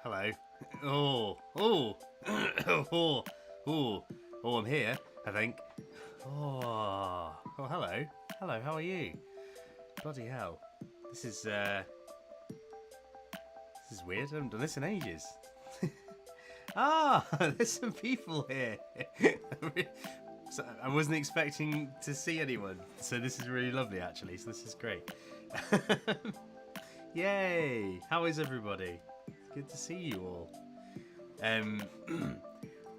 Hello. Oh, oh, I'm here, I think. Oh, hello. Hello, how are you? Bloody hell. This is weird. I haven't done this in ages. There's some people here. So I wasn't expecting to see anyone, so this is really lovely actually, so this is great. Yay! How is everybody? It's good to see you all. For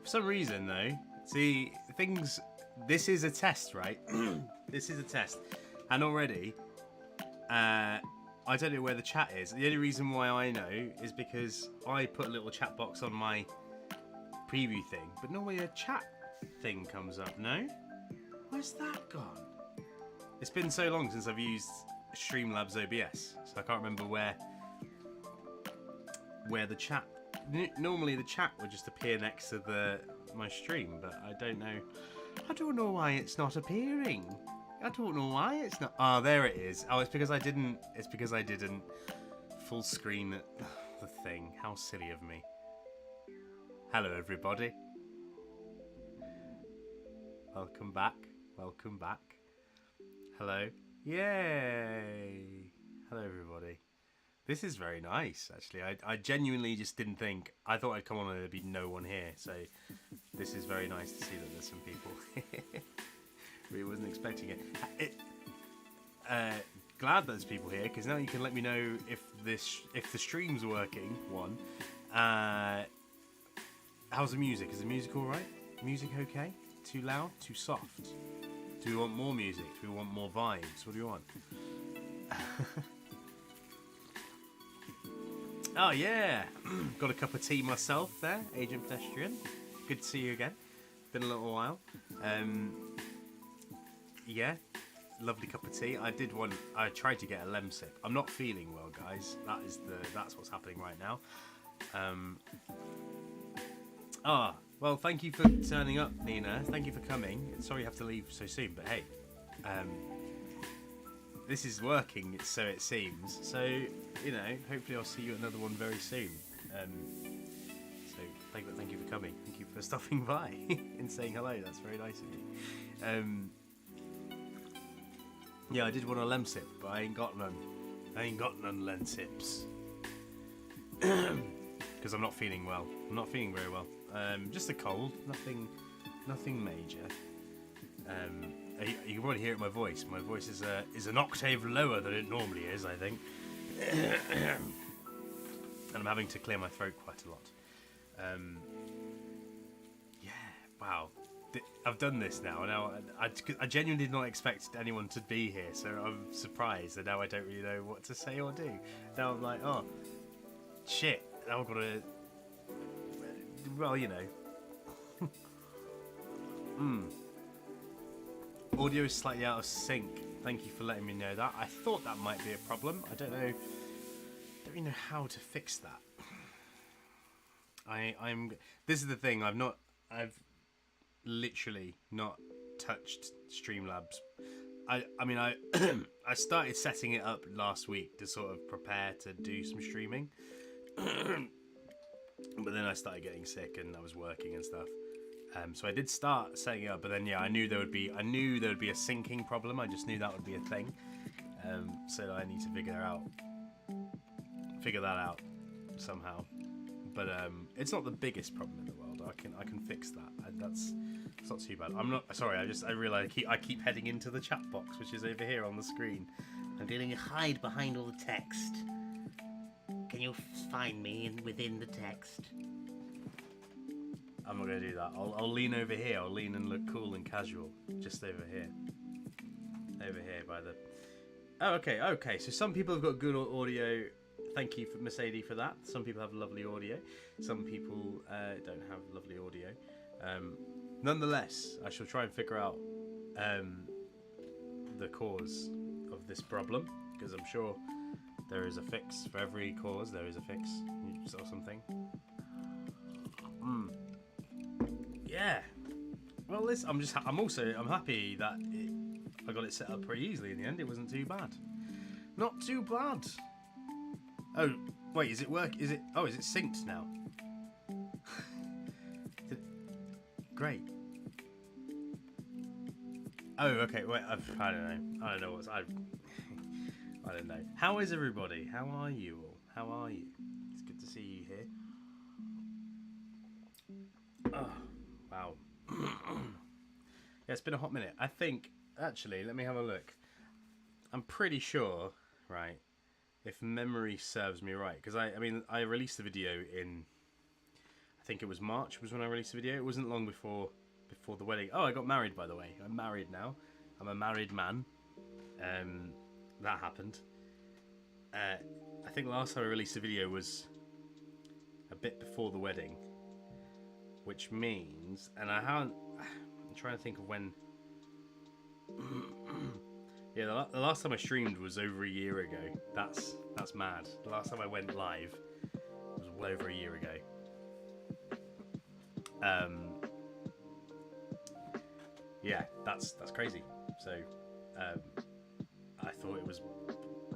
some reason though, see, this is a test, right? This is a test. And already, I don't know where the chat is. The only reason why I know is because I put a little chat box on my preview thing, but normally a chat thing comes up, no? Where's that gone? It's been so long since I've used Streamlabs OBS, so I can't remember where the chat... Normally the chat would just appear next to my stream, but I don't know why it's not appearing. I don't know why it's not... Oh, there it is. Oh, it's because I didn't full screen the thing. How silly of me. Hello, everybody. Welcome back. Welcome back. Hello. Yay. Hello, everybody. This is very nice, actually. I genuinely just didn't think... I thought I'd come on and there'd be no one here, so this is very nice to see that there's some people. Really wasn't expecting it. Glad there's people here, because now you can let me know if the stream's working, one. How's the music? Is the music alright? Music okay? Too loud? Too soft? Do we want more music? Do we want more vibes? What do you want? Oh yeah! Got a cup of tea myself there, Agent Pedestrian. Good to see you again. Been a little while. Yeah, lovely cup of tea. I tried to get a lem sip. I'm not feeling well, guys. That's what's happening right now. Well, thank you for turning up, Nina. Thank you for coming. Sorry you have to leave so soon, but hey, this is working, so it seems. So, you know, hopefully I'll see you at another one very soon. So thank you for coming. Thank you for stopping by and saying hello. That's very nice of you. Yeah, I did want a lem sip, but I ain't got none. I ain't got none lem sips. Because I'm not feeling well. I'm not feeling very well. Just a cold. Nothing major. You can probably hear it in my voice. My voice is an octave lower than it normally is, I think. And I'm having to clear my throat quite a lot. Yeah, wow. I've done this now. Now I genuinely did not expect anyone to be here, so I'm surprised. And now I don't really know what to say or do. Now I'm like, oh, shit. Now I've got to... Well, you know. Audio is slightly out of sync. Thank you for letting me know that. I thought that might be a problem. I don't really know how to fix that. This is the thing. I've literally not touched Streamlabs. I mean I I started setting it up last week to sort of prepare to do some streaming. But then I started getting sick and I was working and stuff. So I did start setting it up, but then yeah, I knew there would be a syncing problem. I just knew that would be a thing. So I need to figure that out somehow. But it's not the biggest problem in the world. I can fix that. It's not too bad. I'm not sorry. I realize I keep heading into the chat box, which is over here on the screen. I'm going to hide behind all the text. Can you find me within the text? I'm not going to do that. I'll lean over here. I'll lean and look cool and casual. Just over here. Over here by the... Oh, okay. So some people have got good audio. Thank you, Mercedes, for that. Some people have lovely audio. Some people don't have lovely audio. Nonetheless, I shall try and figure out the cause of this problem, because I'm sure there is a fix for every cause. There is a fix or something. Yeah. Well, listen, I'm happy that I got it set up pretty easily in the end. It wasn't too bad. Not too bad. Oh, Wait, is it work? Is it? Oh, is it synced now? Great. Oh, okay. Wait, I don't know. I don't know what's. I don't know. How is everybody? How are you all? How are you? It's good to see you here. Oh, wow. Yeah, it's been a hot minute. I think, actually, let me have a look. I'm pretty sure, right, if memory serves me right, because I mean, I released the video in, I think it was March was when I released the video. It wasn't long before the wedding. Oh, I got married, by the way. I'm married now. I'm a married man. That happened. I think the last time I released a video was a bit before the wedding, which means, and I haven't. I'm trying to think of when. Yeah, the last time I streamed was over a year ago. That's mad. The last time I went live was well over a year ago. Yeah, that's crazy. So, I thought it was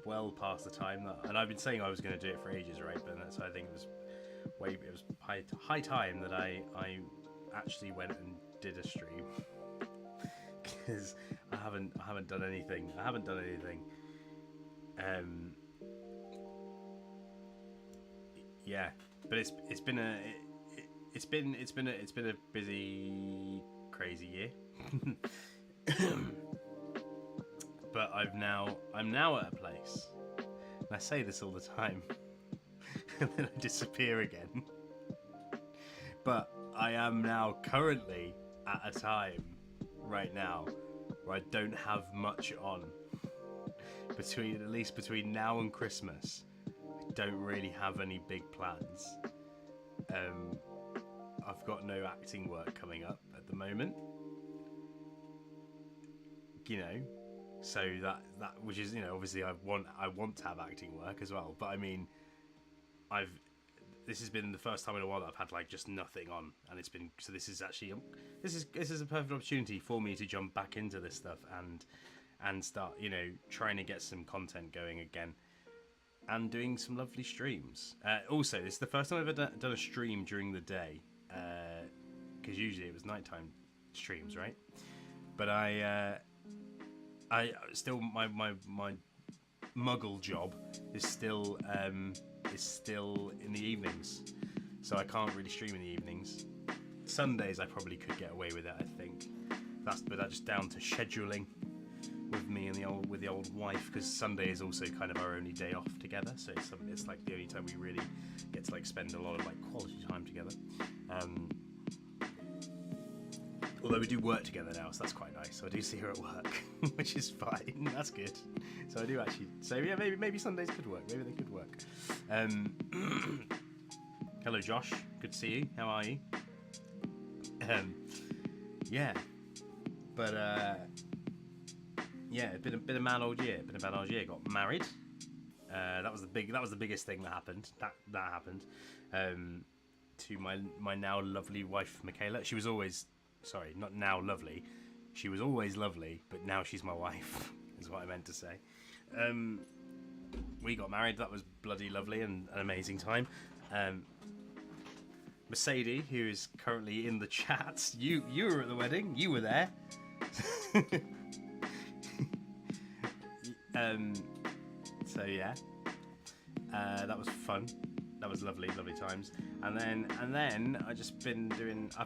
well past the time that, and I've been saying I was going to do it for ages, right? But so I think it was high time that I actually went and did a stream. Because I haven't done anything. Yeah, but it's been a busy, crazy year. But I'm now at a place, and I say this all the time, and then I disappear again. But I am now currently at a time right now where I don't have much on. At least between now and Christmas, I don't really have any big plans. I've got no acting work coming up at the moment. You know, so that which is, you know, obviously I want to have acting work as well. But I mean, this has been the first time in a while that I've had like just nothing on, and it's been, so this is actually this is a perfect opportunity for me to jump back into this stuff and start, you know, trying to get some content going again and doing some lovely streams. Also, this is the first time I've ever done a stream during the day, because usually it was nighttime streams, right? But I still, my muggle job is still in the evenings, so I can't really stream in the evenings. Sundays I probably could get away with it, I think. That's just down to scheduling with me and the old wife, because Sunday is also kind of our only day off together, so it's like the only time we really get to like spend a lot of like quality time together. Although we do work together now, so that's quite nice. So I do see her at work, which is fine. That's good. So I do actually. So yeah, maybe Sundays could work. Maybe they could work. Hello, Josh. Good to see you. How are you? Yeah, but yeah, it's been a mad old year. Got married. That was the biggest thing that happened. That happened. To my now lovely wife, Michaela. She was always. Sorry, not now lovely. She was always lovely, but now she's my wife, is what I meant to say. We got married. That was bloody lovely and an amazing time. Mercedes, who is currently in the chat, you were at the wedding. You were there. So yeah, that was fun. That was lovely times. And then I just been doing. I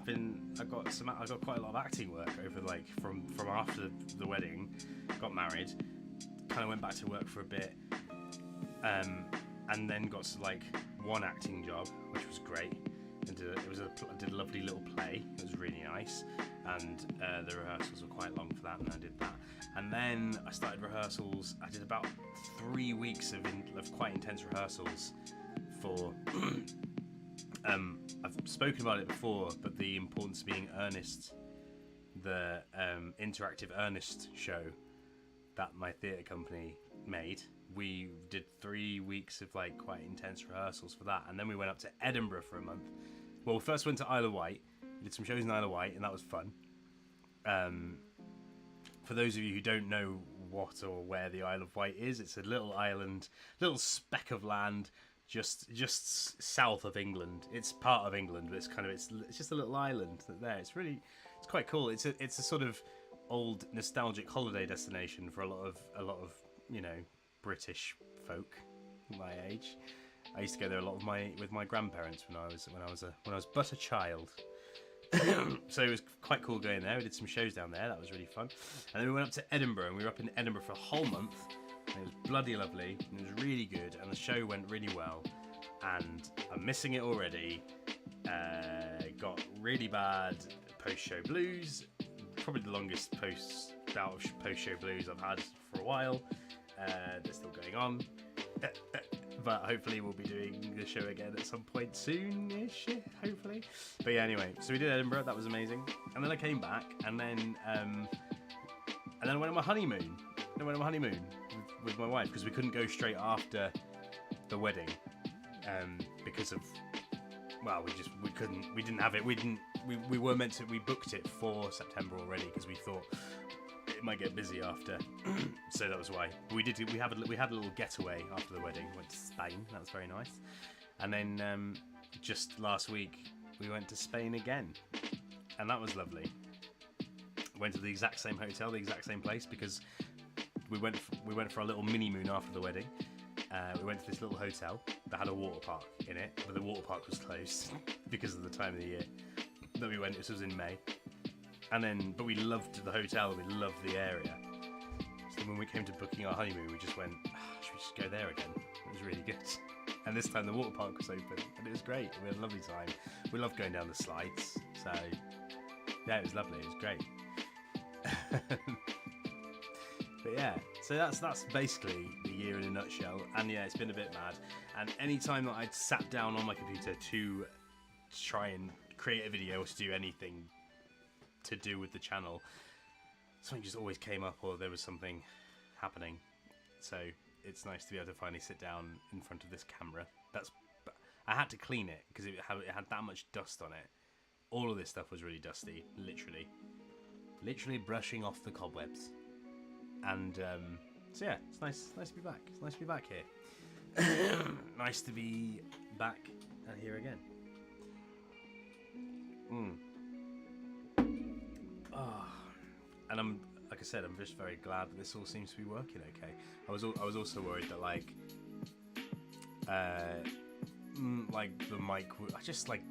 got quite a lot of acting work over like from after the wedding, got married, kind of went back to work for a bit, and then got to like one acting job, which was great. And did a lovely little play. It was really nice, and the rehearsals were quite long for that, and I did that. And then I started rehearsals. I did about 3 weeks of quite intense rehearsals for. I've spoken about it before, but the importance of being earnest, the interactive Earnest show that my theatre company made. We did 3 weeks of like quite intense rehearsals for that, and then we went up to Edinburgh for a month. Well, we first went to Isle of Wight, did some shows in Isle of Wight, and that was fun. For those of you who don't know what or where the Isle of Wight is, it's a little island, little speck of land just south of England. It's part of England, but it's just a little island there. It's quite cool. It's a sort of old nostalgic holiday destination for a lot of British folk my age. I used to go there a lot with my grandparents when I was but a child. So it was quite cool going there. We did some shows down there. That was really fun. And then we went up to Edinburgh, and we were up in Edinburgh for a whole month. And it was bloody lovely, and it was really good, and the show went really well. And I'm missing it already. Got really bad post-show blues. Probably the longest bout of post-show blues I've had for a while. They're still going on. But hopefully we'll be doing the show again at some point soon-ish, hopefully. But yeah, anyway, so we did Edinburgh. That was amazing. And then I came back, and then I went on my honeymoon. With my wife, because we couldn't go straight after the wedding, because of, well, we didn't have it. We were meant to. We booked it for September already because we thought it might get busy after, so that was why. But we had a little getaway after the wedding. Went to Spain. That was very nice. And then just last week we went to Spain again, and that was lovely. Went to the exact same hotel, the exact same place, because we went for a little mini moon after the wedding. We went to this little hotel that had a water park in it, but the water park was closed because of the time of the year that we went. This was in May. But we loved the hotel, we loved the area. So when we came to booking our honeymoon, we just went, should we just go there again? It was really good. And this time the water park was open, and it was great. We had a lovely time. We loved going down the slides. So yeah, it was lovely. It was great. But yeah, so that's basically the year in a nutshell. And yeah, it's been a bit mad. And any time that I'd sat down on my computer to try and create a video or to do anything to do with the channel, something just always came up, or there was something happening. So it's nice to be able to finally sit down in front of this camera. I had to clean it because it had that much dust on it. All of this stuff was really dusty, literally brushing off the cobwebs. And so yeah, it's nice to be back. It's nice to be back here. Nice to be back and here again. And like I said, I'm just very glad that this all seems to be working okay. I was also worried that like the mic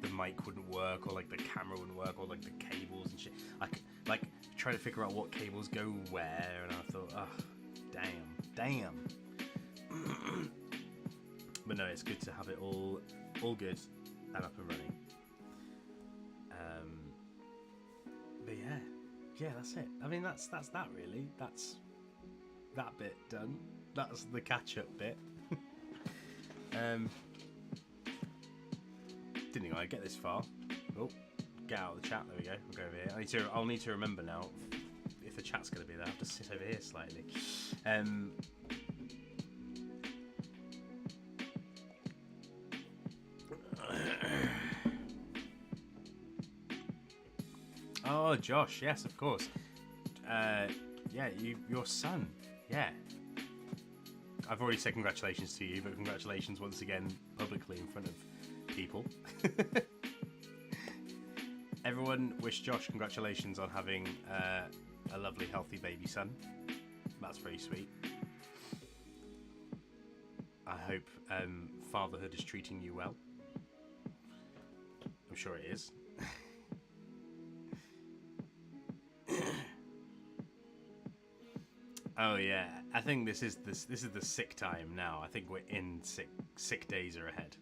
the mic wouldn't work, or like the camera wouldn't work, or like the cables and shit. I could, like, trying to figure out what cables go where, and I thought, oh, damn. But no, it's good to have it all good and up and running. But yeah, that's it. I mean, that's that really. That's that bit done. That's the catch-up bit. Didn't think I'd get this far. Oh, get out of the chat. There we go. We'll go over here. I'll need to remember now if the chat's going to be there. I have to sit over here slightly. Oh, Josh. Yes, of course. Yeah, your son. Yeah. I've already said congratulations to you, but congratulations once again publicly in front of people. Everyone wish Josh congratulations on having a lovely, healthy baby son. That's pretty sweet. I hope fatherhood is treating you well. I'm sure it is. Oh yeah, I think this is the sick time now. I think we're in sick days are ahead.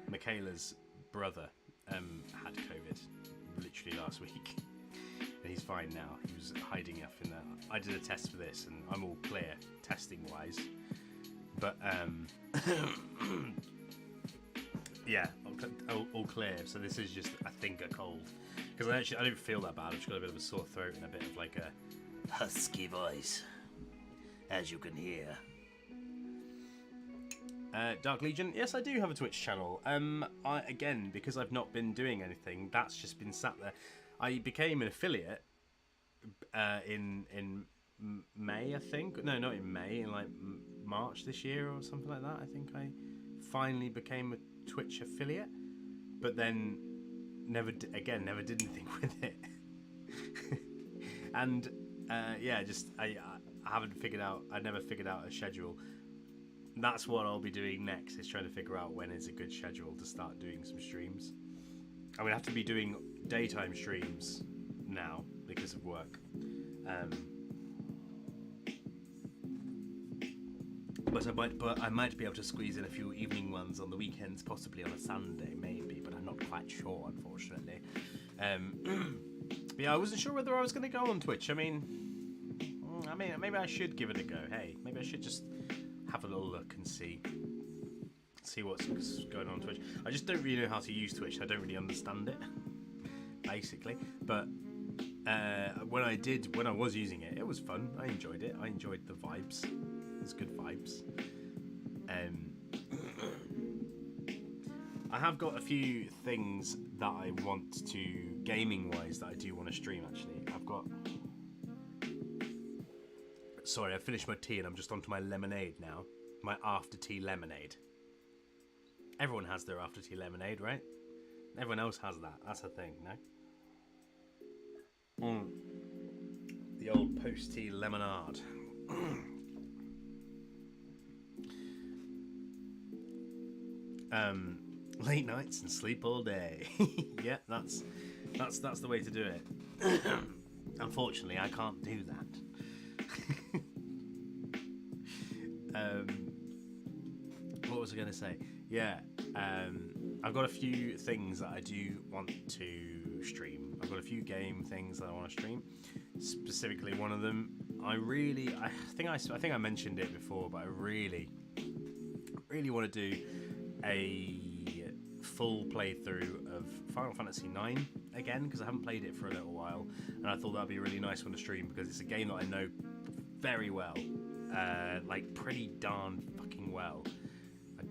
Michaela's brother had COVID literally last week, and he's fine now. He was hiding up in there. I did a test for this, and I'm all clear testing wise. But yeah, all clear. So this is just, I think, a cold, because I don't feel that bad. I've just got a bit of a sore throat and a bit of like a husky voice, as you can hear. Dark Legion, yes, I do have a Twitch channel. Again, because I've not been doing anything, that's just been sat there. I became an affiliate in May, I think. No, not in May, in like March this year or something like that. I think I finally became a Twitch affiliate, but then never did anything with it. And yeah, just I haven't figured out. I never figured out a schedule. That's what I'll be doing next, is trying to figure out when is a good schedule to start doing some streams. I'm gonna have to be doing daytime streams now because of work. But I might be able to squeeze in a few evening ones on the weekends, possibly on a Sunday, maybe. But I'm not quite sure, unfortunately. But yeah, I wasn't sure whether I was going to go on Twitch. I mean, maybe I should give it a go. Hey, maybe I should just have a little look and see what's going on Twitch. I just don't really know how to use Twitch. I don't really understand it, basically. But when I was using it, it was fun. I enjoyed it. I enjoyed the vibes. It's good vibes. I have got a few things that I want to, gaming-wise, that I do want to stream, actually. Sorry, I finished my tea and I'm just onto my lemonade now. My after-tea lemonade. Everyone has their after-tea lemonade, right? Everyone else has that. That's a thing, no? The old post-tea lemonade. Late nights and sleep all day. Yeah, that's the way to do it. Unfortunately, I can't do that. What was I going to say? Yeah, I've got a few things that I do want to stream. I've got a few game things that I want to stream. Specifically, one of them, I think I mentioned it before, but I really want to do a full playthrough of Final Fantasy IX again, because I haven't played it for a little while, and I thought that'd be a really nice one to stream, because it's a game that I know very well, like pretty darn fucking well. I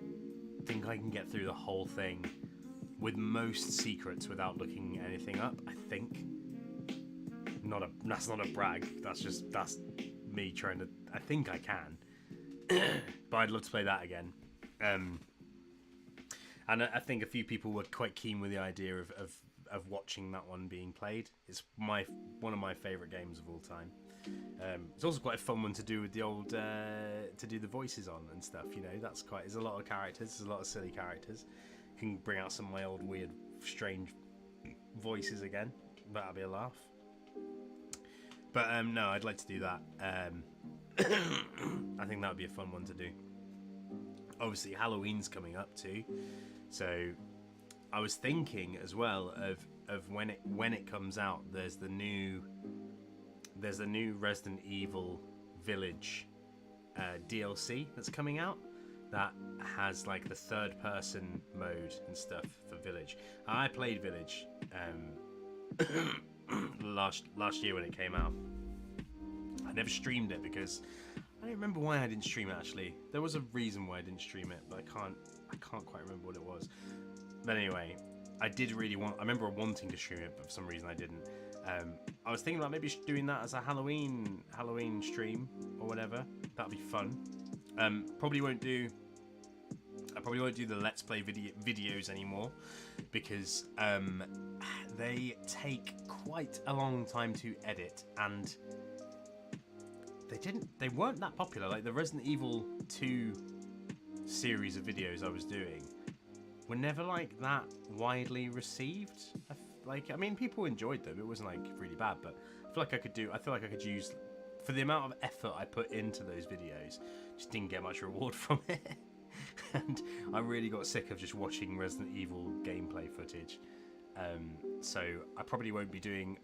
think I can get through the whole thing with most secrets without looking anything up. I think. That's not a brag. That's me trying to. I think I can, but I'd love to play that again. And I think a few people were quite keen with the idea of watching that one being played. It's one of my favourite games of all time. It's also quite a fun one to do with the old to do the voices on and stuff. You know, there's a lot of characters. There's a lot of silly characters. Can bring out some of my old weird, strange voices again. That'll be a laugh. But no, I'd like to do that. I think that would be a fun one to do. Obviously, Halloween's coming up too, so I was thinking as well of when it comes out. There's the new Resident Evil Village DLC that's coming out that has like the third person mode and stuff for Village. I played Village last year when it came out. I never streamed it because I don't remember why I didn't stream it. Actually, there was a reason why I didn't stream it, but I can't quite remember what it was. But anyway, I remember wanting to stream it, but for some reason I didn't. I was thinking about maybe doing that as a Halloween stream or whatever. That'd be fun. I probably won't do the Let's Play videos anymore, because they take quite a long time to edit, and they weren't that popular. Like the Resident Evil 2 series of videos I was doing were never like that widely received. I mean, people enjoyed them. It wasn't like really bad, but I feel like I could use, for the amount of effort I put into those videos, just didn't get much reward from it. And I really got sick of just watching Resident Evil gameplay footage. So I probably won't be doing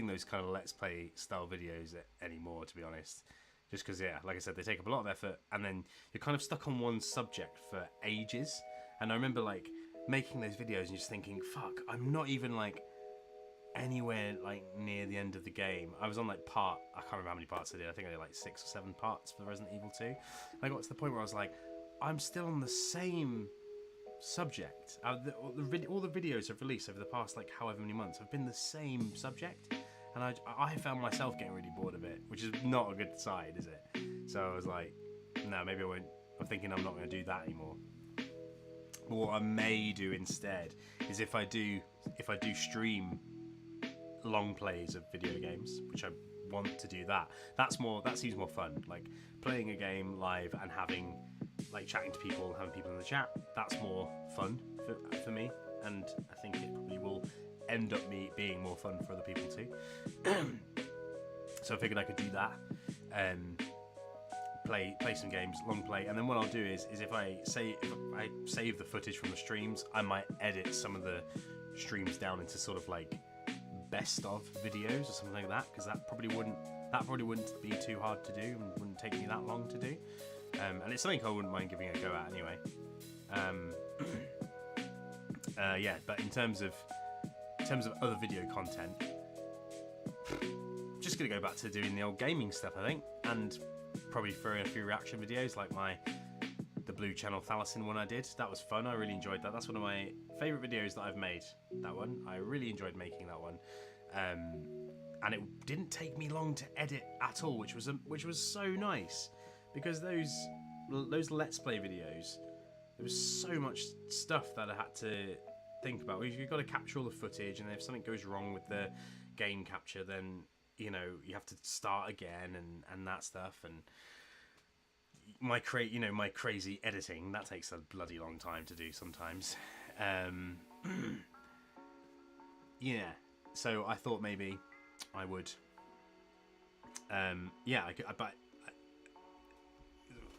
those kind of Let's Play style videos anymore, to be honest. Just because, yeah, like I said, they take up a lot of effort, and then you're kind of stuck on one subject for ages. And I remember like making those videos and just thinking, fuck, I'm not even like anywhere like near the end of the game. I was on like I can't remember how many parts I did. I think I did like 6 or 7 parts for Resident Evil 2. And I got to the point where I was like, I'm still on the same subject. All the videos I've released over the past like however many months have been the same subject, and I found myself getting really bored of it, which is not a good sign, is it? So I was like, no, maybe I won't. I'm thinking I'm not going to do that anymore. But what I may do instead is if I do stream long plays of video games, which I want to do that seems more fun. Like playing a game live and having like chatting to people, having people in the chat, that's more fun for me, and I think it probably will end up being more fun for other people too. So I figured I could do that, play some games, long play, and then what I'll do is if I save the footage from the streams, I might edit some of the streams down into sort of like best of videos or something like that, because that probably wouldn't be too hard to do and wouldn't take me that long to do, and it's something I wouldn't mind giving a go at anyway. Yeah, but in terms of other video content, just gonna go back to doing the old gaming stuff, I think, and probably throw in a few reaction videos like the Blue Channel Thalassin one I did. That was fun. I really enjoyed that. That's one of my favourite videos that I've made. That one, I really enjoyed making that one, and it didn't take me long to edit at all, which was so nice, because those Let's Play videos, there was so much stuff that I had to think about. You've got to capture all the footage, and if something goes wrong with the game capture, then you have to start again and that stuff, and my crazy editing, that takes a bloody long time to do sometimes. Yeah, so I thought maybe I would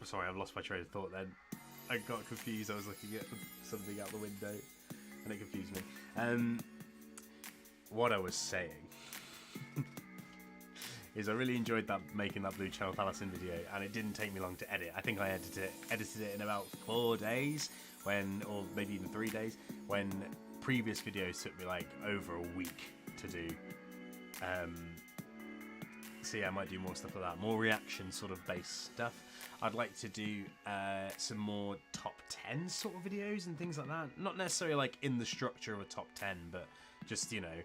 sorry, I've lost my train of thought then. I got confused. I was looking at something out the window and it confused me. What I was saying is I really enjoyed making that Blue Channel Thalassin video, and it didn't take me long to edit. I think I edited it in about 4 days, or maybe even 3 days, when previous videos took me like over a week to do. So yeah, I might do more stuff like that, more reaction sort of based stuff. I'd like to do some more top 10 sort of videos and things like that. Not necessarily like in the structure of a top 10, but just, a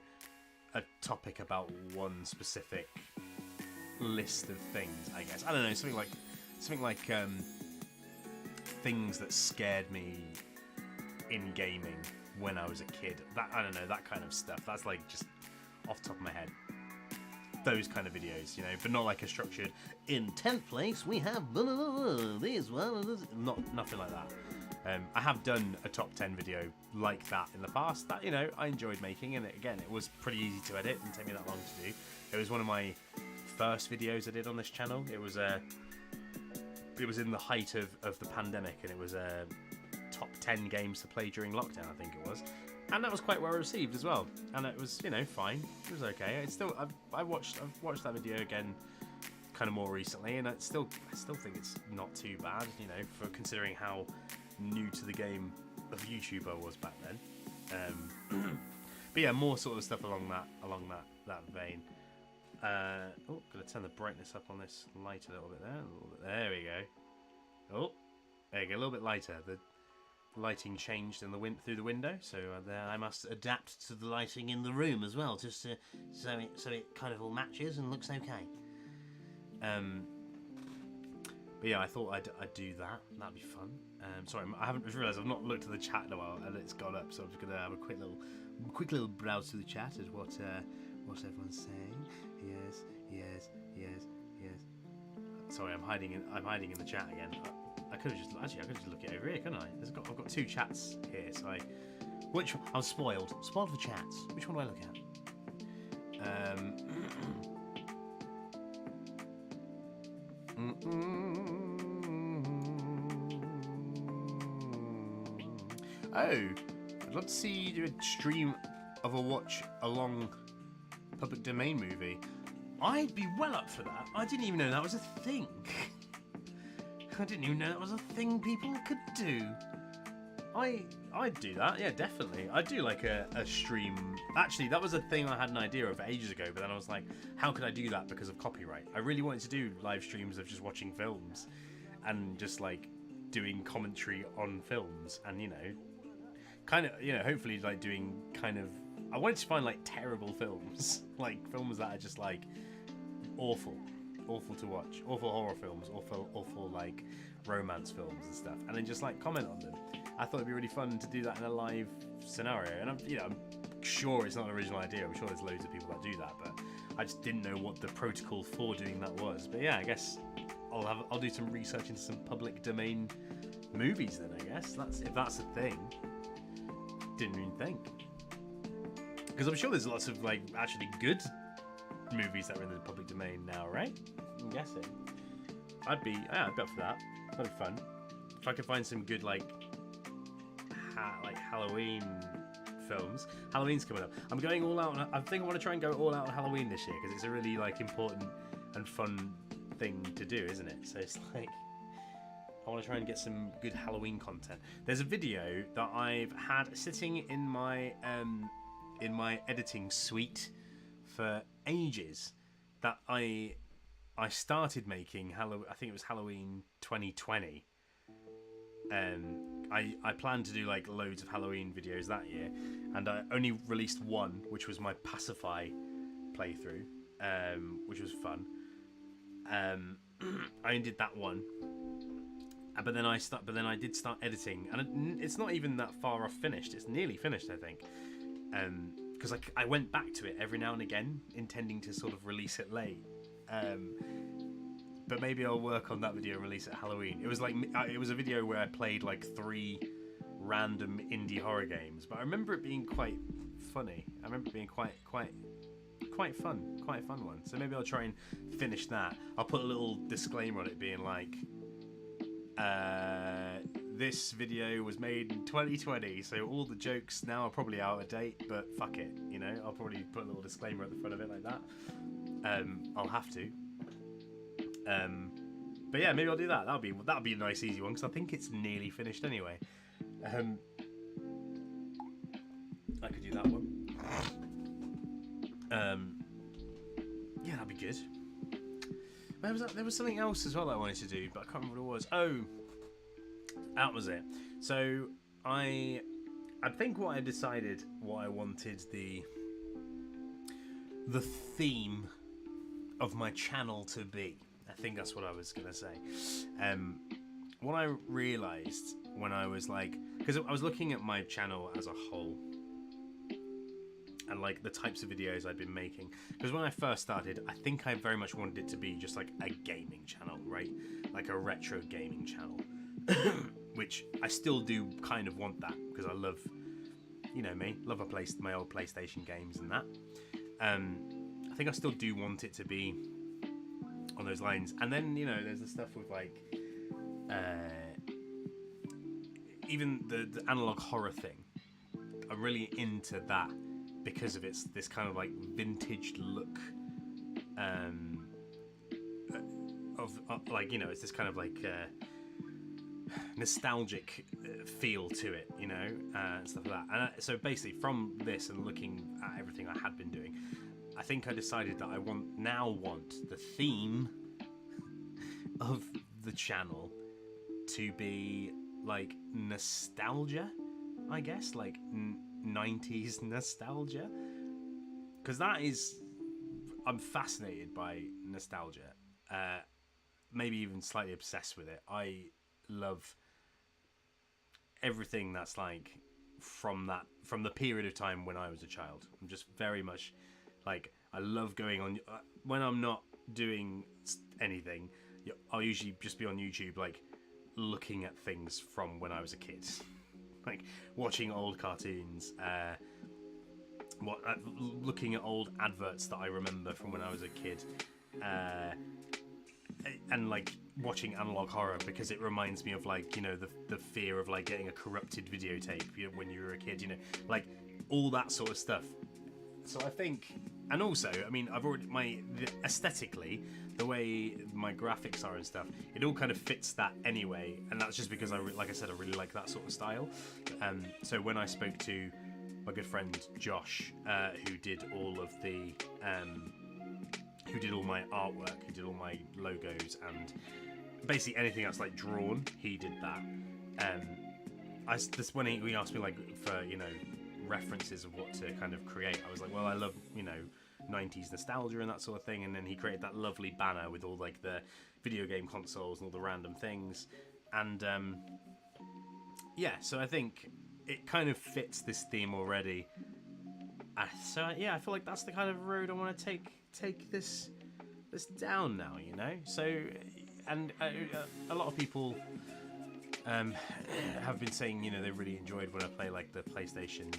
topic about one specific list of things, I guess. I don't know, something like things that scared me in gaming when I was a kid. I don't know, that kind of stuff. That's like just off the top of my head. Those kind of videos, but not like a structured, in 10th place we have this one, nothing like that. I have done a top 10 video like that in the past that, I enjoyed making, and it was pretty easy to edit, didn't take me that long to do. It was one of my first videos I did on this channel. It was in the height of the pandemic, and it was top 10 games to play during lockdown, I think it was. And that was quite well received as well, and it was fine. It was okay. It's still I've watched that video again, kind of more recently, and I still think it's not too bad, for considering how new to the game of YouTube I was back then. But yeah, more sort of stuff along that vein. Gonna turn the brightness up on this light a little bit there. There we go. Oh, there you go, a little bit lighter. The lighting changed in through the window, so there I must adapt to the lighting in the room as well, just so it kind of all matches and looks okay. But yeah, I thought I'd do that. That'd be fun. Sorry, I haven't realised I've not looked at the chat in a while, and it's gone up, so I'm just gonna have a quick little browse through the chat as what everyone's saying. Yes. Sorry, I'm hiding in the chat again. I could just look it over here, couldn't I? I've got 2 chats here, so I'm spoiled for chats. Which one do I look at? Oh, I'd love to see you do a stream of a watch along public domain movie. I'd be well up for that. I didn't even know that was a thing. I didn't even know that was a thing people could do. I'd do that, yeah, definitely. I'd do like a stream. Actually, that was a thing I had an idea of ages ago, but then I was like, how could I do that because of copyright? I really wanted to do live streams of just watching films and just like doing commentary on films, and kind of, hopefully like doing kind of I wanted to find like terrible films, like films that are just like awful to watch, awful horror films, awful like romance films and stuff, and then just like comment on them. I thought it'd be really fun to do that in a live scenario, and I'm sure it's not an original idea. I'm sure there's loads of people that do that, but I just didn't know what the protocol for doing that was. But yeah, I guess I'll do some research into some public domain movies then. I guess if that's a thing. Didn't even think, because I'm sure there's lots of like actually good movies that are in the public domain now, right? I'm guessing. I'd be up for that. That'd be fun. If I could find some good like Halloween films. Halloween's coming up. I'm going all out. I think I want to try and go all out on Halloween this year because it's a really like important and fun thing to do, isn't it? So it's like I want to try and get some good Halloween content. There's a video that I've had sitting in my editing suite for ages that I started making. I think it was Halloween 2020. I planned to do like loads of Halloween videos that year, and I only released one, which was my Pacify playthrough, which was fun. I only did that one, but then I did start editing, and it's not even that far off finished. It's nearly finished, I think, because I went back to it every now and again, intending to sort of release it late. But maybe I'll work on that video and release it at Halloween. It was a video where I played like 3 random indie horror games, but I remember it being quite funny. I remember it being quite fun, quite a fun one. So maybe I'll try and finish that. I'll put a little disclaimer on it being like, this video was made in 2020, so all the jokes now are probably out of date, but fuck it, I'll probably put a little disclaimer at the front of it like that. I'll have to. But yeah, maybe I'll do that. That'll be a nice easy one because I think it's nearly finished anyway. I could do that one. Yeah, that'd be good. There was something else as well that I wanted to do, but I can't remember what it was. Oh, that was it. So I think what I decided what I wanted the theme of my channel to be. I think that's what I was gonna say. What I realised when I was like, because I was looking at my channel as a whole and like the types of videos I'd been making, because when I first started, I think I very much wanted it to be just like a gaming channel, right? Like a retro gaming channel, which I still do kind of want that because I love, love my old PlayStation games and that. I think I still do want it to be on those lines. And then, there's the stuff with like even the analog horror thing. I'm really into that because of this kind of like vintage look of like, it's this kind of like nostalgic feel to it, and stuff like that. And so basically from this and looking at everything I had been doing, I think I decided that I want the theme of the channel to be like nostalgia, I guess, like 90s nostalgia, because I'm fascinated by nostalgia, maybe even slightly obsessed with it. I love everything that's like from the period of time when I was a child. I'm just very much like, I love going on when I'm not doing anything. I'll usually just be on YouTube, like looking at things from when I was a kid, like watching old cartoons, looking at old adverts that I remember from when I was a kid, and like watching analog horror because it reminds me of like, the fear of like getting a corrupted videotape, when you were a kid, like all that sort of stuff. So I think, and also, I mean, aesthetically, the way my graphics are and stuff, it all kind of fits that anyway, and that's just because like I said, I really like that sort of style. So when I spoke to my good friend Josh, who did all of the, who did all my artwork, who did all my logos, and basically anything that's like drawn, he did that. When he asked me like for, references of what to kind of create. I was like, well, I love, 90s nostalgia and that sort of thing, and then he created that lovely banner with all like the video game consoles and all the random things, and so I think it kind of fits this theme already. So I feel like that's the kind of road I want to take this down now, So, and a lot of people have been saying, they really enjoyed when I play like the PlayStation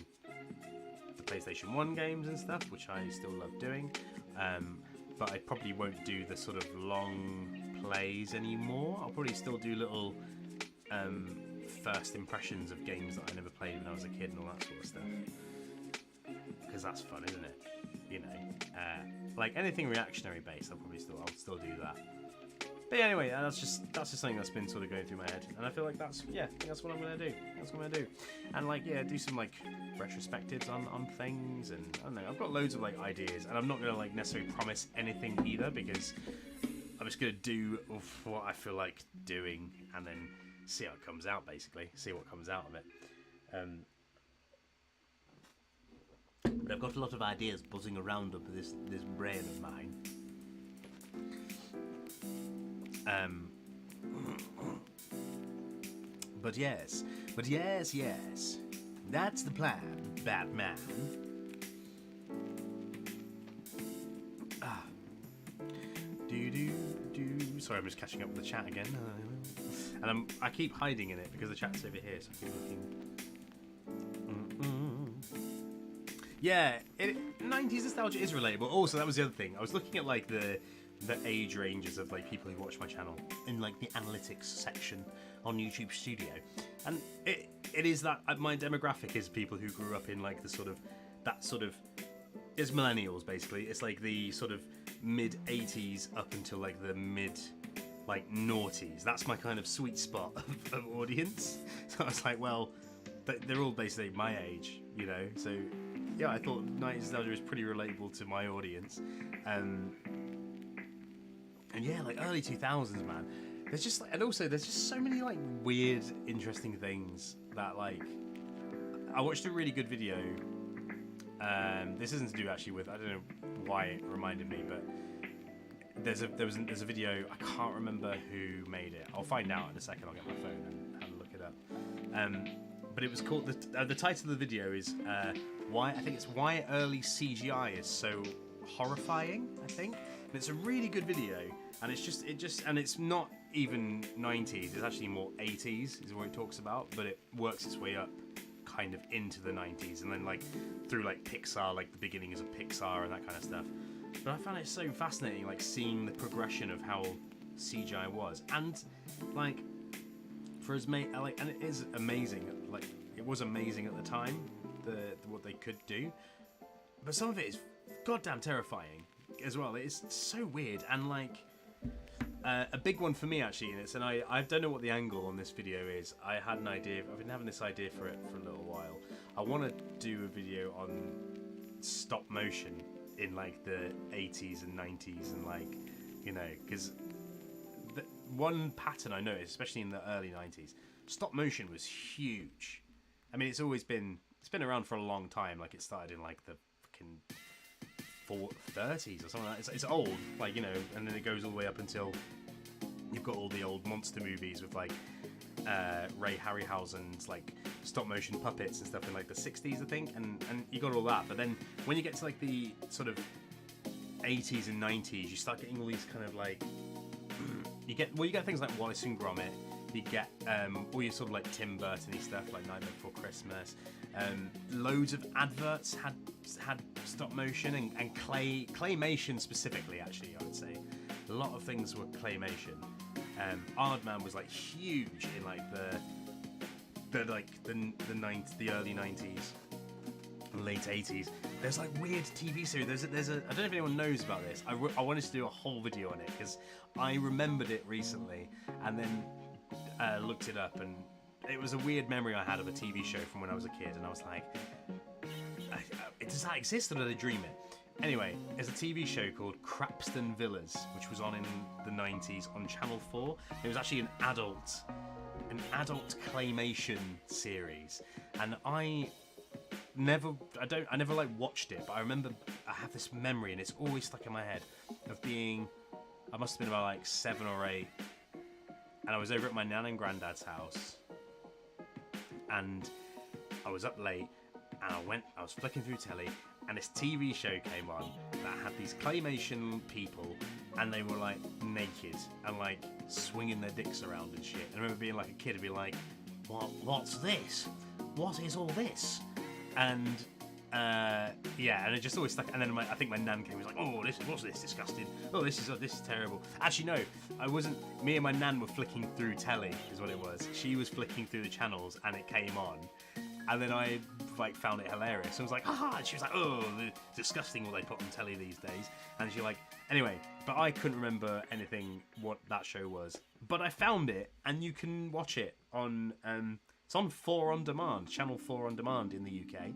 1 games and stuff, which I still love doing. But I probably won't do the sort of long plays anymore. I'll probably still do little first impressions of games that I never played when I was a kid and all that sort of stuff. Because that's fun, isn't it? Like anything reactionary based, I'll still do that. But yeah, anyway, that's just something that's been sort of going through my head, and I feel like that's what I'm gonna do. That's what I'm gonna do, and do some like retrospectives on things, and I don't know. I've got loads of like ideas, and I'm not gonna like necessarily promise anything either, because I'm just gonna do what I feel like doing, and then see how it comes out. Basically, see what comes out of it. But I've got a lot of ideas buzzing around up this brain of mine. But yes, that's the plan, Batman. Sorry, I'm just catching up with the chat again, and I keep hiding in it because the chat's over here, so I keep looking. 90s nostalgia is relatable. Also, that was the other thing. I was looking at like the age ranges of like people who watch my channel in like the analytics section on YouTube Studio, and it is that my demographic is people who grew up in like it's millennials basically. It's like the sort of mid 80s up until like the mid like noughties. That's my kind of sweet spot of audience. So I was like, well, they're all basically my age, so yeah, I thought 90s nostalgia is pretty relatable to my audience. And yeah, like early 2000s, man. There's just like, and also there's just so many like weird, interesting things that like. I watched a really good video. This isn't to do actually with, I don't know why it reminded me, but there's a video. I can't remember who made it. I'll find out in a second. I'll get my phone and have a look it up. But it was called the title of the video is why early CGI is so horrifying. I think, and it's a really good video, and it's not even 90s. It's actually more 80s is what it talks about, but it works its way up kind of into the 90s, and then like through like Pixar, like the beginnings of Pixar and that kind of stuff. But I found it so fascinating, like seeing the progression of how CGI was, and like for as many like, and it is amazing. Like it was amazing at the time, what they could do, but some of it is goddamn terrifying as well. It's so weird, and like a big one for me actually in this, and I don't know what the angle on this video is. I had an idea. I've been having this idea for it for a little while. I want to do a video on stop motion in like the 80s and 90s, and like because one pattern I noticed, especially in the early 90s, stop motion was huge. I mean, it's been around for a long time. Like it started in like the fucking 30s or something like that. It's old, like and then it goes all the way up until you've got all the old monster movies with like Ray Harryhausen's like stop motion puppets and stuff in like the 60s, I think, and you got all that. But then when you get to like the sort of 80s and 90s, you start getting all these kind of like you get things like Wallace and Gromit. You get all your sort of like Tim Burton-y stuff, like Nightmare Before Christmas. Loads of adverts had stop motion and claymation specifically. Actually, I would say a lot of things were claymation. Aardman was like huge in like the early 90s, late 80s. There's like weird TV series. There's a I don't know if anyone knows about this. I wanted to do a whole video on it because I remembered it recently and then looked it up, and it was a weird memory I had of a TV show from when I was a kid, and I was like, does that exist or did I dream it? Anyway, there's a TV show called Crapston Villas, which was on in the 90s on Channel 4. It was actually an adult claymation series, and I I never like watched it, but I remember I have this memory, and it's always stuck in my head of being, I must have been about like 7 or 8, and I was over at my nan and granddad's house, and I was up late, and I was flicking through telly, and this TV show came on that had these claymation people, and they were like naked and like swinging their dicks around and shit. And I remember being like a kid and be like, what's this? What is all this? And yeah, and it just always stuck. And then I think my nan came and was like, oh, what's this? Disgusting. Oh, this is terrible. Actually, no, I wasn't. Me and my nan were flicking through telly, is what it was. She was flicking through the channels, and it came on. And then I like found it hilarious. I was like, haha. And she was like, oh, disgusting what they put on telly these days. And she like, anyway, but I couldn't remember anything what that show was. But I found it, and you can watch it on. It's on 4 on demand, Channel 4 on demand in the UK.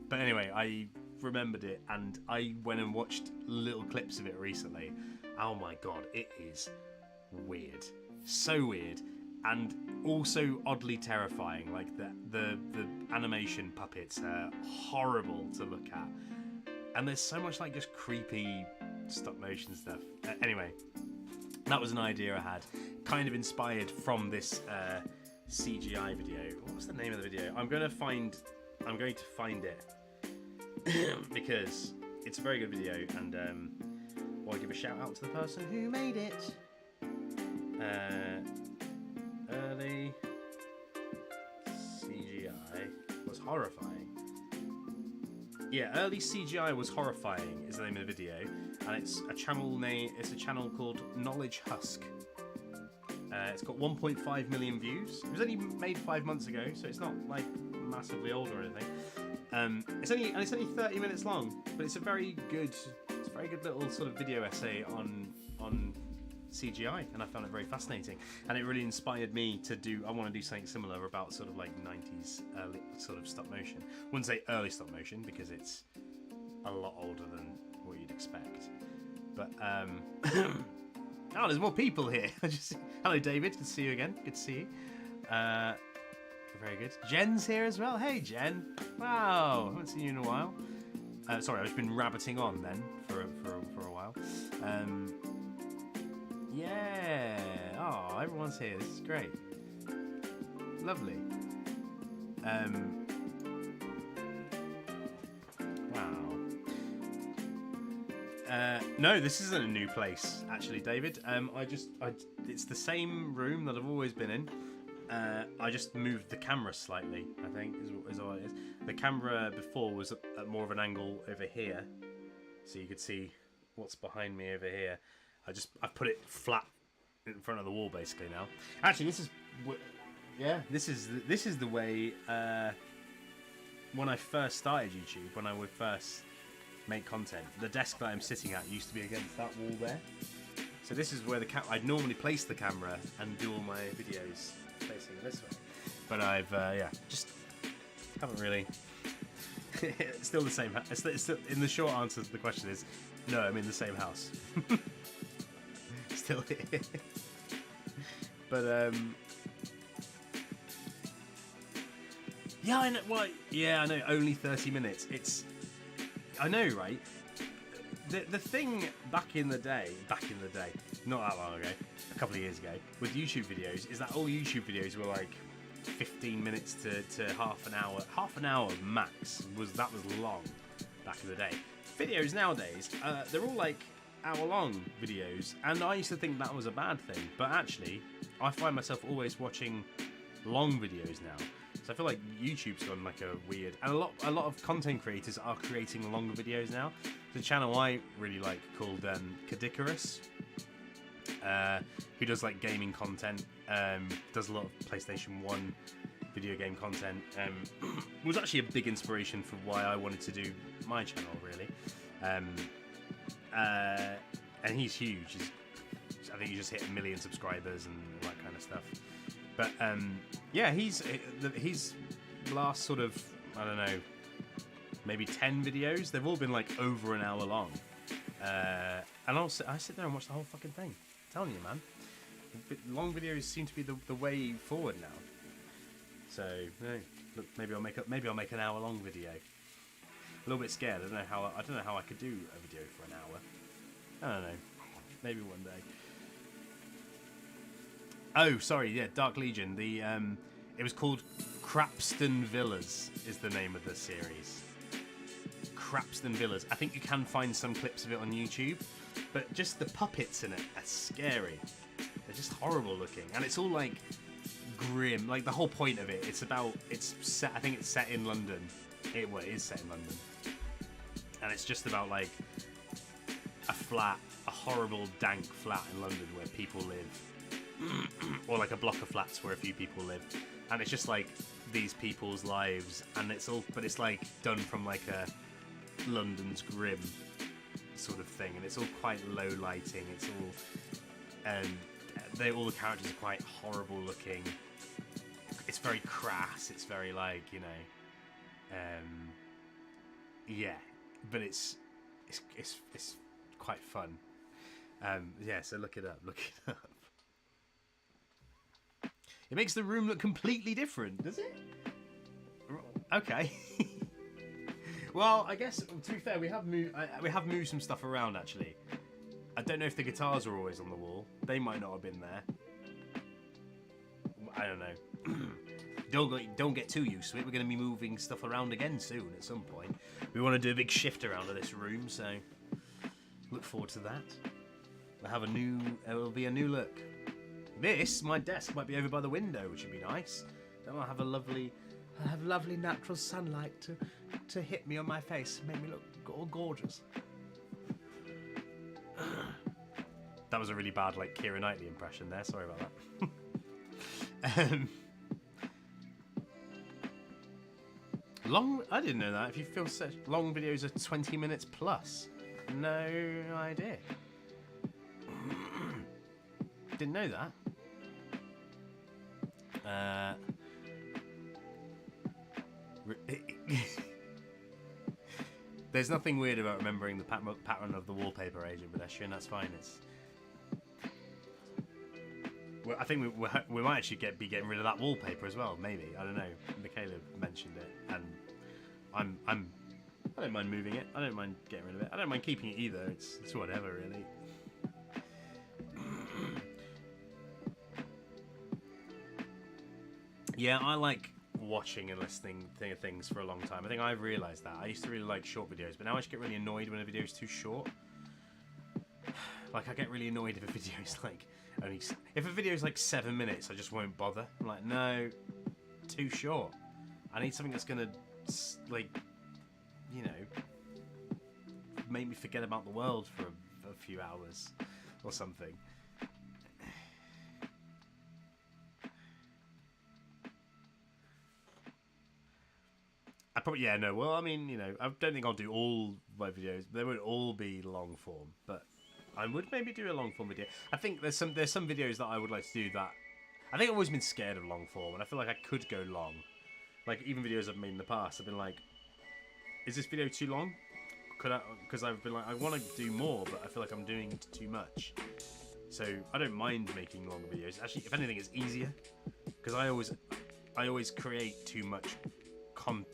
But anyway, I remembered it, and I went and watched little clips of it recently. Oh my god, it is weird, so weird. And also oddly terrifying. Like the animation puppets are horrible to look at, and there's so much like just creepy stop motion stuff. Anyway, that was an idea I had, kind of inspired from this CGI video. What was the name of the video? I'm going to find it because it's a very good video, and I want to give a shout out to the person who made it. Early CGI was horrifying. Yeah, early CGI was horrifying is the name of the video, and it's a channel called Knowledge Husk. It's got 1.5 million views. It was only made 5 months ago, so it's not like massively old or anything. It's only 30 minutes long, but it's a very good little sort of video essay on CGI, and I found it very fascinating, and it really inspired me to I want to do something similar about sort of like 90s early sort of stop motion. Wouldn't say early stop motion because it's a lot older than what you'd expect, but oh, there's more people here. Hello David, good to see you again. Good to see you. Very good. Jen's here as well. Hey Jen. Wow, haven't seen you in a while. Sorry, I've just been rabbiting on then for a while. Yeah. Oh, everyone's here. This is great. Lovely. Wow. No, this isn't a new place, actually, David. It's the same room that I've always been in. I just moved the camera slightly, I think, is all it is. The camera before was at more of an angle over here, so you could see what's behind me over here. I've put it flat in front of the wall basically now. Actually, this is the way when I first started YouTube, when I would first make content. The desk that I'm sitting at used to be against that wall there. So this is where I'd normally place the camera and do all my videos facing this way. But I've just haven't really. It's still the same. It's still, in the short answer to the question is no. I'm in the same house. Still here. But yeah, I know. Well, yeah, I know. Only 30 minutes. I know, right? The thing back in the day, not that long ago, a couple of years ago, with YouTube videos, is that all YouTube videos were like 15 minutes to half an hour max. Was long back in the day. Videos nowadays, they're all like hour-long videos, and I used to think that was a bad thing, but actually, I find myself always watching long videos now. So I feel like YouTube's gone like a weird, and a lot of content creators are creating longer videos now. There's a channel I really like called Kadikarus, who does like gaming content, does a lot of PlayStation 1 video game content. Was actually a big inspiration for why I wanted to do my channel, really. And he's huge. I think he just hit 1 million subscribers and all that kind of stuff. But yeah, his last sort of, I don't know, maybe 10 videos, they've all been like over an hour long. And I sit there and watch the whole fucking thing. I'm telling you, man. Long videos seem to be the way forward now. So look, maybe I'll make an hour-long video. A little bit scared. I don't know how I could do a video for an hour. I don't know. Maybe one day. Oh, sorry. Yeah, Dark Legion. It was called Crapston Villas. Is the name of the series. Crapston Villas. I think you can find some clips of it on YouTube, but just the puppets in it are scary. They're just horrible looking, and it's all like grim. Like the whole point of it, it's set. I think it's set in London. It is set in London, and it's just about like a horrible dank flat in London where people live, or like a block of flats where a few people live, and it's just like these people's lives, and but it's like done from like a London's grim sort of thing, and it's all quite low lighting. It's all, all the characters are quite horrible looking. It's very crass. It's very like, you know, yeah, but it's quite fun. Yeah, so look it up. Look it up. It makes the room look completely different, does it? Okay. Well, I guess to be fair, we have moved some stuff around actually. I don't know if the guitars are always on the wall. They might not have been there. I don't know. Don't get too used to it. We're going to be moving stuff around again soon at some point. We want to do a big shift around to this room, so look forward to that. It'll be a new look. My desk might be over by the window, which would be nice. Then I'll have lovely natural sunlight to hit me on my face, make me look all gorgeous. That was a really bad like Keira Knightley impression there. Sorry about that. I didn't know that. If you film such long videos are 20 minutes plus, no idea. Didn't know that. There's nothing weird about remembering the pattern of the wallpaper, Agent Pedestrian. That's fine. I think we might actually be getting rid of that wallpaper as well. Maybe, I don't know. Michaela mentioned it, and I don't mind moving it. I don't mind getting rid of it. I don't mind keeping it either. It's whatever, really. Yeah, I like watching and listening to things for a long time. I think I've realised that. I used to really like short videos, but now I just get really annoyed when a video is too short. Like, I get really annoyed if a video is like if a video is like 7 minutes, I just won't bother. I'm like, no, too short. I need something that's gonna, like, you know, make me forget about the world for a few hours or something. Well, I mean, you know, I don't think I'll do all my videos. They won't all be long form, but I would maybe do a long form video. I think there's some videos that I would like to do that. I think I've always been scared of long form, and I feel like I could go long. Like, even videos I've made in the past, I've been like, is this video too long? Because I've been like, I want to do more, but I feel like I'm doing too much. So I don't mind making longer videos. Actually, if anything, it's easier, because I always create too much.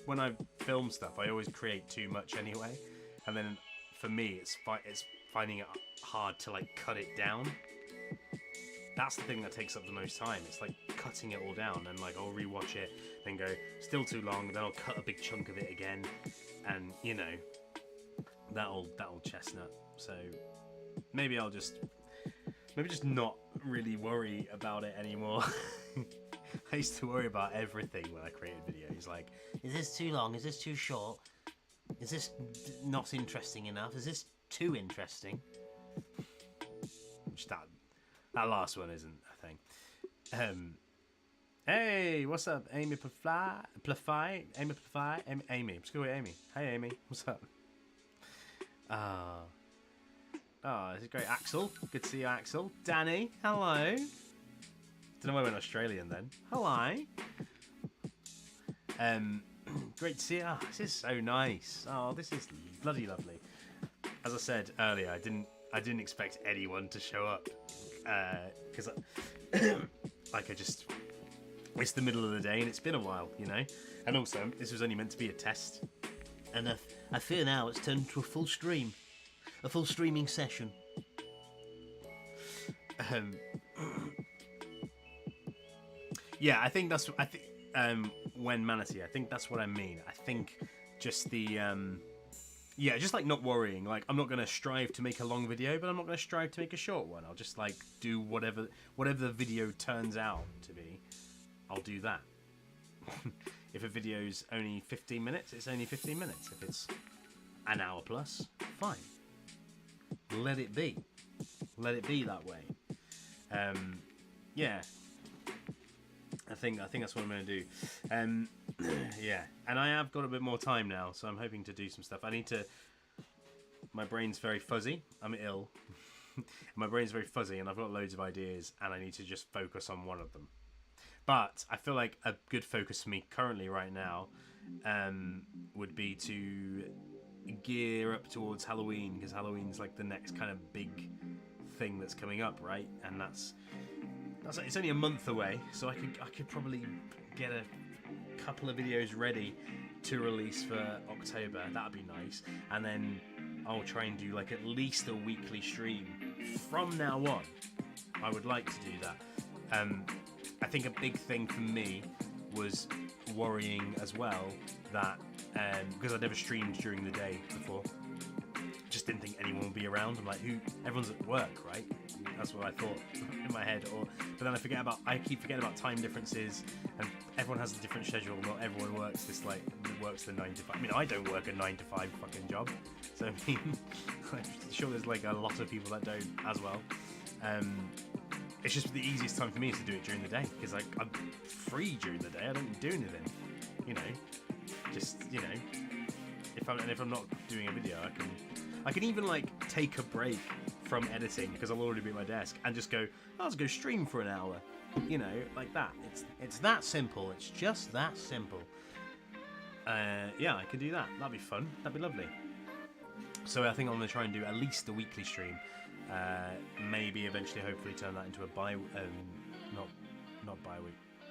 When I film stuff, I always create too much anyway, and then for me, it's finding it hard to like cut it down. That's the thing that takes up the most time. It's like cutting it all down, and like I'll rewatch it, then go still too long, then I'll cut a big chunk of it again, and you know, that old chestnut. So maybe just not really worry about it anymore. I used to worry about everything when I created videos. Like, is this too long? Is this too short? Is this not interesting enough? Is this too interesting? Which that last one isn't, I think. Hey, what's up, Amy Plafy? Amy Plafy? Amy. Screw it, Amy. Hey, Amy. What's up? This is great. Axel. Good to see you, Axel. Danny. Hello. Don't know why I went Australian then. Hello. Great to see you. Oh, this is so nice. Oh, this is bloody lovely. As I said earlier, I didn't expect anyone to show up because it's the middle of the day and it's been a while, you know. And also, this was only meant to be a test. And I fear now it's turned into a full stream, a full streaming session. Yeah, I think when Manatee, I think that's what I mean. I think just the yeah, just like not worrying. Like, I'm not going to strive to make a long video, but I'm not going to strive to make a short one. I'll just like do whatever the video turns out to be. I'll do that. If a video's only 15 minutes, it's only 15 minutes. If it's an hour plus, fine. Let it be. Let it be that way. Yeah. I think that's what I'm going to do. Yeah, and I have got a bit more time now, so I'm hoping to do some stuff. My brain's very fuzzy. I'm ill. My brain's very fuzzy, and I've got loads of ideas, and I need to just focus on one of them. But I feel like a good focus for me currently right now would be to gear up towards Halloween, because Halloween's like the next kind of big thing that's coming up, right? And that's it's only a month away, so I could probably get a couple of videos ready to release for October. That'd be nice. And then I'll try and do like at least a weekly stream from now on. I would like to do that. I think a big thing for me was worrying as well that because I'd never streamed during the day before, just didn't think anyone would be around. I'm like, everyone's at work, right? That's what I thought in my head. But then I keep forgetting about time differences, and everyone has a different schedule. Not everyone works the 9 to 5. I mean, I don't work a 9 to 5 fucking job, so I mean, I'm sure there's like a lot of people that don't as well. It's just the easiest time for me is to do it during the day, because like I'm free during the day. I don't do anything, you know. Just, you know, if I'm not doing a video, I can even like take a break from editing because I'll already be at my desk and just go, I'll just go stream for an hour, you know, like that. It's that simple. It's just that simple. Yeah, I could do that. That'd be fun. That'd be lovely. So I think I'm gonna try and do at least a weekly stream. Maybe eventually, hopefully, turn that into a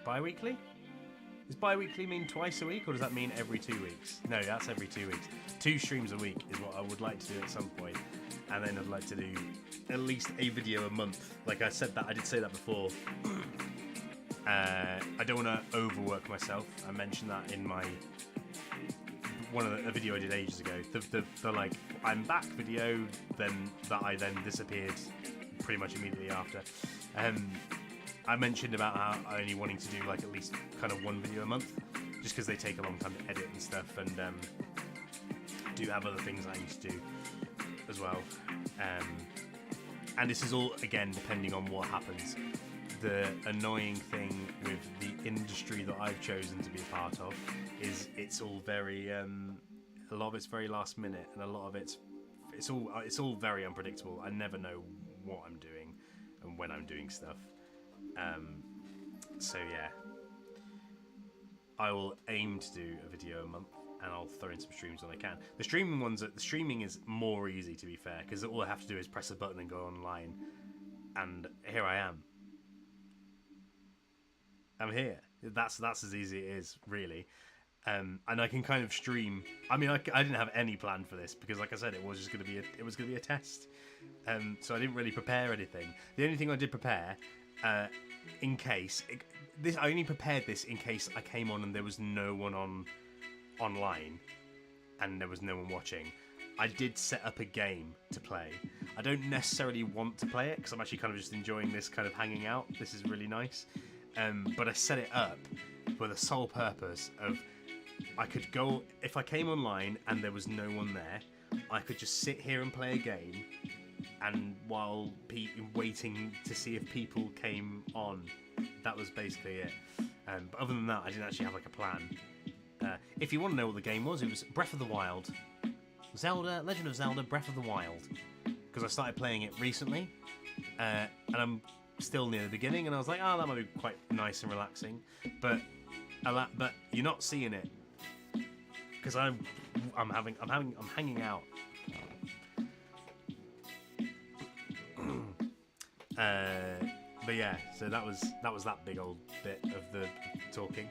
bi-weekly. Does bi-weekly mean twice a week, or does that mean every 2 weeks? No, that's every 2 weeks. 2 streams a week is what I would like to do at some point. And then I'd like to do at least a video a month. Like I did say that before. I don't want to overwork myself. I mentioned that in my a video I did ages ago. The like I'm back video that I then disappeared pretty much immediately after. I mentioned about how I only wanting to do like at least kind of 1 video a month, just because they take a long time to edit and stuff, and do have other things I need to do as well. And this is all again depending on what happens. The annoying thing with the industry that I've chosen to be a part of is it's all very a lot of it's very last minute, and a lot of it's all very unpredictable. I never know what I'm doing and when I'm doing stuff. So yeah, I will aim to do a video a month, and I'll throw in some streams when I can. The streaming is more easy, to be fair, because all I have to do is press a button and go online, and here I am. I'm here. That's as easy as it is, really. And I can kind of stream. I mean, I didn't have any plan for this because, like I said, it was going to be a test. So I didn't really prepare anything. The only thing I did prepare, in case I only prepared this in case I came on and there was no one online, and there was no one watching. I did set up a game to play. I don't necessarily want to play it because I'm actually kind of just enjoying this kind of hanging out. This is really nice. But I set it up for the sole purpose of I could go, if I came online and there was no one there, I could just sit here and play a game, and while waiting to see if people came on. That was basically it. But other than that, I didn't actually have like a plan. If you want to know what the game was, it was Breath of the Wild. Legend of Zelda Breath of the Wild. Because I started playing it recently, and I'm still near the beginning, and I was like, oh, that might be quite nice and relaxing. But you're not seeing it because I'm hanging out. But But yeah, so that was that big old bit of the talking.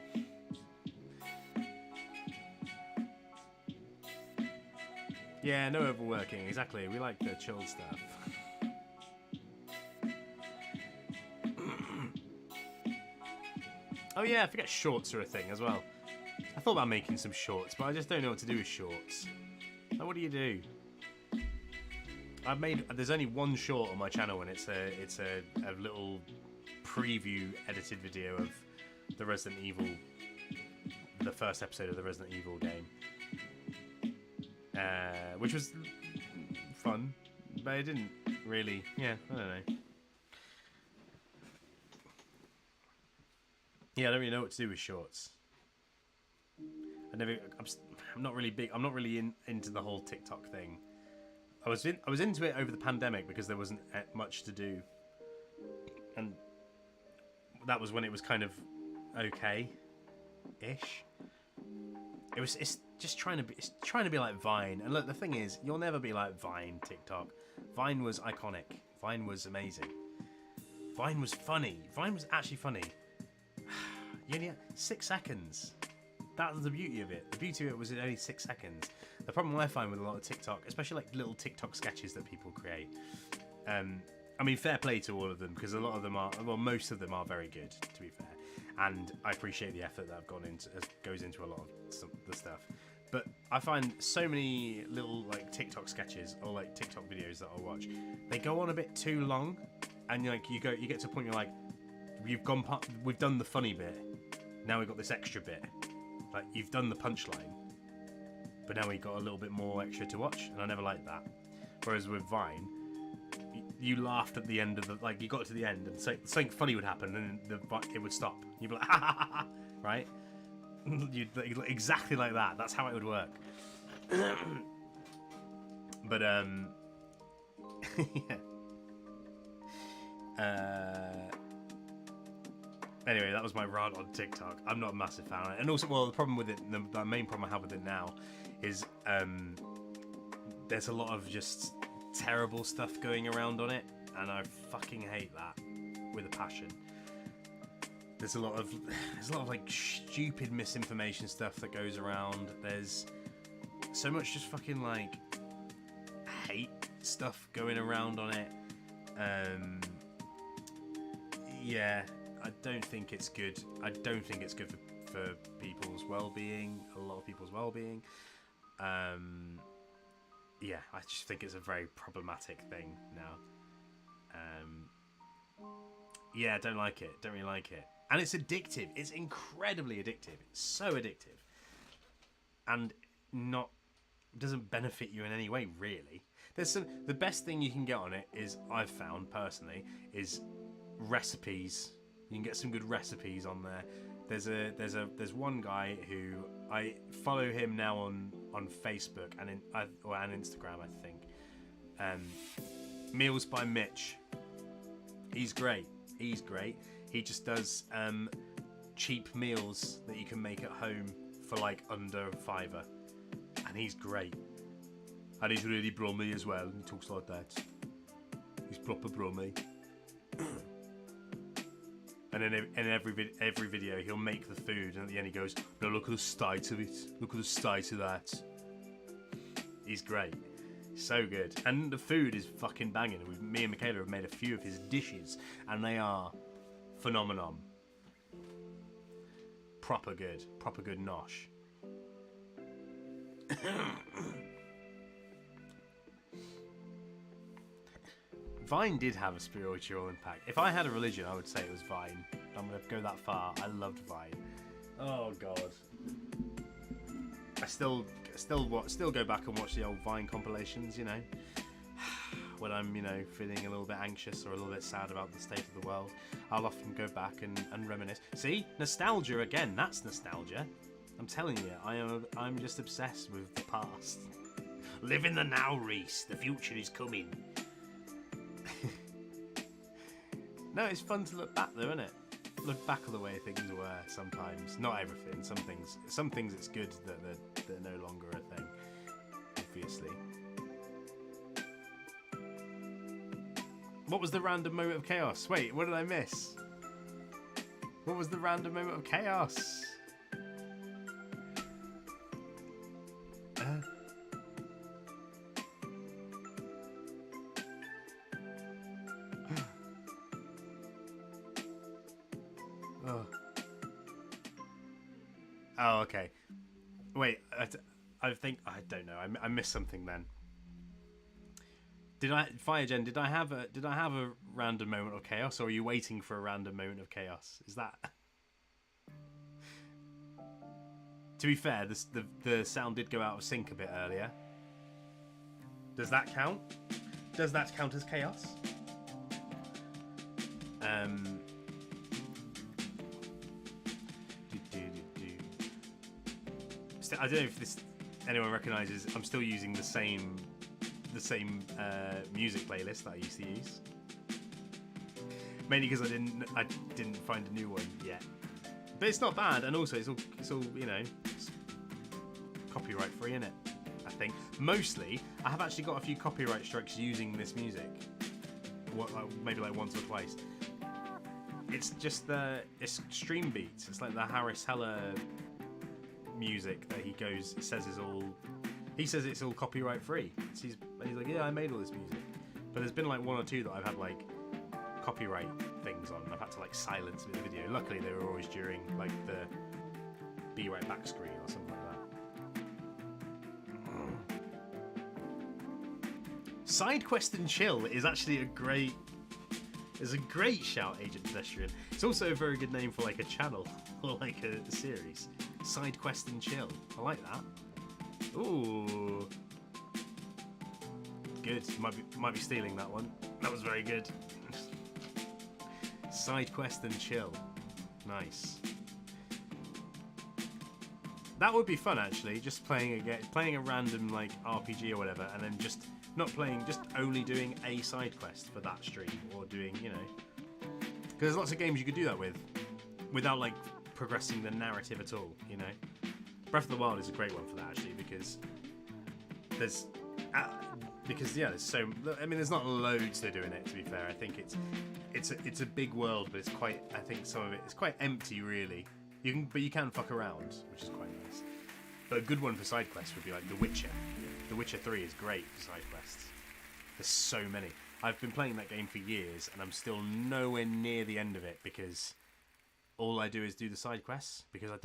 Yeah, no overworking, exactly. We like the chilled stuff. Oh yeah, I forget shorts are a thing as well. I thought about making some shorts, but I just don't know what to do with shorts. Like, what do you do? There's only one short on my channel, and it's a little preview edited video of the first episode of the Resident Evil game, which was fun, but it didn't really. Yeah, I don't know. Yeah, I don't really know what to do with shorts. I'm not really big. I'm not really into the whole TikTok thing. I was into it over the pandemic because there wasn't much to do, and that was when it was kind of okay-ish. It's trying to be like Vine. And look, the thing is, you'll never be like Vine, TikTok. Vine was iconic. Vine was amazing. Vine was funny. Vine was actually funny. You only had 6 seconds. That was the beauty of it. The beauty of it was only 6 seconds. The problem I find with a lot of TikTok, especially like little TikTok sketches that people create, I mean, fair play to all of them, because a lot of them are, well, most of them are very good, to be fair. And I appreciate the effort that goes into a lot of the stuff. But I find so many little like TikTok sketches or like TikTok videos that I'll watch, they go on a bit too long, and like you get to a point you're like, we've done the funny bit, now we've got this extra bit. Like, you've done the punchline, but now we've got a little bit more extra to watch, and I never liked that. Whereas with Vine, you laughed at the end of you got to the end, and something funny would happen, and it would stop. You'd be like, ha ha ha ha, right? Exactly like that. That's how it would work. But, yeah. Anyway, that was my rant on TikTok. I'm not a massive fan of it. And also, well, the problem with it, the main problem I have with it now is there's a lot of just terrible stuff going around on it, and I fucking hate that with a passion. There's a lot of like stupid misinformation stuff that goes around. There's so much just fucking like hate stuff going around on it. Yeah. I don't think it's good. I don't think it's good for people's well-being, a lot of people's well-being. Yeah, I just think it's a very problematic thing now. Yeah, I don't like it. Don't really like it. And it's addictive. It's incredibly addictive. It's so addictive. And doesn't benefit you in any way, really. The best thing you can get on it is, I've found personally, is recipes. You can get some good recipes on there. There's one guy who I follow him now on Facebook and Instagram, I think. Meals by Mitch. He's great. He just does cheap meals that you can make at home for like under a £5, and he's great. And he's really brummy as well. He talks like that. He's proper brummy. And then in every video, he'll make the food, and at the end he goes, "No, look at the state of it. Look at the state of that." He's great. So good. And the food is fucking banging. Me and Michaela have made a few of his dishes, and they are phenomenon. Proper good nosh. Vine did have a spiritual impact. If I had a religion, I would say it was Vine. I'm going to go that far. I loved Vine. Oh, God. I still go back and watch the old Vine compilations, you know. When I'm, feeling a little bit anxious or a little bit sad about the state of the world, I'll often go back and reminisce. See? Nostalgia again. That's nostalgia. I'm telling you, I'm just obsessed with the past. Live in the now, Rhys. The future is coming. No, it's fun to look back though, isn't it? Look back at the way things were sometimes. Not everything. Some things it's good that they're no longer a thing, obviously. What was the random moment of chaos? Wait, what did I miss? What was the random moment of chaos? Oh. Oh, okay. Wait, I think I don't know. I missed something then. Did I, Firegen? Did I have a random moment of chaos, or are you waiting for a random moment of chaos? Is that? To be fair, the sound did go out of sync a bit earlier. Does that count? Does that count as chaos? I don't know if anyone recognises. I'm still using the same music playlist that I used to use, mainly because I didn't find a new one yet. But it's not bad, and also it's all you know, it's copyright free, innit? I think mostly I have actually got a few copyright strikes using this music. Maybe like once or twice. It's just it's stream beats. It's like the Harris Heller music that he says it's all copyright free. So he's like, yeah, I made all this music, but there's been like one or two that I've had like copyright things on, and I've had to like silence the video. Luckily they were always during like the be right back screen or something like that. Side quest and chill is actually a great shout, Agent Pedestrian. It's also a very good name for like a channel or like a series. Side quest and chill. I like that. Ooh, good. Might be stealing that one. That was very good. Side quest and chill. Nice. That would be fun actually. Just playing a random like RPG or whatever, and then just not playing, just only doing a side quest for that stream, or doing, you know, because there's lots of games you could do that with, without like progressing the narrative at all, you know. Breath of the Wild is a great one for that actually, because there's so, I mean, there's not loads to do in it, to be fair. I think it's a big world, but it's quite, I think some of it is quite empty really. But you can fuck around, which is quite nice. But a good one for side quests would be like The Witcher. The Witcher 3 is great for side quests. There's so many. I've been playing that game for years, and I'm still nowhere near the end of it, because all I do is do the side quests, because I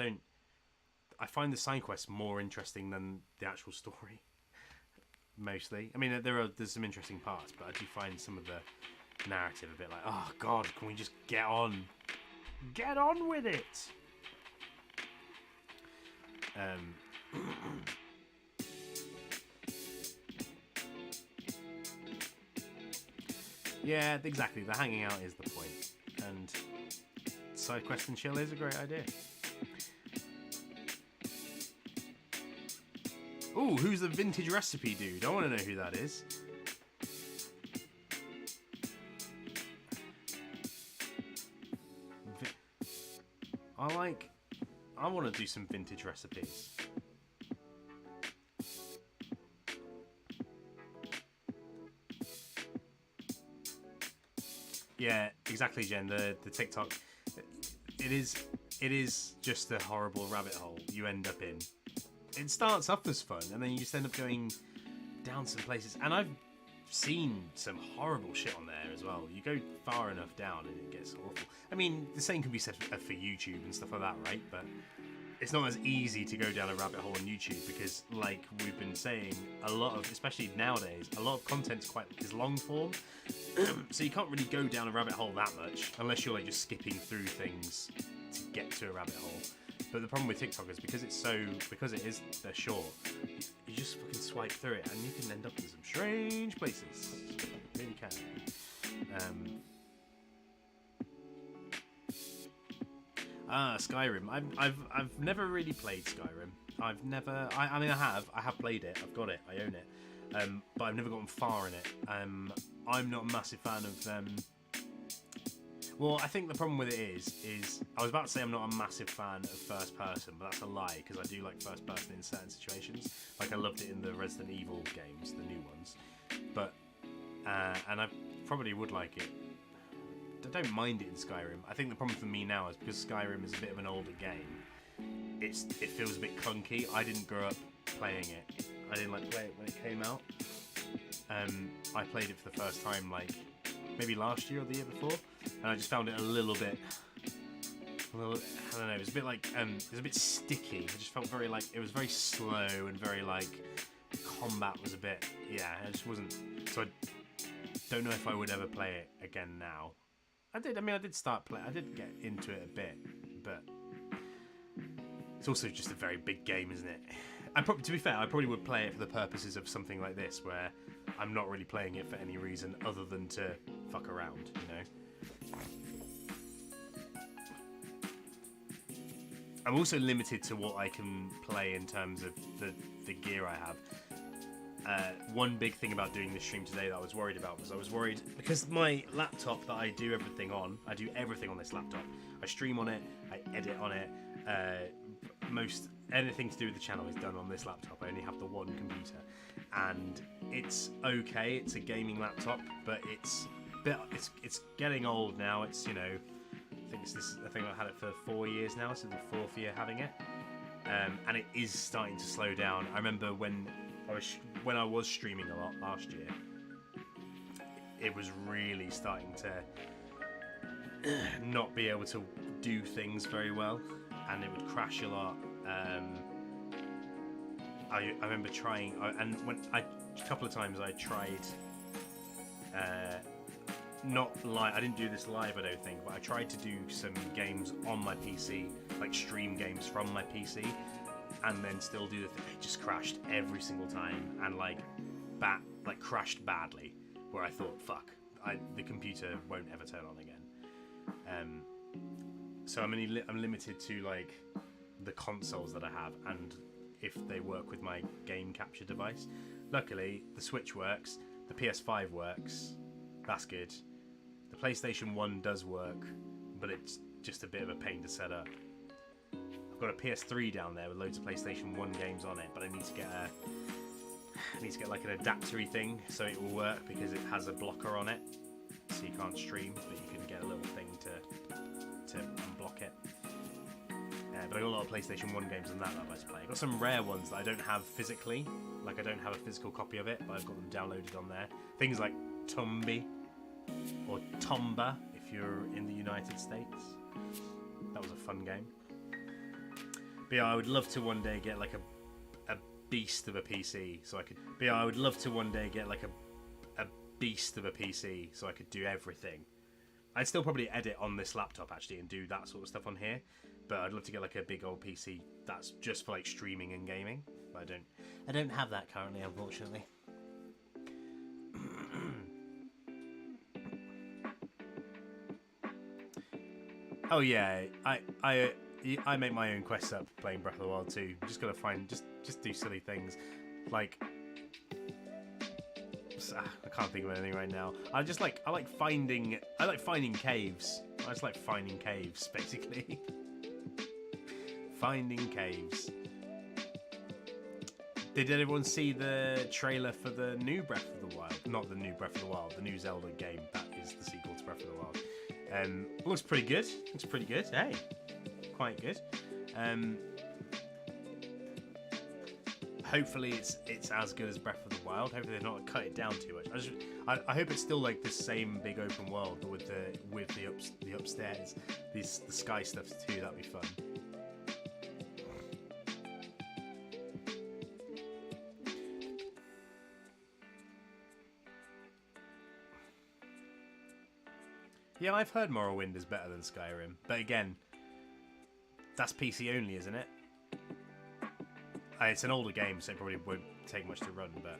find the side quests more interesting than the actual story. Mostly. I mean, there's some interesting parts, but I do find some of the narrative a bit like, oh god, can we just get on with it? Yeah, exactly. The hanging out is the point, and side quest and chill is a great idea. Ooh, who's the vintage recipe dude? I want to know who that is. I want to do some vintage recipes. Yeah, exactly, Jen. The TikTok, it is just a horrible rabbit hole you end up in. It starts off as fun, and then you just end up going down some places. And I've seen some horrible shit on there as well. You go far enough down and it gets awful. I mean, the same can be said for YouTube and stuff like that, right? But it's not as easy to go down a rabbit hole on YouTube, because, like we've been saying, a lot of, especially nowadays, a lot of content's is long form. So you can't really go down a rabbit hole that much unless you're like just skipping through things to get to a rabbit hole. But the problem with TikTok is because they're short, you just fucking swipe through it and you can end up in some strange places. You really can. Skyrim. I've never really played Skyrim. I mean I have played it. I've got it. I own it. But I've never gotten far in it. I'm not a massive fan of. Well, I think the problem with it is I was about to say I'm not a massive fan of first person, but that's a lie, because I do like first person in certain situations. Like I loved it in the Resident Evil games, the new ones. But and probably would like it. I don't mind it in Skyrim. I think the problem for me now is because Skyrim is a bit of an older game. It feels a bit clunky. I didn't grow up playing it. I didn't like play it when it came out. I played it for the first time like maybe last year or the year before, and I just found it a little bit. I don't know. It was a bit like it was a bit sticky. I just felt very like it was very slow and very like combat was a bit. Yeah, it just wasn't. So I don't know if I would ever play it again now. I did. I mean, I did start play. I did get into it a bit, but it's also just a very big game, isn't it? And to be fair, I probably would play it for the purposes of something like this, where I'm not really playing it for any reason other than to fuck around, you know? I'm also limited to what I can play in terms of the gear I have. One big thing about doing this stream today that I was worried about was I was worried because my laptop that I do everything on, I do everything on this laptop. I stream on it, I edit on it, anything to do with the channel is done on this laptop. I only have the one computer, and it's okay. It's a gaming laptop, but it's getting old now. It's, you know, I think I've had it for 4 years now. So the 4th year having it, and it is starting to slow down. I remember when I was streaming a lot last year, it was really starting to not be able to do things very well, and it would crash a lot. I remember trying, a couple of times I tried, not live, I didn't do this live I don't think, but I tried to do some games on my PC, like stream games from my PC, and then still do the thing. It just crashed every single time, and like crashed badly, where I thought, fuck, the computer won't ever turn on again. So I'm limited to like the consoles that I have, and if they work with my game capture device. Luckily, the Switch works, the PS5 works, that's good. The PlayStation 1 does work, but it's just a bit of a pain to set up. I've got a PS3 down there with loads of PlayStation 1 games on it, but I need to get like an adaptery thing so it will work, because it has a blocker on it, so you can't stream, but you can get a little thing to unblock it. But I got a lot of PlayStation 1 games and that I like to play. I've got some rare ones that I don't have physically, like I don't have a physical copy of it, but I've got them downloaded on there. Things like Tumby, or Tomba if you're in the United States. That was a fun game. But yeah, I would love to one day get like a beast of a PC so I could. But yeah, I would love to one day get like a beast of a PC so I could do everything. I'd still probably edit on this laptop actually and do that sort of stuff on here, but I'd love to get like a big old PC that's just for like streaming and gaming. But I don't have that currently, unfortunately. Oh yeah, I make my own quests up playing Breath of the Wild too. Just gotta find, just do silly things, like I can't think of anything right now. I like finding caves. I just like finding caves, basically. Finding caves. Did everyone see the trailer for the new Breath of the Wild? Not the new Breath of the Wild, the new Zelda game. That is the sequel to Breath of the Wild. Looks pretty good. Looks pretty good. Hey, quite good. Hopefully it's as good as Breath of the Wild. Hopefully they've not cut it down too much. I hope it's still like the same big open world, but with the upstairs, the sky stuff too. That'd be fun. Yeah, I've heard Morrowind is better than Skyrim, but again, that's PC only, isn't it? It's an older game, so it probably won't take much to run, but...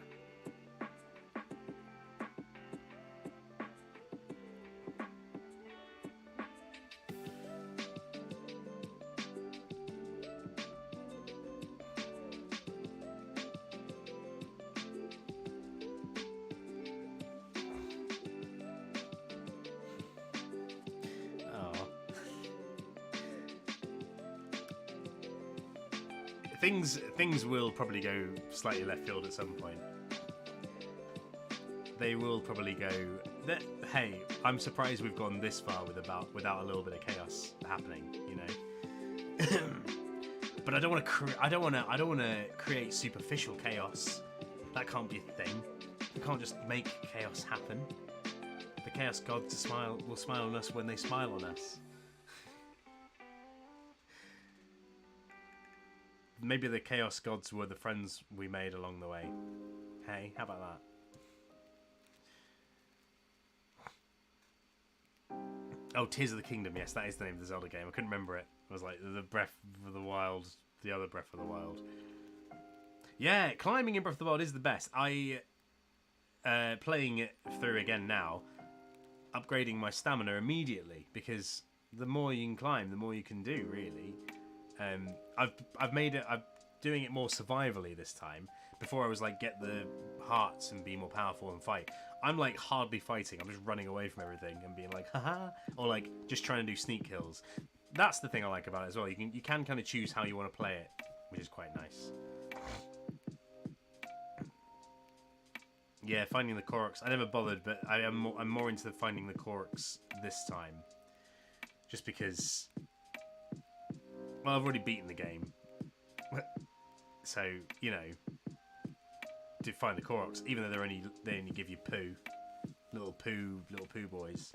Things will probably go slightly left field at some point. they will probably go. Hey, I'm surprised we've gone this far without a little bit of chaos happening, you know. But I don't want to create superficial chaos. That can't be a thing. We can't just make chaos happen. The chaos gods will smile on us when they smile on us. Maybe the chaos gods were the friends we made along the way. Hey, how about that? Oh, Tears of the Kingdom. Yes, that is the name of the Zelda game. I couldn't remember it. It was like the Breath of the Wild, the other Breath of the Wild. Yeah, climbing in Breath of the Wild is the best. Playing it through again now, upgrading my stamina immediately, because the more you can climb, the more you can do, really. I've made it. I'm doing it more survivally this time. Before I was like, get the hearts and be more powerful and fight. I'm like hardly fighting. I'm just running away from everything and being like, haha, or like just trying to do sneak kills. That's the thing I like about it as well. You can kind of choose how you want to play it, which is quite nice. Yeah, finding the Koroks. I never bothered, but I'm more into finding the Koroks this time, just because. Well, I've already beaten the game, so you know, to find the Koroks, even though they only give you little poo boys.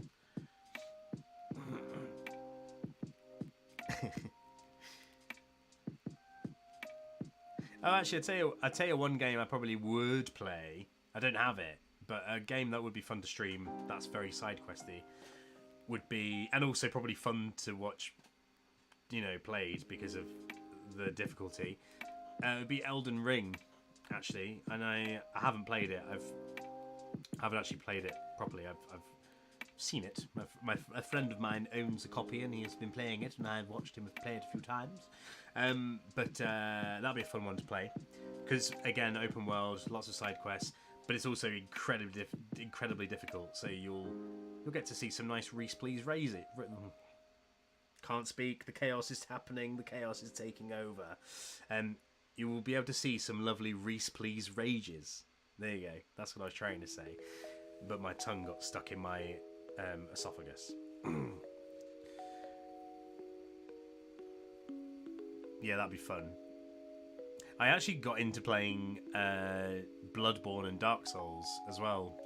Oh, actually, I tell you one game I probably would play. I don't have it, but a game that would be fun to stream. That's very side questy. Would be, and also probably fun to watch. You know, played because of the difficulty. It would be Elden Ring, actually, and I haven't played it. I haven't actually played it properly. I've seen it. A friend of mine owns a copy, and he has been playing it, and I've watched him play it a few times. But that'll be a fun one to play, because again, open world, lots of side quests, but it's also incredibly difficult. So you'll get to see some nice RhysPlease raise it. Can't speak. The chaos is happening. The chaos is taking over. You will be able to see some lovely RhysPlease rages. There you go. That's what I was trying to say. But my tongue got stuck in my esophagus. Yeah, that'd be fun. I actually got into playing Bloodborne and Dark Souls as well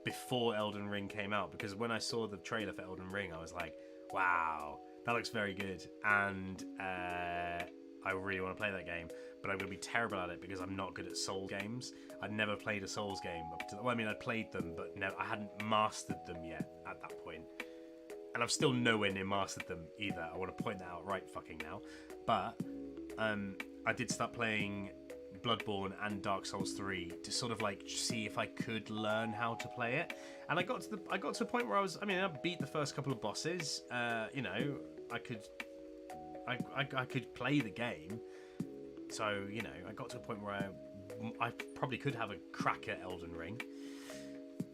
before Elden Ring came out, because when I saw the trailer for Elden Ring, I was like, wow, that looks very good, and I really want to play that game, but I'm going to be terrible at it because I'm not good at Soul games. I'd never played a Souls game up to, well, I mean, I played them, but no, I hadn't mastered them yet at that point. And I've still nowhere near mastered them either. I want to point that out right fucking now. But I did start playing Bloodborne and Dark Souls 3 to sort of like see if I could learn how to play it. And I got to a point where I beat the first couple of bosses. You know, I could play the game. So, you know, I got to a point where I probably could have a crack at Elden Ring.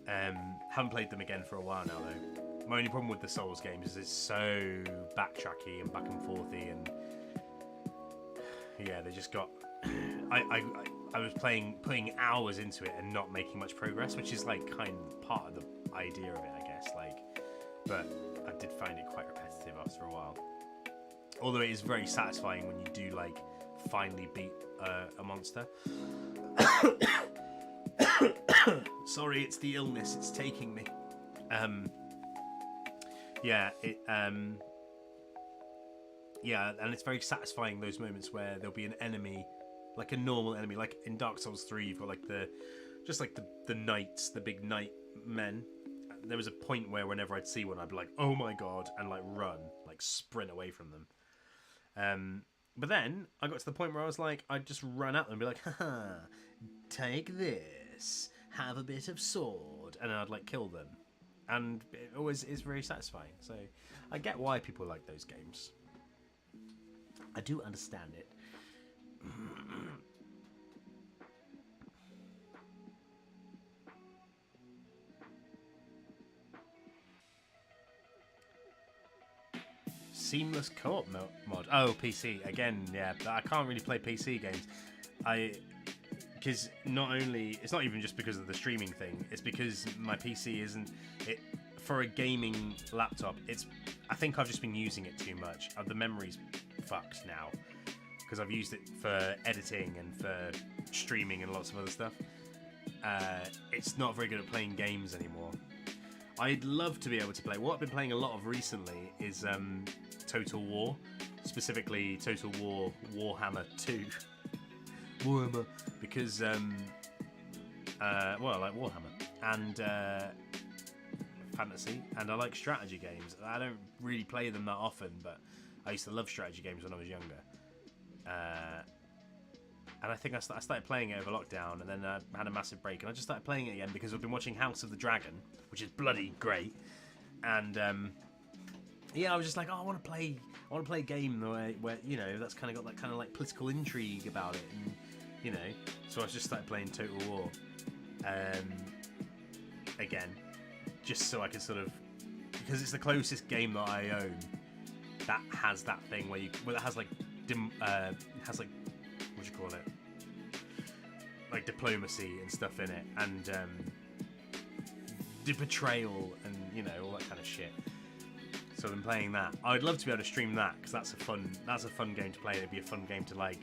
Haven't played them again for a while now though. My only problem with the Souls games is it's so backtracky and back and forthy, and yeah, they just got. I was putting hours into it and not making much progress, which is like kind of part of the idea of it, I guess. Like, but I did find it quite repetitive after a while. Although it is very satisfying when you do like finally beat a monster. Sorry, it's the illness. It's taking me. Yeah, yeah, and it's very satisfying, those moments where there'll be an enemy, like a normal enemy, like in Dark Souls 3, you've got like the knights, the big knight men. There was a point where whenever I'd see one, I'd be like, oh my god, and like run, like sprint away from them. But then I got to the point where I was like, I'd just run at them and be like, haha, take this, have a bit of sword, and I'd like kill them. And it always is very satisfying. So I get why people like those games. I do understand it. Seamless co-op mod. Oh, PC again. Yeah, I can't really play PC games. because not only it's not even just because of the streaming thing, it's because my PC isn't it for a gaming laptop. I think I've just been using it too much. The memory's fucked now because I've used it for editing and for streaming and lots of other stuff. It's not very good at playing games anymore. I'd love to be able to play. What I've been playing a lot of recently is Total War, specifically Total War Warhammer 2. Warhammer, because well, I like Warhammer and fantasy, and I like strategy games. I don't really play them that often, but I used to love strategy games when I was younger. And I think I started playing it over lockdown, and then I had a massive break, and I just started playing it again because I've been watching House of the Dragon, which is bloody great. And yeah, I was just like, oh, I want to play a game where you know that's kind of got that kind of like political intrigue about it, and you know, so I just started playing Total War again, just so I could sort of, because it's the closest game that I own that has that thing where it has like has like, what do you call it, like diplomacy and stuff in it, and betrayal and you know all that kind of shit. So I've been playing that. I'd love to be able to stream that because that's a fun game to play. It'd be a fun game to like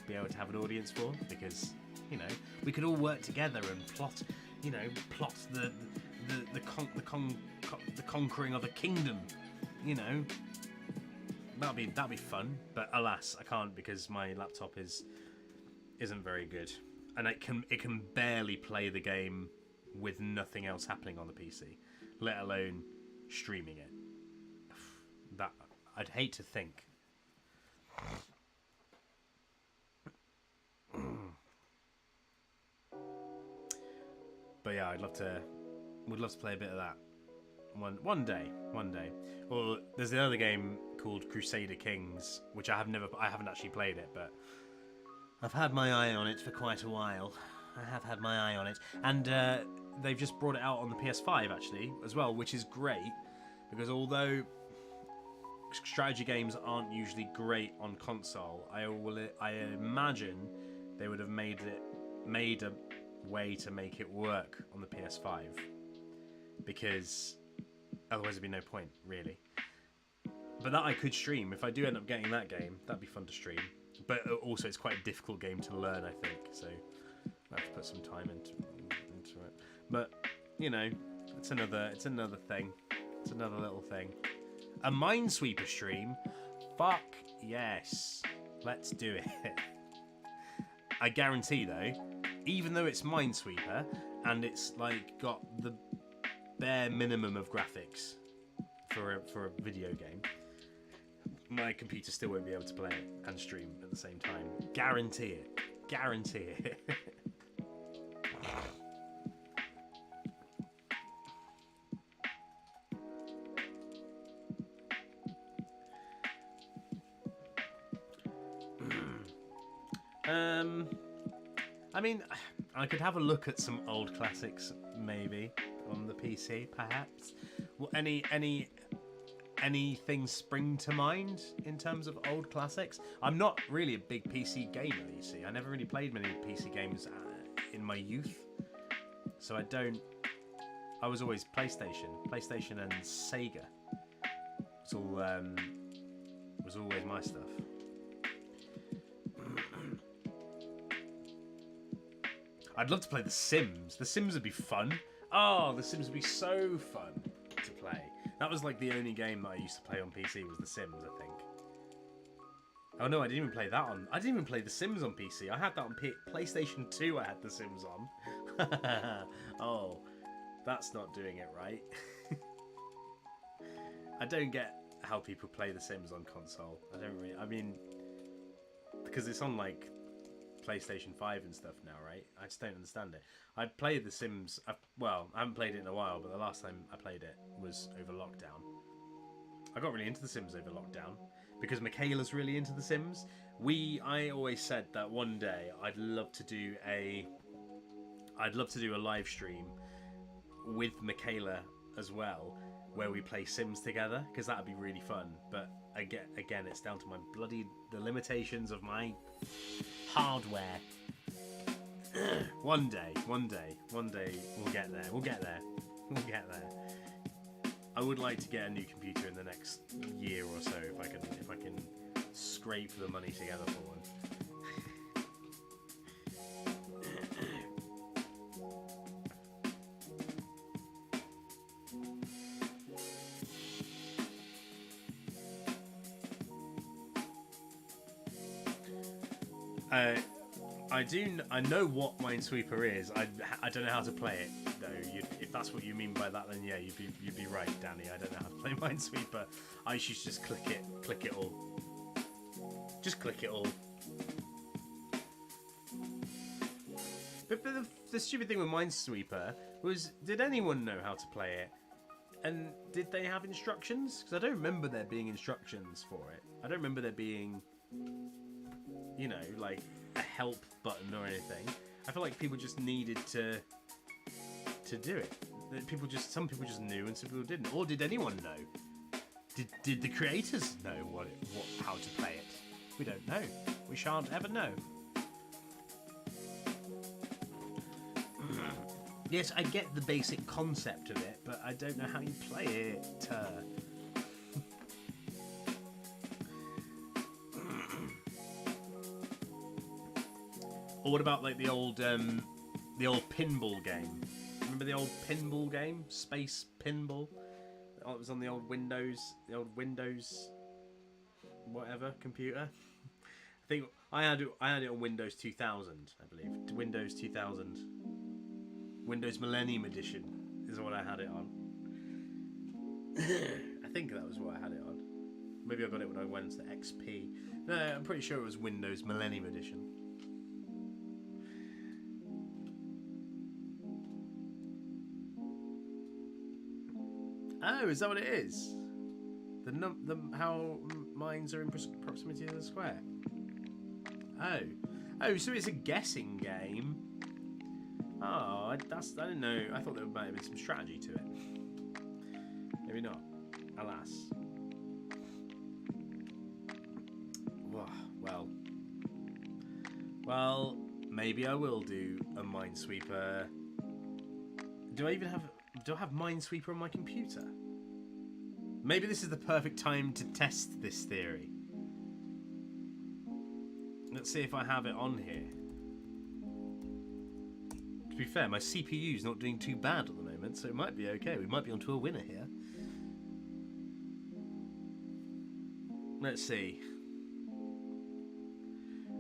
be able to have an audience for, because you know we could all work together and plot the conquering of a kingdom. You know, that'd be fun. But alas, I can't because my laptop isn't very good, and it can barely play the game with nothing else happening on the PC, let alone streaming it. That I'd hate to think. But yeah, would love to play a bit of that one day. Or there's the other game called Crusader Kings, which I haven't actually played it, but I've had my eye on it for quite a while. I have had my eye on it, and they've just brought it out on the PS5 actually as well, which is great because although strategy games aren't usually great on console, I imagine they would have made a way to make it work on the PS5, because otherwise there'd be no point really. But that I could stream if I do end up getting that game. That'd be fun to stream, but also it's quite a difficult game to learn, I think, so I have to put some time into it. But you know, it's another thing. It's another little thing. A Minesweeper stream? Fuck yes. Let's do it. I guarantee though, even though it's Minesweeper and it's like got the bare minimum of graphics for a video game, my computer still won't be able to play it and stream at the same time. Guarantee it. Guarantee it. I mean, I could have a look at some old classics, maybe on the PC, perhaps. Well, anything spring to mind in terms of old classics? I'm not really a big PC gamer, you see. I never really played many PC games in my youth, so I was always PlayStation and Sega. It's all was always my stuff. I'd love to play The Sims. The Sims would be fun. Oh, The Sims would be so fun to play. That was like the only game that I used to play on PC was The Sims, I think. Oh no, I didn't even play that on. I didn't even play The Sims on PC. I had that on PlayStation 2. I had The Sims on. Oh, that's not doing it right. I don't get how people play The Sims on console. I don't really. I mean, because it's on like PlayStation 5 and stuff now, right? I just don't understand it. I played The Sims, I haven't played it in a while, but the last time I played it was over lockdown. I got really into The Sims over lockdown because Michaela's really into The Sims. I always said that one day I'd love to do a live stream with Michaela as well, where we play Sims together, because that'd be really fun. But again, it's down to the limitations of my hardware. One day we'll get there. We'll get there. I would like to get a new computer in the next year or so if I can scrape the money together for one. I know what Minesweeper is. I don't know how to play it though. If that's what you mean by that, then yeah, you'd be right, Danny. I don't know how to play Minesweeper. I should just click it all. Just click it all. But the stupid thing with Minesweeper was, did anyone know how to play it? And did they have instructions? Because I don't remember there being instructions for it. I don't remember there being, you know, like a help button or anything. I feel like people just needed to do it. Some people just knew and some people didn't. Or did anyone know? Did the creators know how to play it? We don't know. We shan't ever know. Yes, I get the basic concept of it, but I don't know how you play it. Or what about like the old pinball game? Remember the old pinball game, Space Pinball? Oh, it was on the old Windows, whatever computer. I think I had it on Windows 2000, I believe. Windows 2000, Windows Millennium Edition is what I had it on. I think that was what I had it on. Maybe I got it when I went to XP. No, I'm pretty sure it was Windows Millennium Edition. Oh, is that what it is? How mines are in proximity to the square. Oh, so it's a guessing game. Oh, I didn't know. I thought there might have been some strategy to it. Maybe not. Alas. Well, maybe I will do a Minesweeper. Do I have Minesweeper on my computer? Maybe this is the perfect time to test this theory. Let's see if I have it on here. To be fair, my CPU's not doing too bad at the moment, so it might be okay. We might be onto a winner here. Let's see.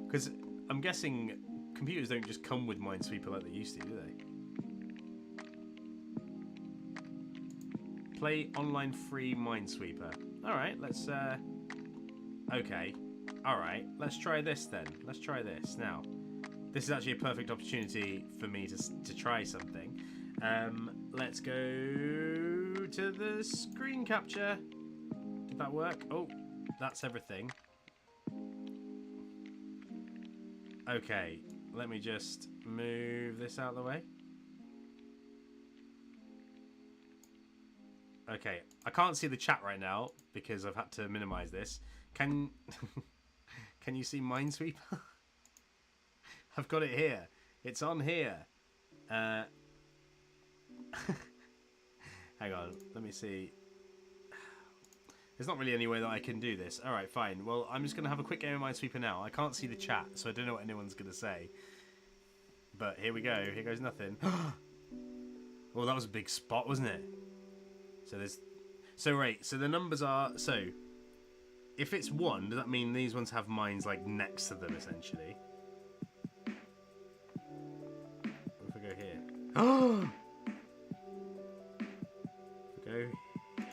Because I'm guessing computers don't just come with Minesweeper like they used to, do they? Play online free Minesweeper. Alright, let's okay. Alright, let's try this then. Let's try this. Now, this is actually a perfect opportunity for me to try something. Let's go to the screen capture. Did that work? Oh, that's everything. Okay, let me just move this out of the way. Okay, I can't see the chat right now because I've had to minimize this. Can you see Minesweeper? I've got it here. It's on here. Hang on, let me see. There's not really any way that I can do this. Alright, fine. Well, I'm just going to have a quick game of Minesweeper now. I can't see the chat, so I don't know what anyone's going to say. But here we go. Here goes nothing. Well, that was a big spot, wasn't it? So the numbers are, so if it's 1, does that mean these ones have mines like next to them essentially? What if I go here? Oh! Go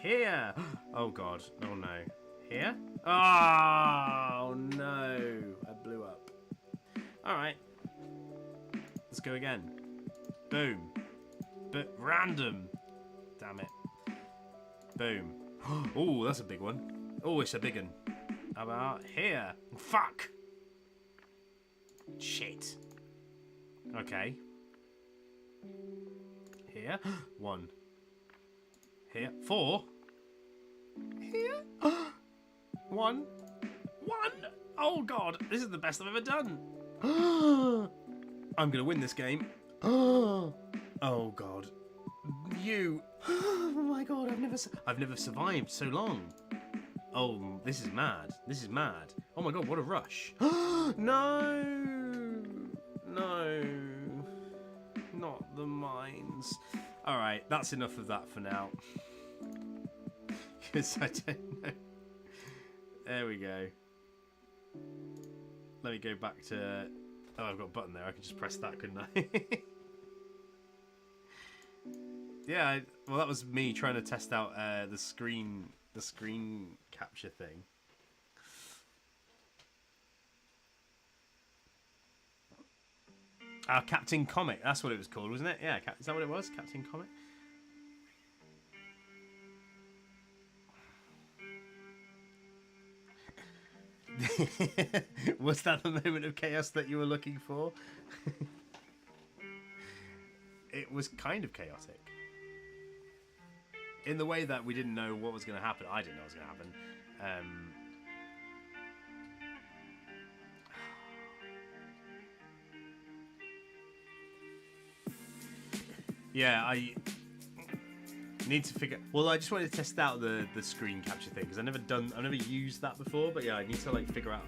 here! Oh god, oh no. Here? Oh no! I blew up. Alright. Let's go again. Boom. But random. Damn it. Boom. Oh, that's a big one. Oh, it's a big one. How about here? Fuck! Shit. Okay. Here. 1. Here. 4. Here. 1. 1. Oh god, this is the best I've ever done. I'm gonna win this game. Oh God. You. Oh my God. I've never survived so long. Oh, this is mad. This is mad. Oh my God, what a rush. No. No. Not the mines. Alright, that's enough of that for now. Because I don't know. There we go. Let me go back to... Oh, I've got a button there. I can just press that, couldn't I? Yeah, well, that was me trying to test out the screen capture thing. Captain Comic. That's what it was called, wasn't it? Yeah, is that what it was? Captain Comic? Was that the moment of chaos that you were looking for? It was kind of chaotic. In the way that we didn't know what was going to happen. I didn't know what was going to happen. Yeah, I need to figure... Well, I just wanted to test out the screen capture thing, because I've never used that before, but yeah, I need to figure out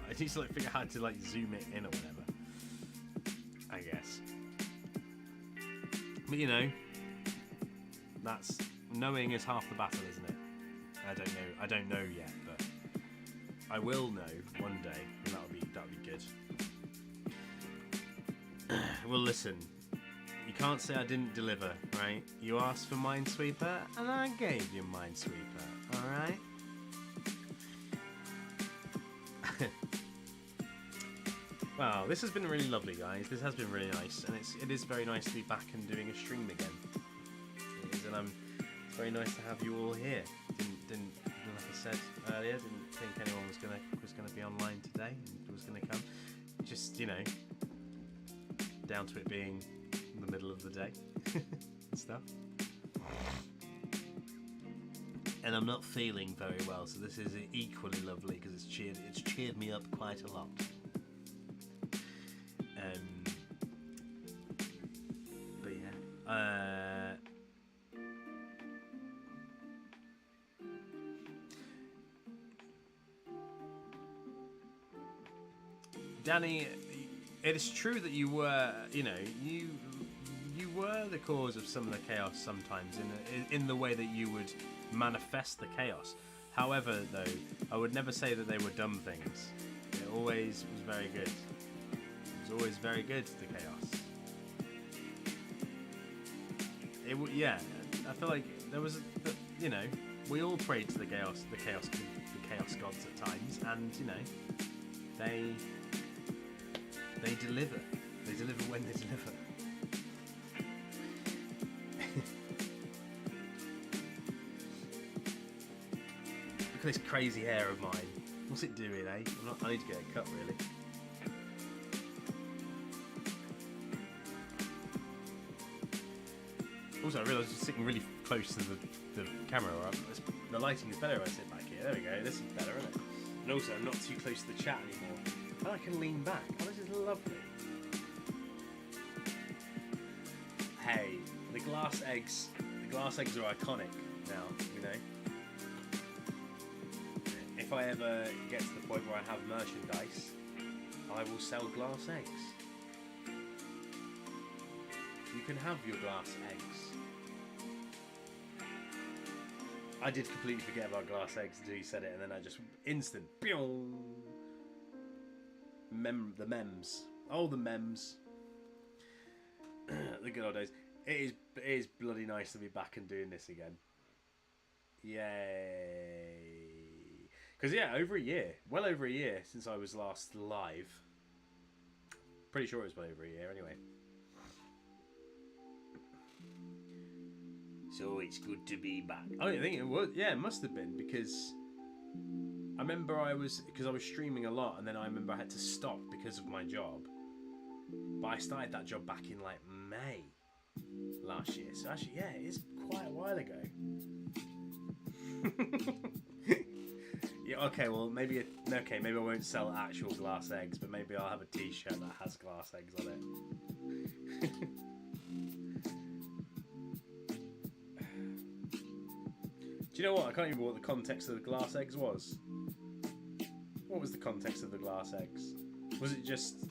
how to zoom it in or whatever. I guess. But you know, that's... Knowing is half the battle, isn't it? I don't know yet, but I will know one day, and that'll be good. Well, listen, you can't say I didn't deliver, right? You asked for Minesweeper, and I gave you Minesweeper, all right? Wow, this has been really lovely, guys. This has been really nice, and it is very nice to be back and doing a stream again. It is, and it's very nice to have you all here. Didn't like I said earlier, didn't think anyone was gonna be online today and was gonna come. Just, you know, down to it being in the middle of the day and stuff. And I'm not feeling very well, so this is equally lovely because it's cheered me up quite a lot. But yeah. Danny, it is true that you were, you know, you were the cause of some of the chaos sometimes in the way that you would manifest the chaos. However, though, I would never say that they were dumb things. It always was very good. It was always very good, the chaos. Yeah, I feel like there was, you know, we all prayed to the chaos gods at times, and you know, they deliver. They deliver when they deliver. Look at this crazy hair of mine. What's it doing, eh? I need to get it cut, really. Also, I realised I was sitting really close to the camera. The lighting is better if I sit back here. There we go. This is better, isn't it? And also, I'm not too close to the chat anymore. And I can lean back. Oh, this is lovely. Hey, the glass eggs are iconic now, you know. If I ever get to the point where I have merchandise, I will sell glass eggs. You can have your glass eggs. I did completely forget about glass eggs until you said it, and then I just instant. The memes. Oh, the memes. The good old days. It is bloody nice to be back and doing this again. Yay. Because, yeah, well over a year since I was last live. Pretty sure it was well over a year anyway. So it's good to be back. I don't think it was. Yeah, it must have been, because I remember I was streaming a lot, and then I remember I had to stop because of my job. But I started that job back in like May last year. So actually, yeah, it is quite a while ago. Yeah, okay, well, maybe maybe I won't sell actual glass eggs, but maybe I'll have a t-shirt that has glass eggs on it. Do you know what? I can't remember what the context of the glass eggs was. What was the context of the glass eggs? Was it just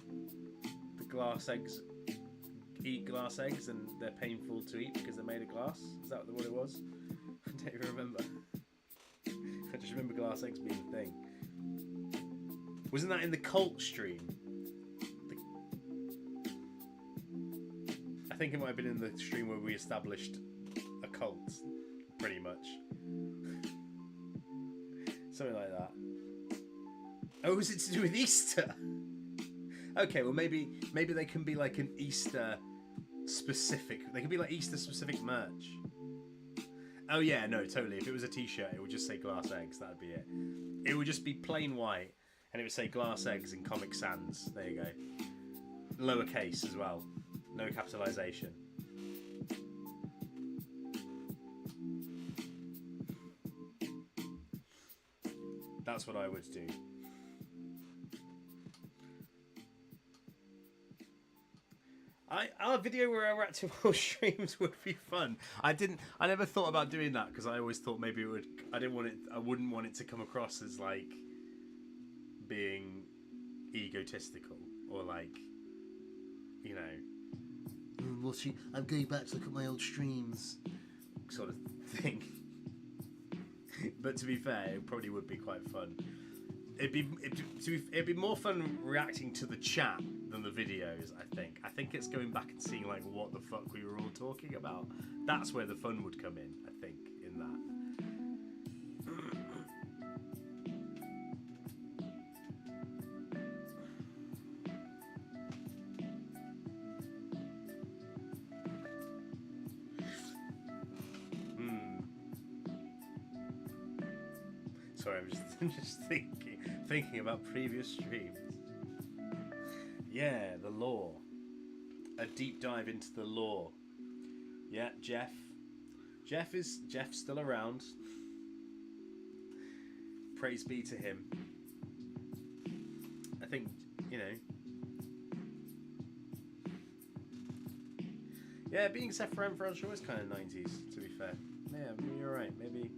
the glass eggs eat glass eggs and they're painful to eat because they're made of glass? Is that what it was? I don't even remember. I just remember glass eggs being a thing. Wasn't that in the cult stream? I think it might have been in the stream where we established a cult, pretty much. Something like that. Oh, is it to do with Easter? Okay, well maybe they can be like an Easter specific. They can be like Easter specific merch. Oh yeah, no, totally. If it was a t-shirt, it would just say glass eggs. That'd be it. It would just be plain white, and it would say glass eggs in Comic Sans. There you go. Lowercase as well. No capitalization. That's what I would do. Our video where I react to all streams would be fun. I never thought about doing that because I always thought maybe it would. I wouldn't want it to come across as like being egotistical or like, you know, I'm going back to look at my old streams, sort of thing. But to be fair, it probably would be quite fun. It'd be more fun reacting to the chat than the videos, I think. I think it's going back and seeing like what the fuck we were all talking about. That's where the fun would come in, I think, in that. Sorry, I'm just thinking about previous streams. Yeah, the lore. A deep dive into the lore. Yeah, Jeff's still around. Praise be to him. I think, you know. Yeah, being Sephiroth for sure is kind of 90s, to be fair. Yeah, you're right. Maybe.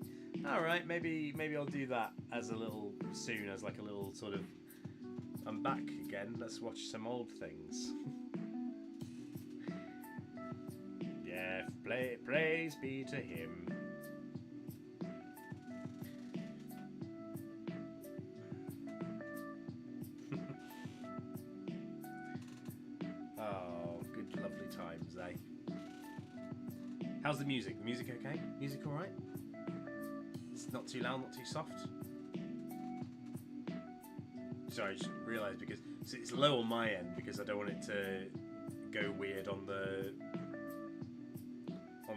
Alright, maybe I'll do that as a little soon, as like a little sort of I'm back again, let's watch some old things. Yeah, praise be to him. Oh, good lovely times, eh? How's the music? The music okay? Music alright? It's not too loud, not too soft? Sorry, I just realised because it's low on my end because I don't want it to go weird on the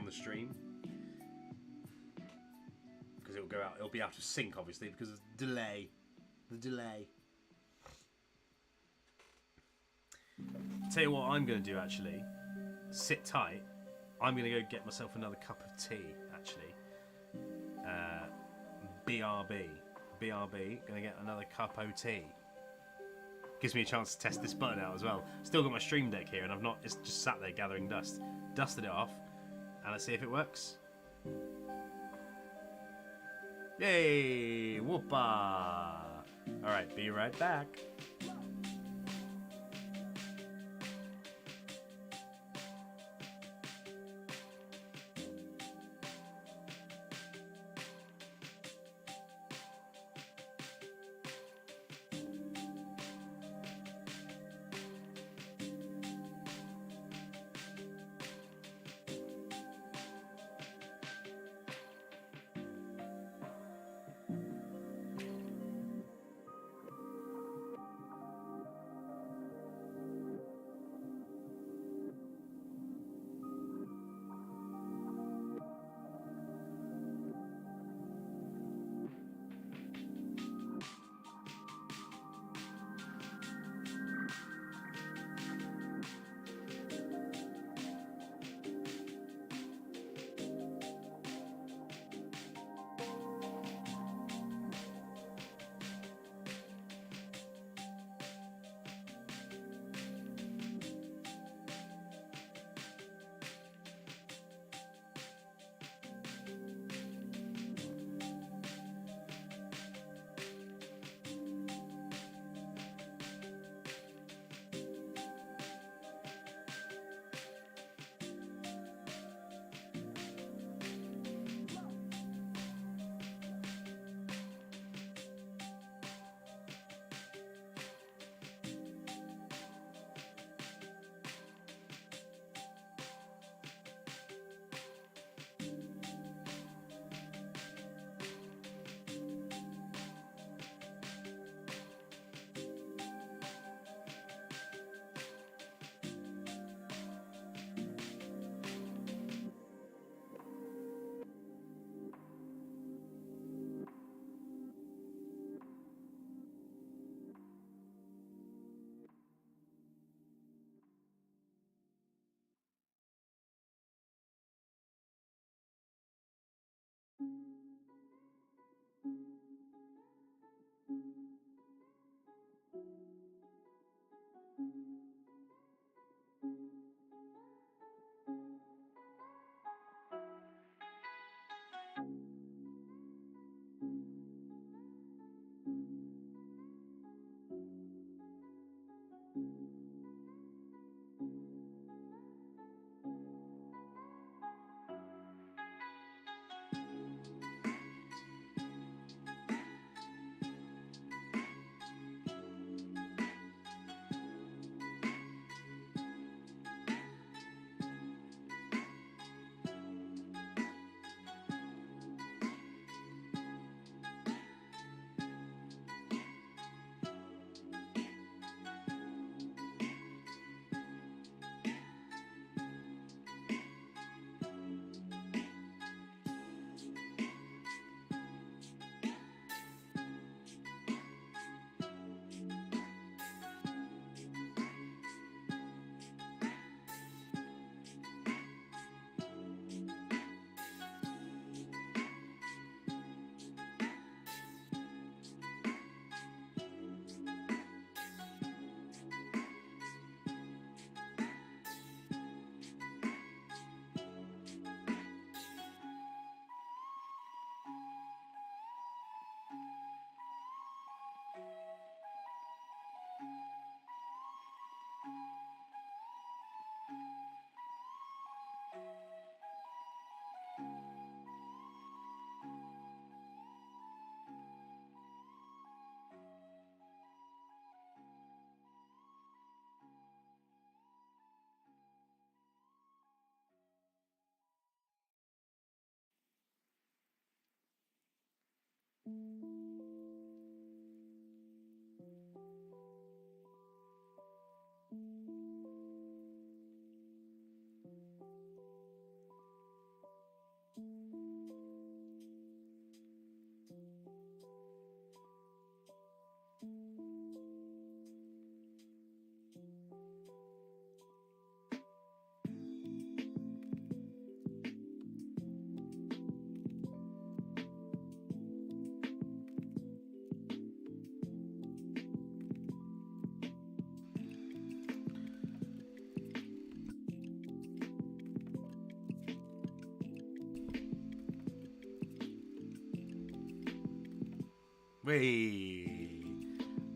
stream, because it'll be out of sync obviously because of the delay. Tell you what I'm going to do actually. Sit tight. I'm going to go get myself another cup of tea actually. BRB. Going to get another cup of tea. Gives me a chance to test this button out as well. Still got my stream deck here and it's just sat there gathering dust. Dusted it off and let's see if it works. Yay! Whoopa! Alright, be right back.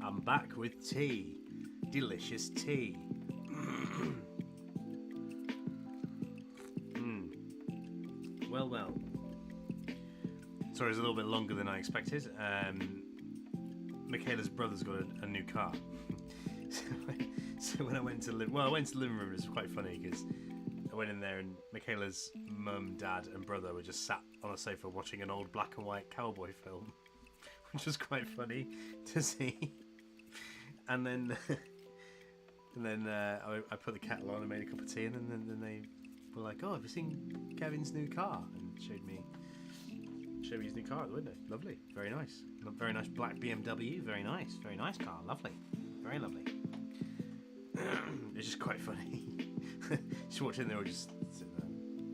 I'm back with tea. Delicious tea. Well, well. Sorry, it's a little bit longer than I expected. Michaela's brother's got a new car. So when I went to the living room, it was quite funny because I went in there and Michaela's mum, dad and brother were just sat on a sofa watching an old black and white cowboy film, which was quite funny to see. And then I put the kettle on and made a cup of tea, and then they were like, "Oh, have you seen Kevin's new car?" And showed me his new car at the window. Lovely, very nice black BMW. Very nice car. Lovely, very lovely. It's just quite funny. Just watching, they were just sitting there,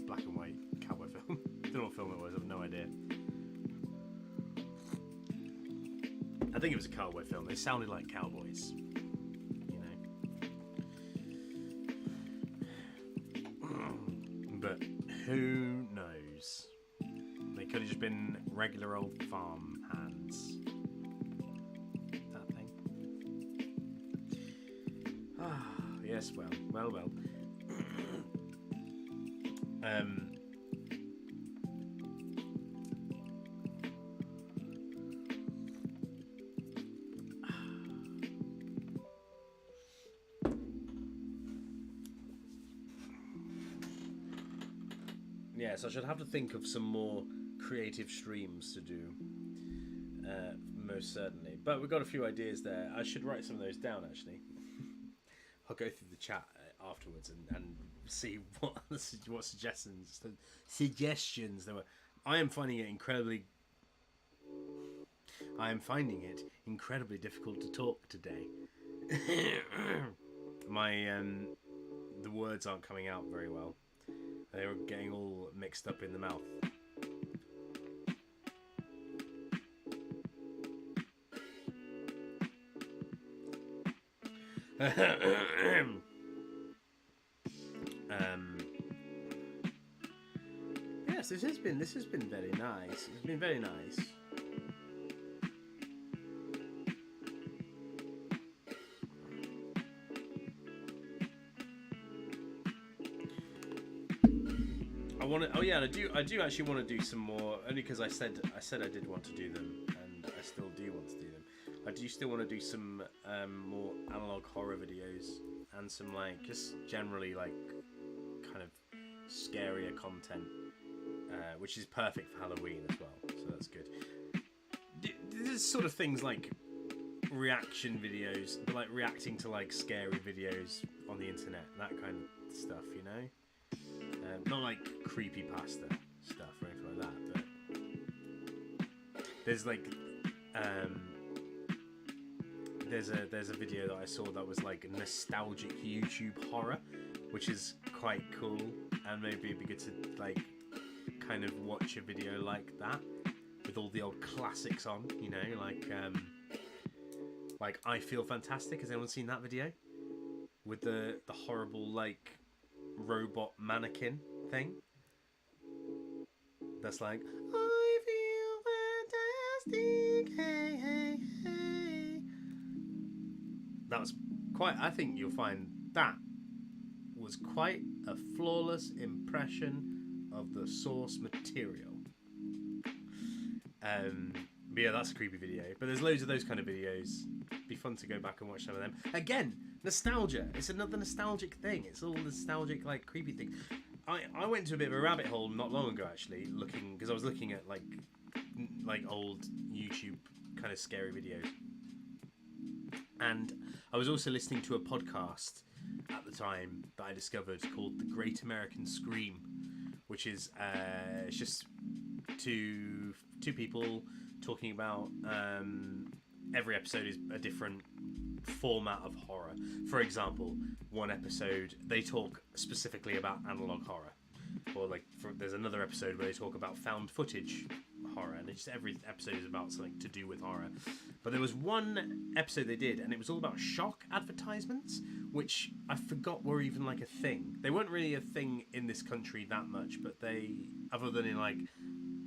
black and white cowboy film. Don't know what film it was. I have no idea. I think it was a cowboy film. They sounded like cowboys, you know. But who knows? They could have just been regular old farm hands. That thing. Ah, yes. Well. Yes, I should have to think of some more creative streams to do, most certainly. But we've got a few ideas there. I should write some of those down, actually. I'll go through the chat afterwards and see what suggestions there were. I am finding it incredibly difficult to talk today. The words aren't coming out very well. They were getting all mixed up in the mouth. Yes, this has been very nice. It's been very nice. I do actually want to do some more, only because I said I did want to do them, and I still do want to do them. I do still want to do some more analog horror videos, and some like just generally like kind of scarier content, which is perfect for Halloween as well. So that's good. There's sort of things like reaction videos, but like reacting to like scary videos on the internet, that kind of stuff, you know. Not like creepypasta stuff or anything like that, but there's like there's a video that I saw that was like nostalgic YouTube horror, which is quite cool, and maybe it'd be good to like kind of watch a video like that with all the old classics on, you know, like I Feel Fantastic. Has anyone seen that video with the horrible like robot mannequin thing that's like I feel fantastic, hey hey hey? That was quite, I think you'll find that was quite a flawless impression of the source material. But yeah, that's a creepy video, but there's loads of those kind of videos. It'd be fun to go back and watch some of them again. Nostalgia, it's another nostalgic thing. It's all nostalgic, like creepy thing. I went to a bit of a rabbit hole not long ago, actually, looking, because I was looking at like old YouTube kind of scary videos, and I was also listening to a podcast at the time that I discovered called The Great American Scream, which is it's just two people talking about every episode is a different format of horror. For example, one episode they talk specifically about analog horror, or like there's another episode where they talk about found footage horror, and it's just every episode is about something to do with horror. But there was one episode they did, and it was all about shock advertisements, which I forgot were even like a thing. They weren't really a thing in this country that much, but they, other than in like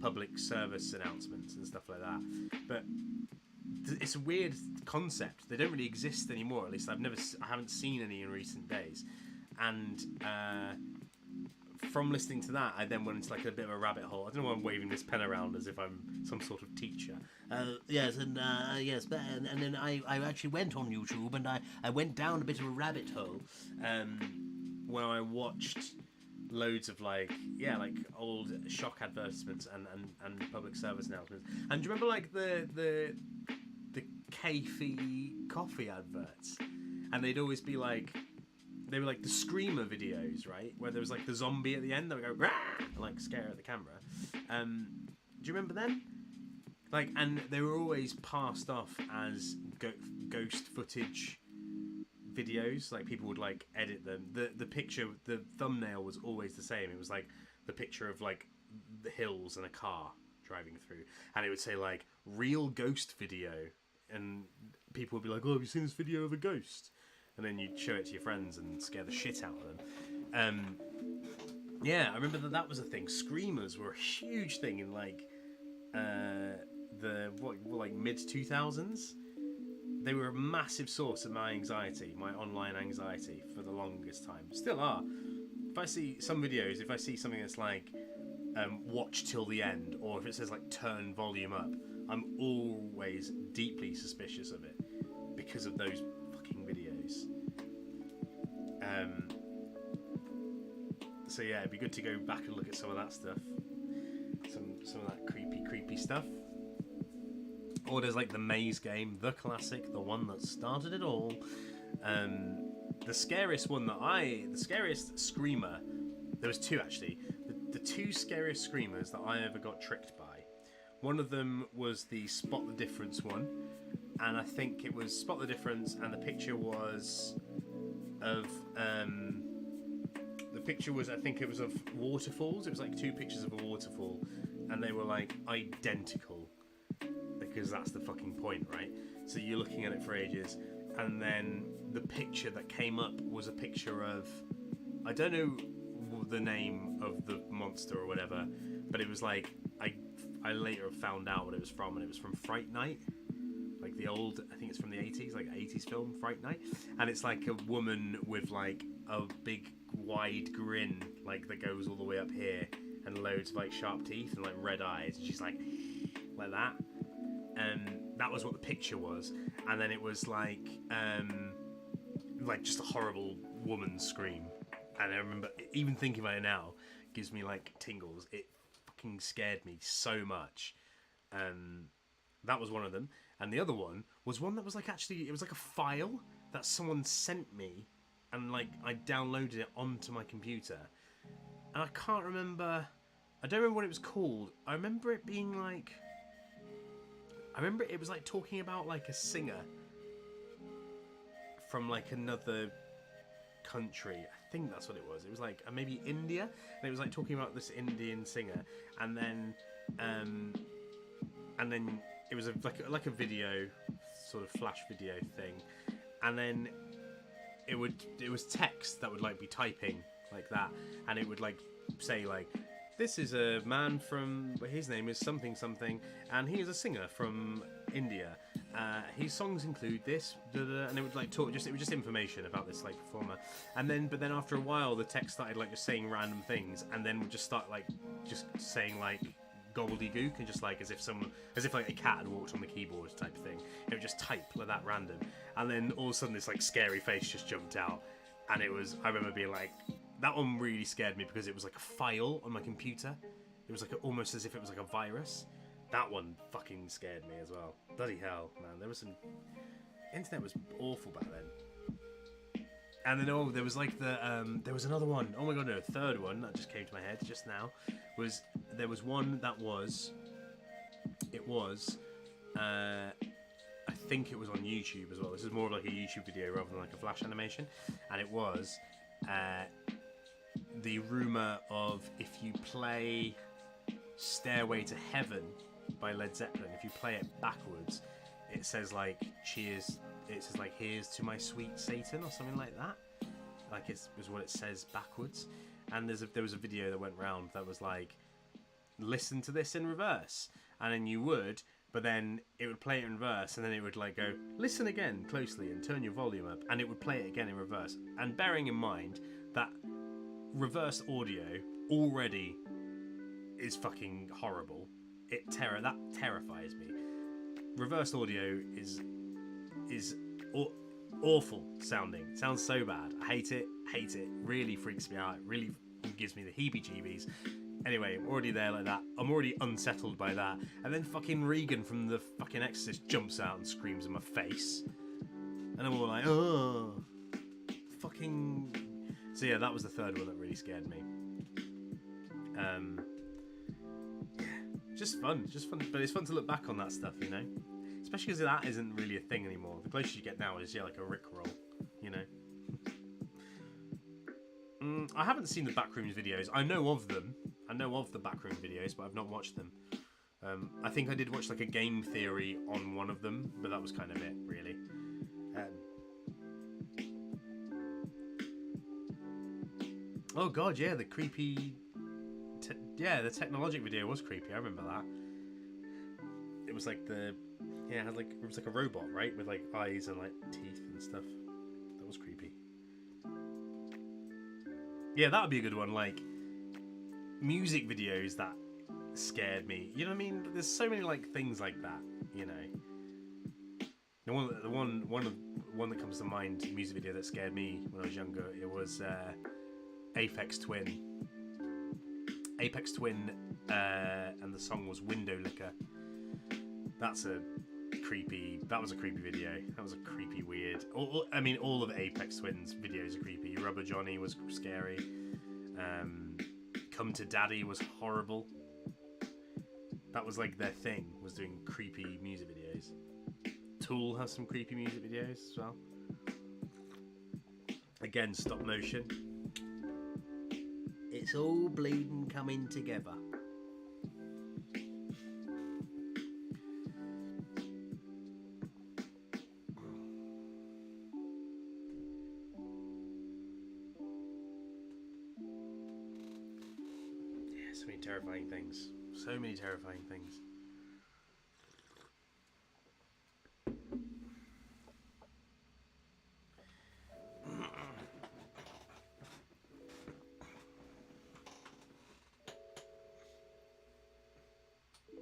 public service announcements and stuff like that. But it's a weird concept. They don't really exist anymore. At least I haven't seen any in recent days. And from listening to that, I then went into like a bit of a rabbit hole. I don't know why I'm waving this pen around as if I'm some sort of teacher. Yes, and then I actually went on YouTube, and I went down a bit of a rabbit hole where I watched loads of like old shock advertisements and public service announcements. And do you remember like the Keffi coffee adverts? And they'd always be like, they were like the screamer videos, right? Where there was like the zombie at the end that would go rah! And like scare at the camera. Do you remember them? Like, and they were always passed off as ghost footage videos. Like people would like edit them. The picture, the thumbnail was always the same. It was like the picture of like the hills and a car driving through, and it would say like real ghost video, and people would be like, oh, have you seen this video of a ghost? And then you'd show it to your friends and scare the shit out of them. Yeah, I remember that was a thing. Screamers were a huge thing in like like mid 2000s. They were a massive source of my anxiety, my online anxiety, for the longest time. Still are. If I see some videos, if I see something that's like watch till the end, or if it says like turn volume up, I'm always deeply suspicious of it because of those fucking videos. So yeah, it'd be good to go back and look at some of that stuff, some of that creepy stuff. Or there's like the maze game, the classic, the one that started it all. The scariest screamer, there was two actually. The two scariest screamers that I ever got tricked by. One of them was the Spot the Difference one, and I think it was Spot the Difference, and the picture was of I think it was of waterfalls. It was like two pictures of a waterfall, and they were like identical, because that's the fucking point, right? So you're looking at it for ages, and then the picture that came up was a picture of, I don't know the name of the monster or whatever, but it was like, I later found out what it was from, and it was from Fright Night, like the old, I think it's from the 80s, like 80s film, Fright Night, and it's like a woman with like a big wide grin, like that goes all the way up here, and loads of like sharp teeth and like red eyes, and she's like that, and that was what the picture was. And then it was like just a horrible woman scream, and I remember even thinking about it now gives me like tingles. It fucking scared me so much. That was one of them, and the other one was one that was like, actually it was like a file that someone sent me, and like I downloaded it onto my computer, and I can't remember, I don't remember what it was called. I remember it being like, it was like talking about like a singer from like another country. I think that's what it was. It was like maybe India, and it was like talking about this Indian singer, and then it was like a video, sort of flash video thing, and then it was text that would like be typing like that, and it would like say like, this is a man from, his name is something something, and he is a singer from India. His songs include this, and it would like talk, it was just information about this like performer. But then after a while, the text started like just saying random things, and then would just start like just saying like gobbledygook, and just like as if like a cat had walked on the keyboard type of thing. It would just type like that random, and then all of a sudden this like scary face just jumped out, and it was, I remember being like, that one really scared me because it was like a file on my computer. It was like almost as if it was like a virus. That one fucking scared me as well. Bloody hell, man. There was some... Internet was awful back then. And then, there was like there was another one. Oh my god, no, a third one that just came to my head just now. There was one that was... It was... I think it was on YouTube as well. This is more of like a YouTube video rather than like a flash animation. And it was... the rumour of, if you play Stairway to Heaven by Led Zeppelin, if you play it backwards, it says like, cheers, it says like, here's to my sweet Satan, or something like that. Like, it was what it says backwards. And there was a video that went round that was like, listen to this in reverse, and then you would, but then it would play it in reverse, and then it would like go, listen again closely and turn your volume up, and it would play it again in reverse. And bearing in mind that reverse audio already is fucking horrible, that terrifies me. Reverse audio is awful sounding. It sounds so bad. I hate it. Really freaks me out. It really gives me the heebie-jeebies. Anyway, I'm already there like that. I'm already unsettled by that. And then fucking Regan from the fucking Exorcist jumps out and screams in my face. And I'm all like, oh, fucking... So yeah, that was the third one that really scared me. Just fun. But it's fun to look back on that stuff, you know? Especially because that isn't really a thing anymore. The closest you get now is, like a Rickroll, you know? I haven't seen the Backrooms videos. I know of them. I know of the Backrooms videos, but I've not watched them. I think I did watch like a game theory on one of them, but that was kind of it, really. Oh god, yeah, the creepy... the Technologic video was creepy, I remember that. It was like it was like a robot, right? With like eyes and like teeth and stuff. That was creepy. Yeah, that would be a good one, like music videos that scared me. You know what I mean? There's so many like things like that, you know. The one that comes to mind, music video that scared me when I was younger, it was Aphex Twin. Aphex Twin, and the song was Window Licker. That was a creepy video. That was a creepy, weird. All of Aphex Twin's videos are creepy. Rubber Johnny was scary. Come to Daddy was horrible. That was like their thing, was doing creepy music videos. Tool has some creepy music videos as well. Again, stop motion. It's all bleeding coming together. So many terrifying things. So many terrifying things.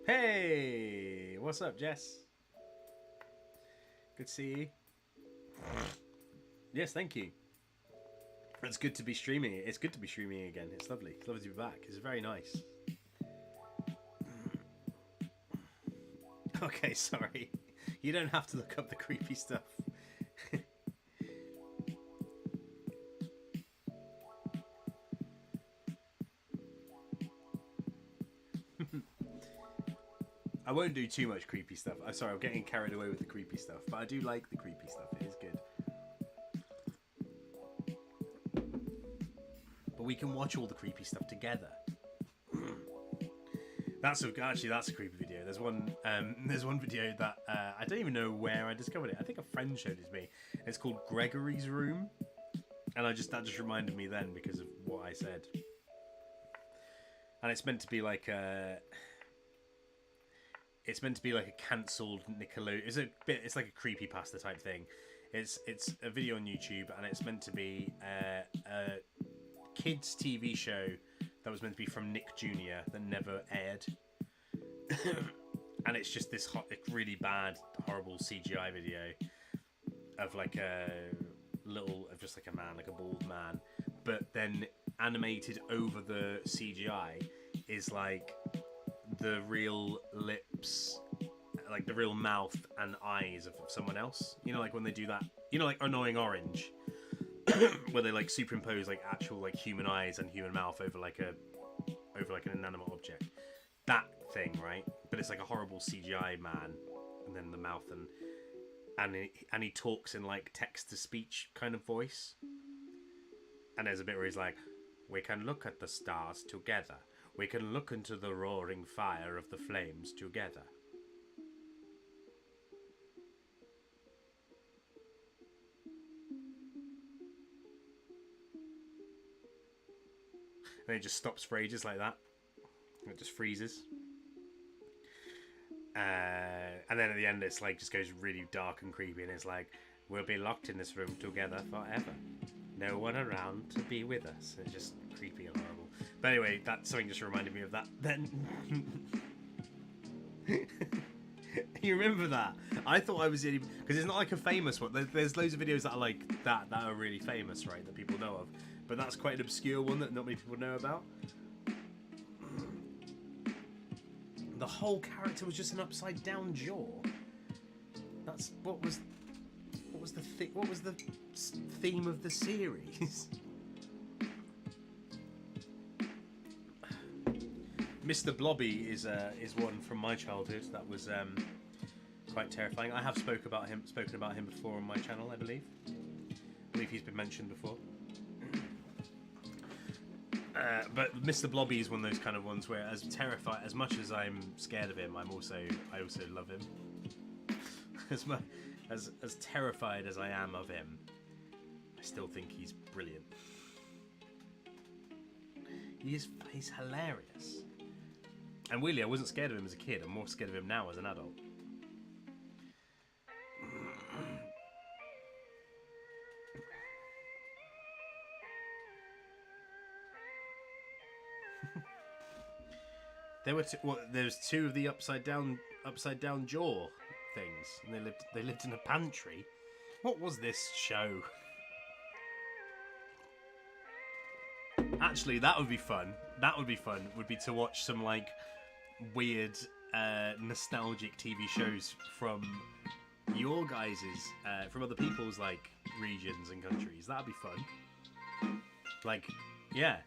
Hey, what's up, Jess? Good to see you. Yes, thank you. It's good to be streaming. It's good to be streaming again. It's lovely. It's lovely to be back. It's very nice. Okay, sorry. You don't have to look up the creepy stuff. I won't do too much creepy stuff. I'm sorry, I'm getting carried away with the creepy stuff, but I do like the creepy stuff. It is good. But we can watch all the creepy stuff together. That's a creepy video. There's one video that I don't even know where I discovered it. I think a friend showed it to me. It's called Gregory's Room, and that just reminded me then because of what I said. And it's meant to be like a cancelled Nickelodeon. It's like a creepypasta type thing. It's a video on YouTube, and it's meant to be a kids TV show that was meant to be from Nick Jr. that never aired. And it's just this really bad, horrible CGI video of like just like a man, like a bald man, but then animated over the CGI is like the real lips, like the real mouth and eyes of someone else. You know, like when they do that, you know, like Annoying Orange, where they like superimpose like actual like human eyes and human mouth over like an inanimate object. That thing, right? But it's like a horrible CGI man, and then the mouth and he talks in like text to speech kind of voice. And there's a bit where he's like, "We can look at the stars together. We can look into the roaring fire of the flames together." And it just stops for ages like that. It just freezes. And then at the end it's like just goes really dark and creepy, and it's like, "We'll be locked in this room together forever. No one around to be with us." It's just creepy and horrible. But anyway, that something just reminded me of that then. You remember that? I thought I was the only, because it's not like a famous one. There's loads of videos that are like that are really famous, right? That people know of. But that's quite an obscure one that not many people know about. The whole character was just an upside down jaw. That's what was the theme of the series. Mr. Blobby is one from my childhood that was quite terrifying. I have spoken about him before on my channel, I believe. He's been mentioned before. But Mr. Blobby is one of those kind of ones where, as much as I'm scared of him, I also love him. As terrified as I am of him, I still think he's brilliant. He's hilarious. And really, I wasn't scared of him as a kid. I'm more scared of him now as an adult. There's two of the upside down jaw things, and they lived in a pantry. What was this show? Actually, that would be fun. Would be to watch some like weird, nostalgic TV shows from your guys's, from other people's like regions and countries. That'd be fun. Like, yeah,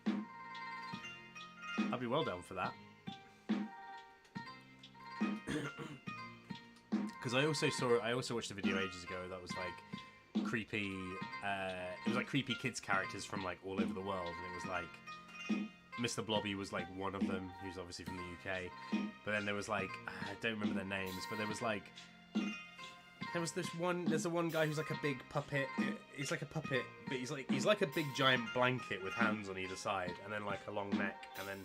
I'd be well down for that. Because I also watched a video ages ago that was like creepy. It was like creepy kids characters from like all over the world, and it was like Mr. Blobby was like one of them, who's obviously from the UK. But then there was like, I don't remember their names, but there's the one guy who's like a big puppet. He's like a puppet, but he's like a big giant blanket with hands on either side, and then like a long neck, and then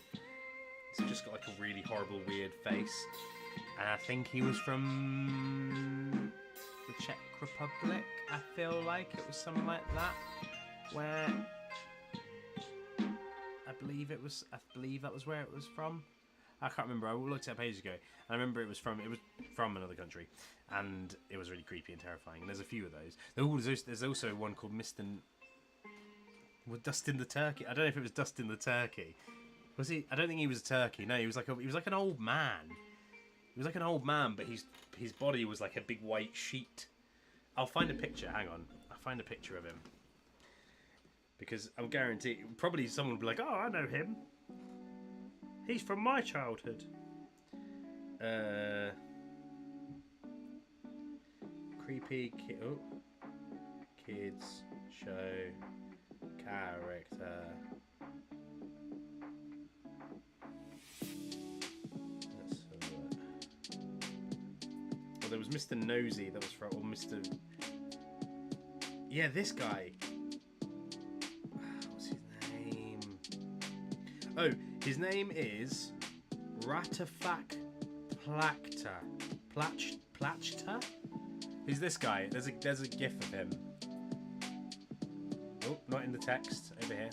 He's just got like a really horrible, weird face. And I think he was from the Czech Republic. I feel like it was something like that, where I believe that was where it was from. I can't remember. I looked it up ages ago. I remember it was from another country, and it was really creepy and terrifying. And there's a few of those. There's also one called Dustin the Turkey. I don't know if it was Dustin the Turkey. Was he? I don't think he was a turkey. No, he was like an old man. He was like an old man, but his body was like a big white sheet. I'll find a picture. Hang on. I'll find a picture of him. Because I'm guaranteed, probably someone will be like, oh, I know him. He's from my childhood. Creepy kids show character. Let's have a look. Well, there was Mr. Nosy. That was from, or Mr. Yeah, this guy. What's his name? Oh, his name is Ratafak Plachta. Who's this guy? There's a gif of him. Oh, not in the text. Over here.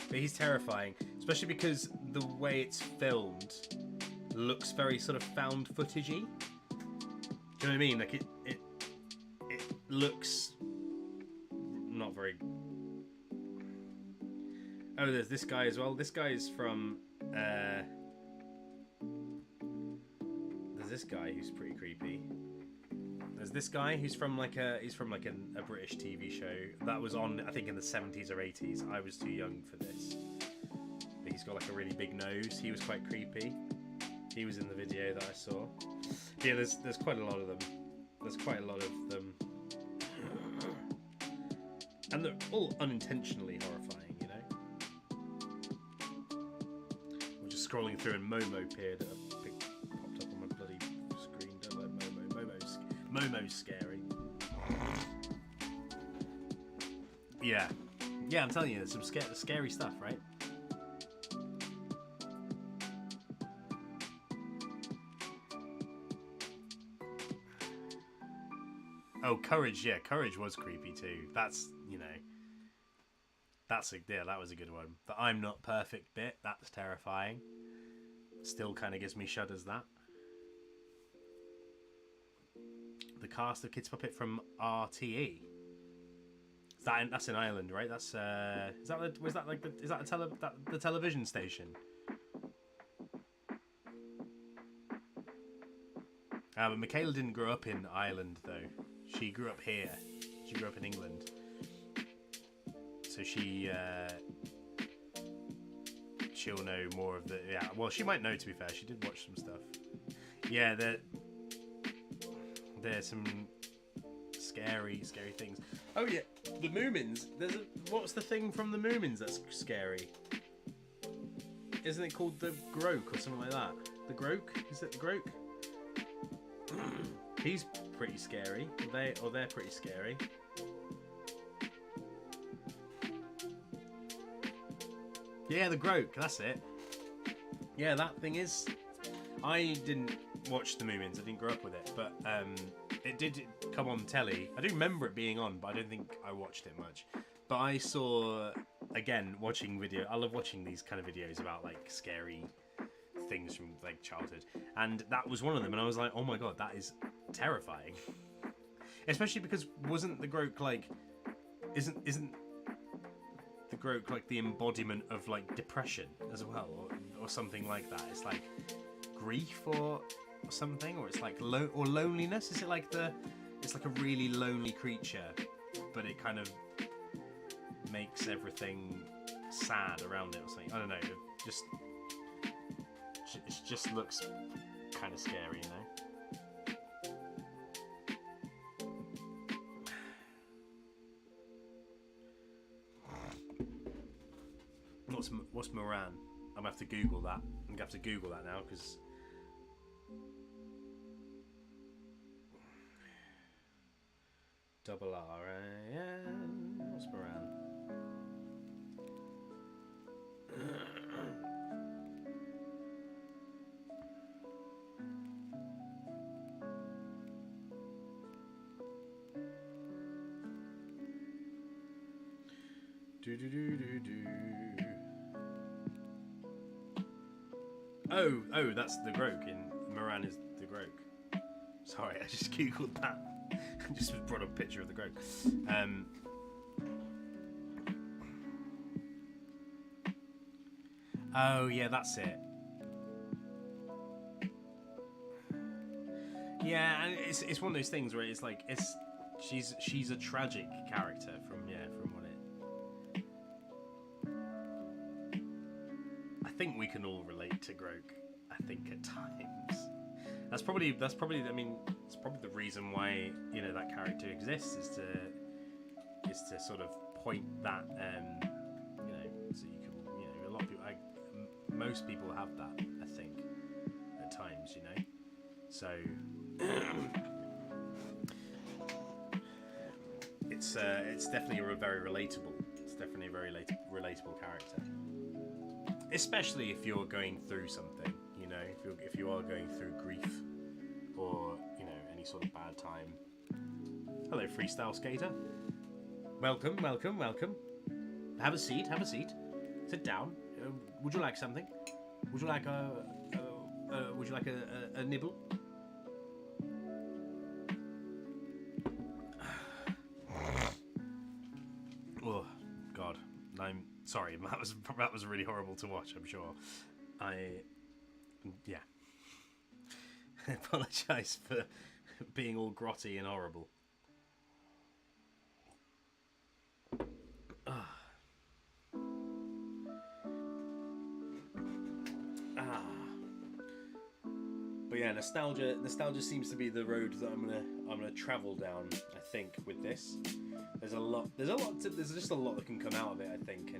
But he's terrifying, especially because the way it's filmed looks very sort of found footagey. Do you know what I mean? Like it looks not very. Oh, there's this guy as well. This guy is from. There's this guy who's pretty creepy. There's this guy who's from like a British TV show that was on, I think, in the 70s or 80s. I was too young for this. But he's got like a really big nose. He was quite creepy. He was in the video that I saw. Yeah, there's quite a lot of them. There's quite a lot of them. And they're all unintentionally horrifying, you know? I'm just scrolling through and Momo appeared. Popped up on my bloody screen. Don't like Momo. Momo's scary. Yeah. Yeah, I'm telling you, there's some scary stuff, right? Oh, Courage, yeah, Courage was creepy too. That's, you know, that was a good one. The I'm not perfect bit, that's terrifying. Still kind of gives me shudders, that. The cast of Kids Puppet from RTE. That's in Ireland, right? That's is that the television station? But Michaela didn't grow up in Ireland though. She grew up here. She grew up in England. So she'll know more of the, yeah. Well, she might know, to be fair. She did watch some stuff. Yeah, there's some scary things. Oh yeah, the Moomins. What's the thing from the Moomins that's scary? Isn't it called the Groke or something like that? The Groke? Is it the Groke? He's pretty scary. They're pretty scary. Yeah, the Groke. That's it. Yeah, that thing is. I didn't watch the Moomins. I didn't grow up with it, but it did come on telly. I do remember it being on, but I don't think I watched it much. But I saw, again, watching video. I love watching these kind of videos about like scary things from like childhood, and that was one of them. And I was like, oh my god, that is terrifying. Especially because wasn't the Groke like, isn't the Groke like the embodiment of like depression as well, or something like that? It's like grief or something, or it's like or loneliness. Is it like it's like a really lonely creature, but it kind of makes everything sad around it or something. I don't know. It just looks kind of scary, you know. What's Moran? I'm gonna have to Google that. I'm gonna have to Google that now because. Double R-A-N. What's Moran? Do do do do do. Oh, that's the Groke in Moran is the Groke. Sorry, I just googled that. I just brought up a picture of the Groke. Oh yeah, that's it. Yeah, and it's one of those things where it's like she's a tragic character from what it. I think we can all relate to Groke. I think at times. That's probably I mean it's probably the reason why that character exists is to sort of point that so you can a lot of people most people have that I think at times so it's definitely a very relatable. It's definitely a very relatable character, especially if you're going through something. If you are going through grief or any sort of bad time. Hello, freestyle skater. Welcome. Have a seat. Sit down. Would you like something? Would you like a nibble? Oh God, I'm sorry. That was really horrible to watch. I'm sure. I apologise for being all grotty and horrible. But yeah, nostalgia seems to be the road that I'm gonna travel down. I think with this, there's just a lot that can come out of it. I think,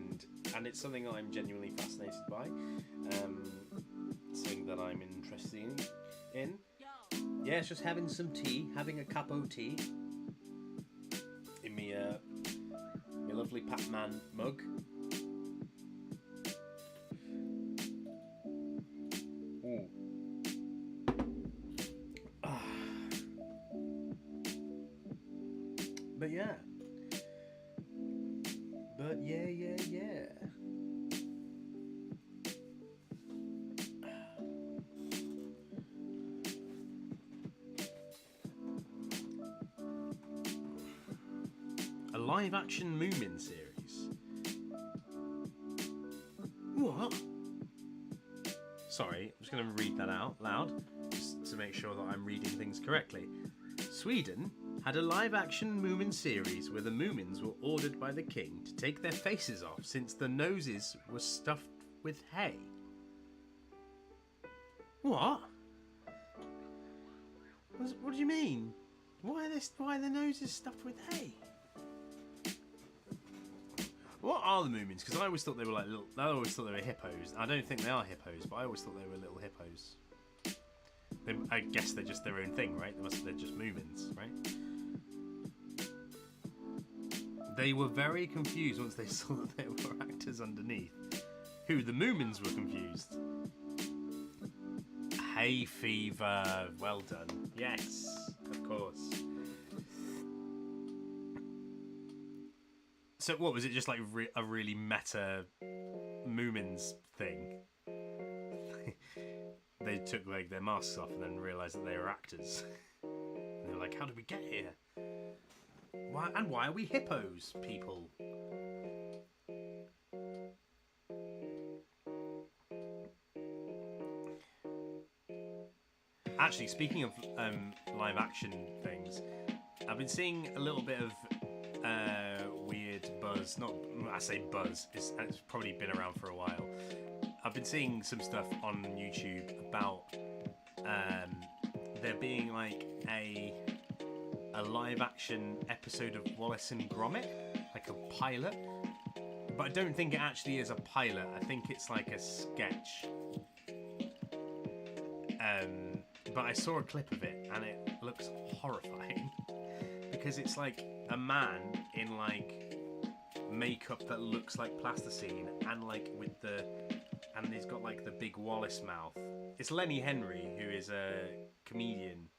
and it's something I'm genuinely fascinated by. Something that I'm interested in. Yeah, it's just having some tea, having a cup of tea in me lovely Pac-Man mug. Ooh. But yeah. A live-action Moomin series. What? Sorry, I'm just going to read that out loud, just to make sure that I'm reading things correctly. Sweden had a live-action Moomin series where the Moomins were ordered by the king to take their faces off since the noses were stuffed with hay. What? What do you mean? Why are the noses stuffed with hay? What are the Moomins? Because I always thought they were like little. I always thought they were hippos. I don't think they are hippos, but I always thought they were little hippos. I guess they're just their own thing, right? They're just Moomins, right? They were very confused once they saw that there were actors underneath. Who? The Moomins were confused. Hay fever. Well done. Yes, of course. So what was it? Just like a really meta Moomins thing? They took like their masks off and then realised that they were actors. And they were like, "How did we get here? Why are we hippos, people?" Actually, speaking of live action things, I've been seeing a little bit of weird buzz. I say buzz. It's probably been around for a while. I've been seeing some stuff on YouTube about there being like a live action episode of Wallace and Gromit, like a pilot. But I don't think it actually is a pilot. I think it's like a sketch. But I saw a clip of it and it looks horrifying because it's like a man in like makeup that looks like plasticine and like and he's got like the big Wallace mouth. It's Lenny Henry, who is a comedian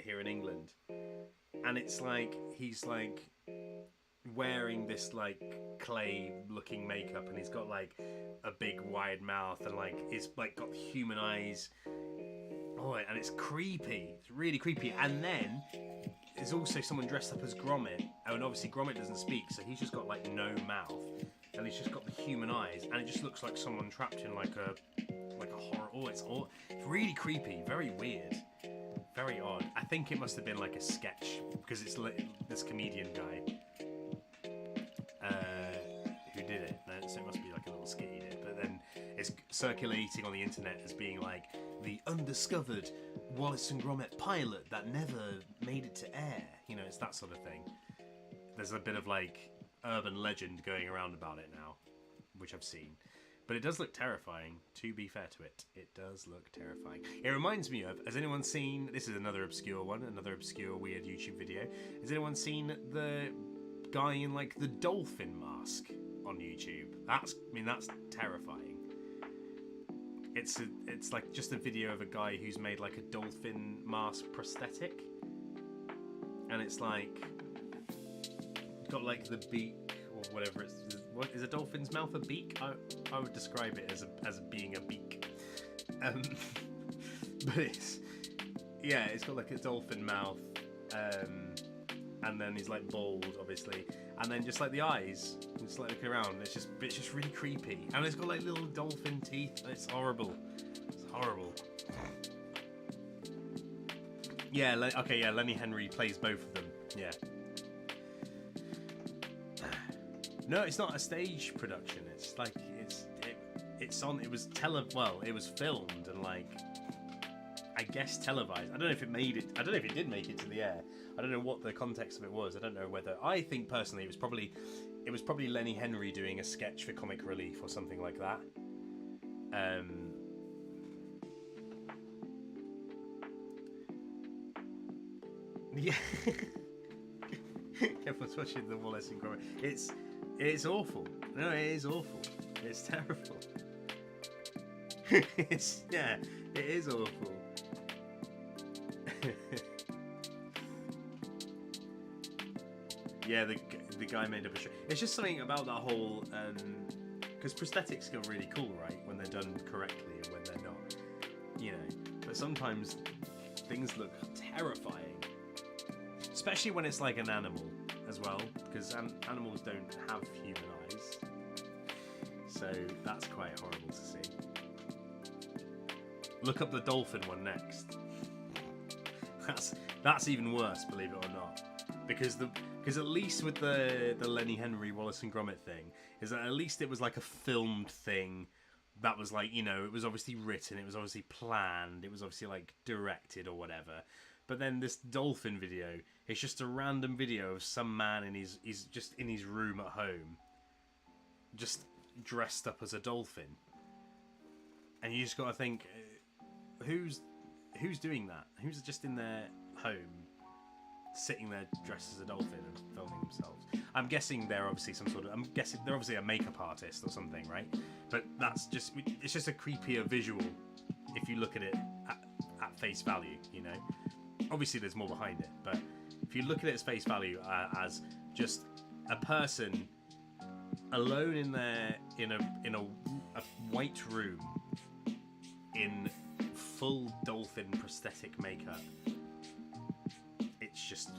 here in England, and it's like he's like wearing this like clay looking makeup, and he's got like a big wide mouth, and like it's like got human eyes. Oh, and it's creepy. It's really creepy. And then there's also someone dressed up as Gromit, and obviously Gromit doesn't speak, so he's just got like no mouth, and he's just got the human eyes, and it just looks like someone trapped in like a horror. Oh, it's really creepy, very weird, very odd. I think it must have been like a sketch, because it's this comedian guy who did it. So it must be like a little skit he did. But then it's circulating on the internet as being like the undiscovered Wallace and Gromit pilot that never made it to air. You know, it's that sort of thing. There's a bit of like urban legend going around about it now, which I've seen. But it does look terrifying, to be fair to it. It does look terrifying. It reminds me of, has anyone seen, this is another obscure one, another obscure weird YouTube video. Has anyone seen the guy in like the dolphin mask on YouTube? That's terrifying. It's like just a video of a guy who's made like a dolphin mask prosthetic. And it's like, got like the beak or whatever it's, what is a dolphin's mouth a beak? I would describe it as being a beak. But it's got like a dolphin mouth, and then he's like bald, obviously, and then just like the eyes, just like looking around. It's just really creepy, and it's got like little dolphin teeth. It's horrible. It's horrible. Yeah. Okay. Yeah. Lenny Henry plays both of them. Yeah. No, it's not a stage production. It's like it was filmed and like I guess televised. I don't know if it made it. I don't know if it did make it to the air. I don't know what the context of it was. I don't know whether. I think personally it was probably Lenny Henry doing a sketch for Comic Relief or something like that. Yeah. Everyone's watching the Wallace and Gromit. It's awful. No, it is awful. It's terrible. It is awful. Yeah, the guy made up a show. It's just something about that whole because prosthetics go really cool, right, when they're done correctly and when they're not, you know. But sometimes things look terrifying, especially when it's like an animal as well, because animals don't have human eyes, so that's quite horrible to see. Look up the dolphin one next. That's even worse, believe it or not, because at least with the Lenny Henry Wallace and Gromit thing is that at least it was like a filmed thing that was like, you know, it was obviously written, it was obviously planned, it was obviously like directed or whatever. But then this dolphin video, it's just a random video of some man he's just in his room at home, just dressed up as a dolphin, and you just got to think, who's doing that? Who's just in their home, sitting there dressed as a dolphin and filming themselves? I'm guessing they're obviously they're obviously a makeup artist or something, right? But it's just a creepier visual if you look at it at face value, you know. Obviously there's more behind it, but if you look at it as face value, as just a person alone in a white room in full dolphin prosthetic makeup, it's just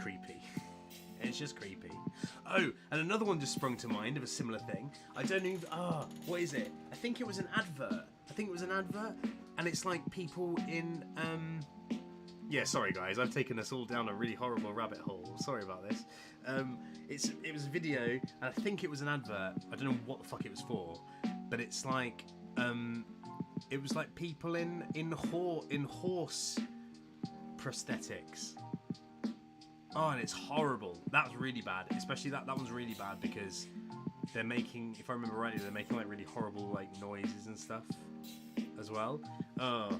creepy. It's just creepy. Oh, and another one just sprung to mind of a similar thing. I don't even. What is it? I think it was an advert. And it's like people in. Yeah, sorry guys, I've taken us all down a really horrible rabbit hole. Sorry about this. It was a video, and I think it was an advert. I don't know what the fuck it was for, but it's like it was like people in horse prosthetics. Oh, and it's horrible. That's really bad. Especially that one's really bad because they're making, if I remember rightly, they're making like really horrible like noises and stuff as well. Oh,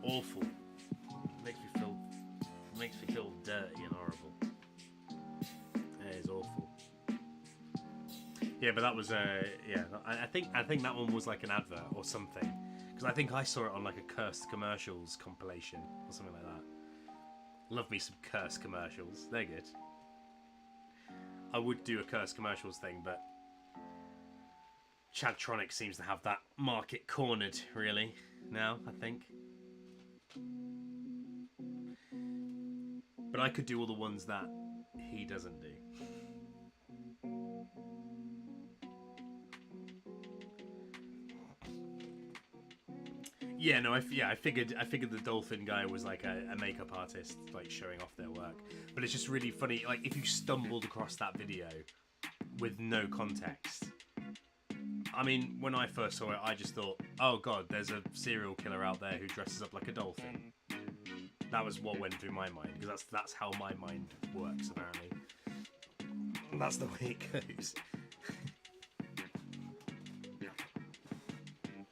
awful. Makes me feel dirty and horrible. It is awful. Yeah, but that was I think that one was like an advert or something, because I think I saw it on like a Cursed Commercials compilation or something like that. Love me some Cursed Commercials. They're good. I would do a Cursed Commercials thing, but Chadtronic seems to have that market cornered, really, now, I think. But I could do all the ones that he doesn't do. Yeah, no, I figured the dolphin guy was like a makeup artist, like showing off their work. But it's just really funny, like if you stumbled across that video with no context. I mean, when I first saw it, I just thought, oh god, there's a serial killer out there who dresses up like a dolphin. That was what went through my mind, because that's how my mind works, apparently. That's the way it goes.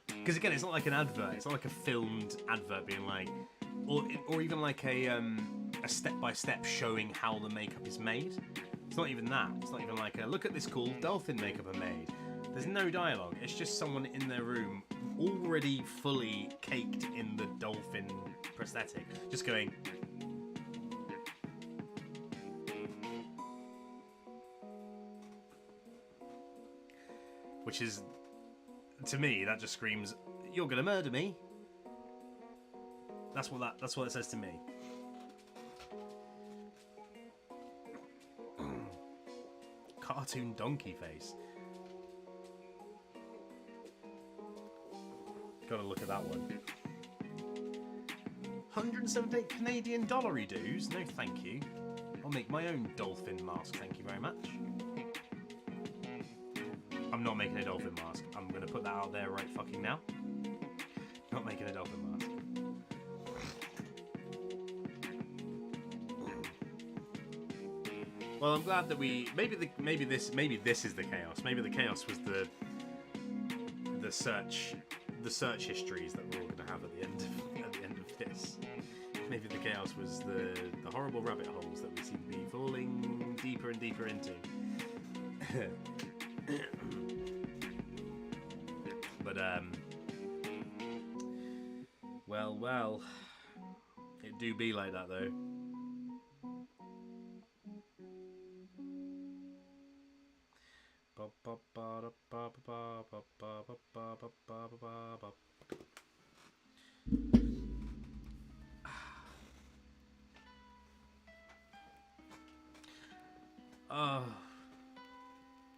Because again, it's not like an advert. It's not like a filmed advert being like, or even like a step-by-step showing how the makeup is made. It's not even that. It's not even like a look at this cool dolphin makeup I made. There's no dialogue. It's just someone in their room already fully caked in the dolphin prosthetic, just going. Which is, to me, that just screams, "You're gonna murder me." That's what it says to me. Cartoon donkey face. Gotta look at that one. 178 Canadian dollary dues? No, thank you. I'll make my own dolphin mask, thank you very much. I'm not making a dolphin mask. I'm gonna put that out there right fucking now. Not making a dolphin mask. Well, I'm glad that we maybe this is the chaos. Maybe the chaos was the search histories that we're all going to have at the end of this. Maybe the chaos was the horrible rabbit holes that we seem to be falling deeper and deeper into. But well, it do be like that though.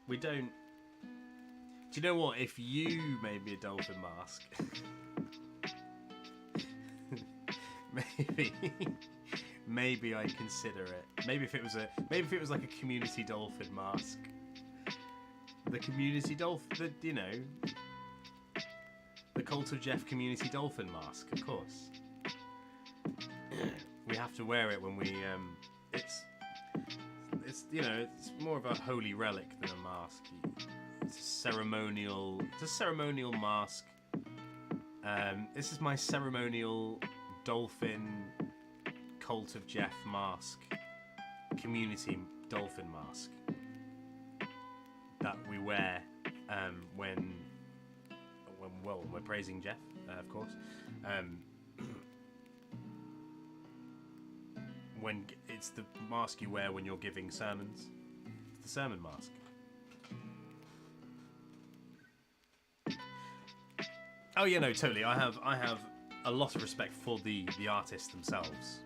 We don't. Do you know what? If you made me a dolphin mask, maybe I'd consider it. Maybe if it was like a community dolphin mask. The community dolphin, the Cult of Jeff community dolphin mask, of course. We have to wear it when we. It's more of a holy relic than a mask. It's a ceremonial mask. This is my ceremonial dolphin Cult of Jeff mask, community dolphin mask that we wear when we're praising Jeff, of course. When it's the mask you wear when you're giving sermons. It's the sermon mask. Oh yeah, no, totally. I have a lot of respect for the artists themselves.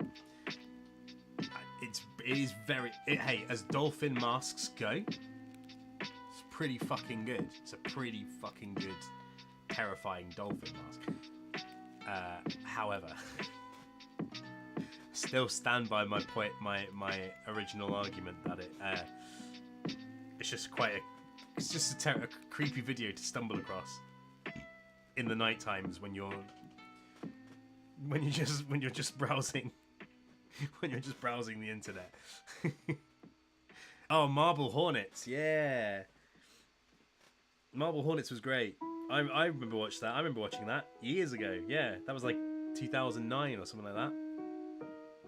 Hey, as dolphin masks go, it's pretty fucking good. It's a pretty fucking good, terrifying dolphin mask. However, still stand by my point, my original argument that it's just a creepy video to stumble across in the night times when you're just browsing the internet. Oh, Marble Hornets, yeah. Marble Hornets was great. I remember watching that. I remember watching that years ago. Yeah, that was like 2009 or something like that.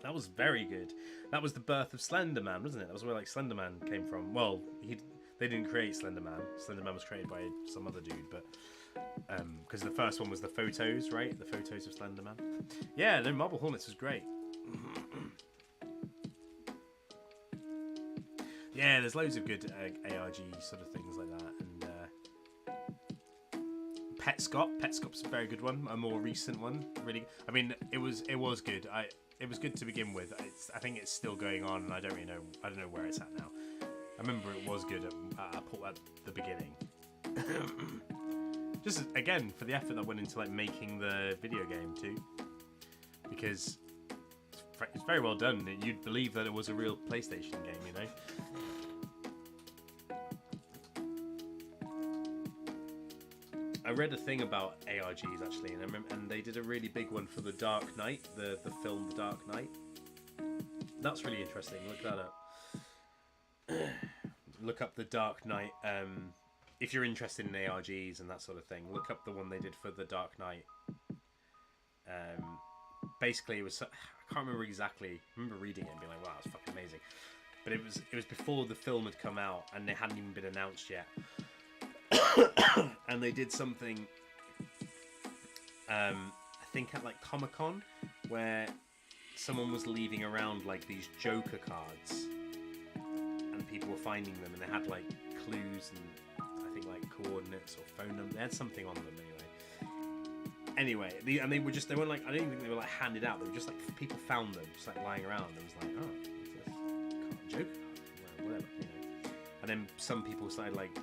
That was very good. That was the birth of Slender Man, wasn't it? That was where like Slender Man came from. Well, they didn't create Slender Man. Slender Man was created by some other dude, but because the first one was the photos, right? The photos of Slender Man. Yeah, no, Marble Hornets was great. Yeah, there's loads of good ARG sort of things like that, and Petscop's a very good one, a more recent one. Really, I mean, it was good. It was good to begin with. I think it's still going on, and I don't know where it's at now. I remember it was good at the beginning. Just again for the effort that went into like making the video game too, because it's very well done. You'd believe that it was a real PlayStation game, you know. I read a thing about ARGs actually, and they did a really big one for The Dark Knight, the film The Dark Knight. That's really interesting. Look that up. Look up The Dark Knight. If you're interested in ARGs and that sort of thing, look up the one they did for The Dark Knight. Basically, it was, I can't remember exactly. I remember reading it and being like, "Wow, it's fucking amazing." But it was before the film had come out and it hadn't even been announced yet. And they did something, I think at like Comic-Con, where someone was leaving around like these Joker cards, and people were finding them, and they had like clues and I think like coordinates or phone numbers. They had something on them anyway. And they weren't like, I don't even think they were like handed out. They were just like people found them, just like lying around. It was like, oh, what's this? Joker card, whatever, you know. And then some people started like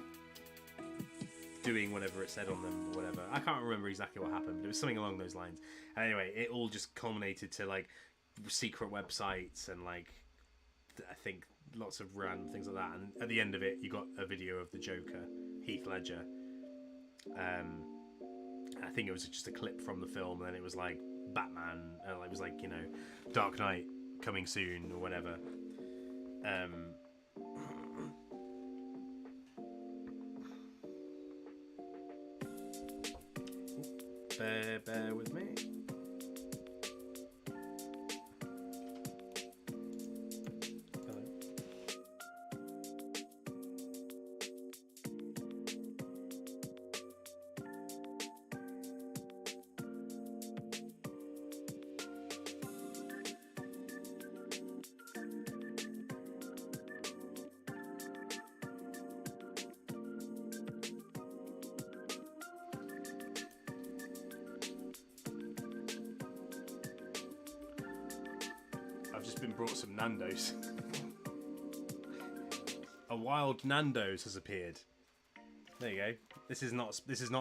doing whatever it said on them or whatever. I can't remember exactly what happened, but it was something along those lines. And anyway, it all just culminated to like secret websites and like I think lots of random things like that. And at the end of it, you got a video of the Joker, Heath Ledger. I think it was just a clip from the film, and then it was like Batman. It was like, you know, Dark Knight coming soon or whatever. Bear with me. Hello. I've just been brought some Nando's. A wild Nando's has appeared. There you go. This is not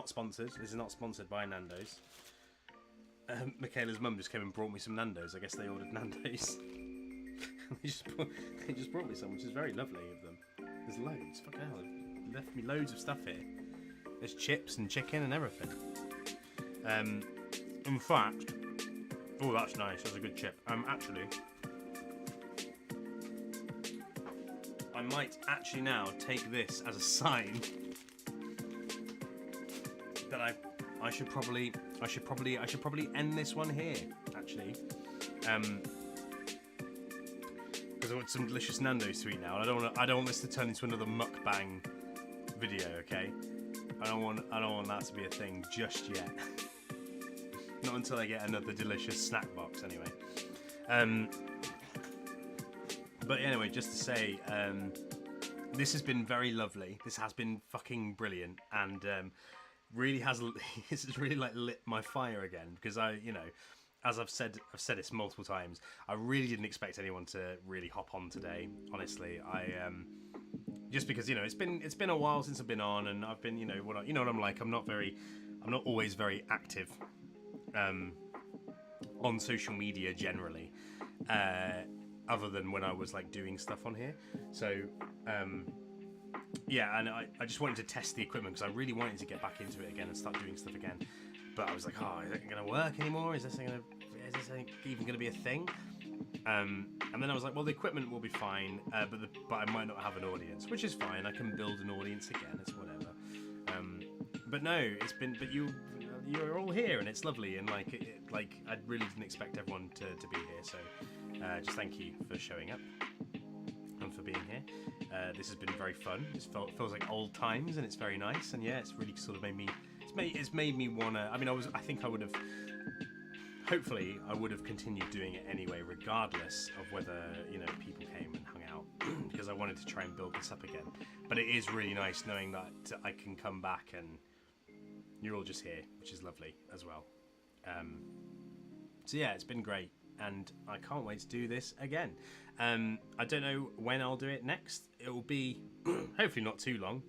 sponsored. This is not sponsored by Nando's. Michaela's mum just came and brought me some Nando's. I guess they ordered Nando's. they just brought me some, which is very lovely of them. There's loads. Fucking hell, they've left me loads of stuff here. There's chips and chicken and everything. In fact, oh, that's nice. That's a good chip. Actually, I might actually now take this as a sign that I should probably end this one here. Actually, because I want some delicious Nando's to eat now, and I don't want this to turn into another mukbang video. Okay, I don't want that to be a thing just yet. Not until I get another delicious snack box, anyway. But anyway, just to say, this has been very lovely. This has been fucking brilliant, and really has really like lit my fire again, because you know, as I've said this multiple times, I really didn't expect anyone to really hop on today. Honestly, just because, you know, it's been a while since I've been on, and I've been, you know what I'm like. I'm not always very active on social media generally, other than when I was like doing stuff on here. So yeah, and I just wanted to test the equipment, because I really wanted to get back into it again and start doing stuff again. But I was like, oh, is it going to work anymore? Is this even going to be a thing? And then I was like, well, the equipment will be fine, but I might not have an audience, which is fine. I can build an audience again. It's whatever. But no, but you're all here, and it's lovely, and like I really didn't expect everyone to be here. So just thank you for showing up and for being here. This has been very fun. It feels like old times, and it's very nice. And yeah, it's really sort of it's made me wanna. I mean, hopefully I would have continued doing it anyway, regardless of whether, you know, people came and hung out. because I wanted to try and build this up again. But it is really nice knowing that I can come back and you're all just here, which is lovely as well. So yeah, it's been great, and I can't wait to do this again. I don't know when I'll do it next. It will be hopefully not too long.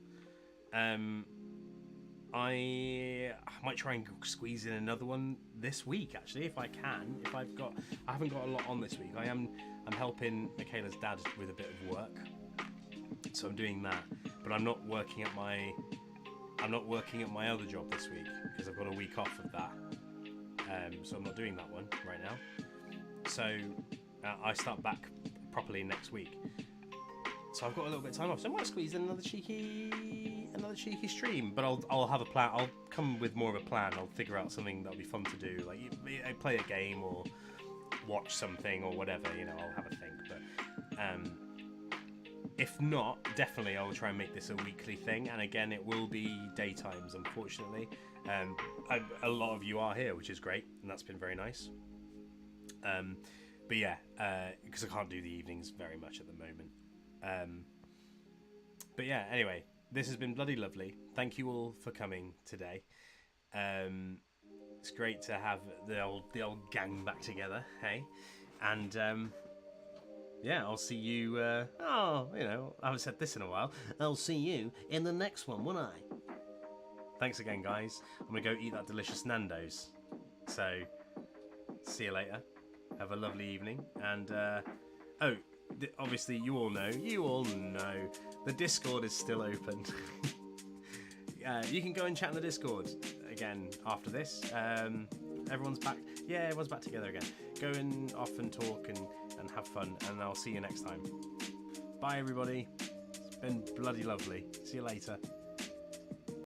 I might try and squeeze in another one this week, actually, if I can. I haven't got a lot on this week. I'm helping Michaela's dad with a bit of work, so I'm doing that. But I'm not working at my other job this week because I've got a week off of that. So I'm not doing that one right now. So I start back properly next week. So I've got a little bit of time off. So I might squeeze in another cheeky stream. But I'll have a plan. I'll come with more of a plan. I'll figure out something that'll be fun to do, like play a game or watch something or whatever. You know, I'll have a think. But if not, definitely I'll try and make this a weekly thing. And again, it will be daytimes, unfortunately. A lot of you are here, which is great, and that's been very nice. But yeah, because I can't do the evenings very much at the moment. But yeah, anyway, this has been bloody lovely. Thank you all for coming today. It's great to have the old gang back together, hey? And yeah, I'll see you. I haven't said this in a while. I'll see you in the next one, won't I? Thanks again, guys. I'm gonna go eat that delicious Nando's. So, see you later. Have a lovely evening. And obviously, you all know, the Discord is still open. You can go and chat in the Discord again after this. Everyone's back. Yeah, everyone's back together again. Go and off and talk and have fun. And I'll see you next time. Bye, everybody. It's been bloody lovely. See you later.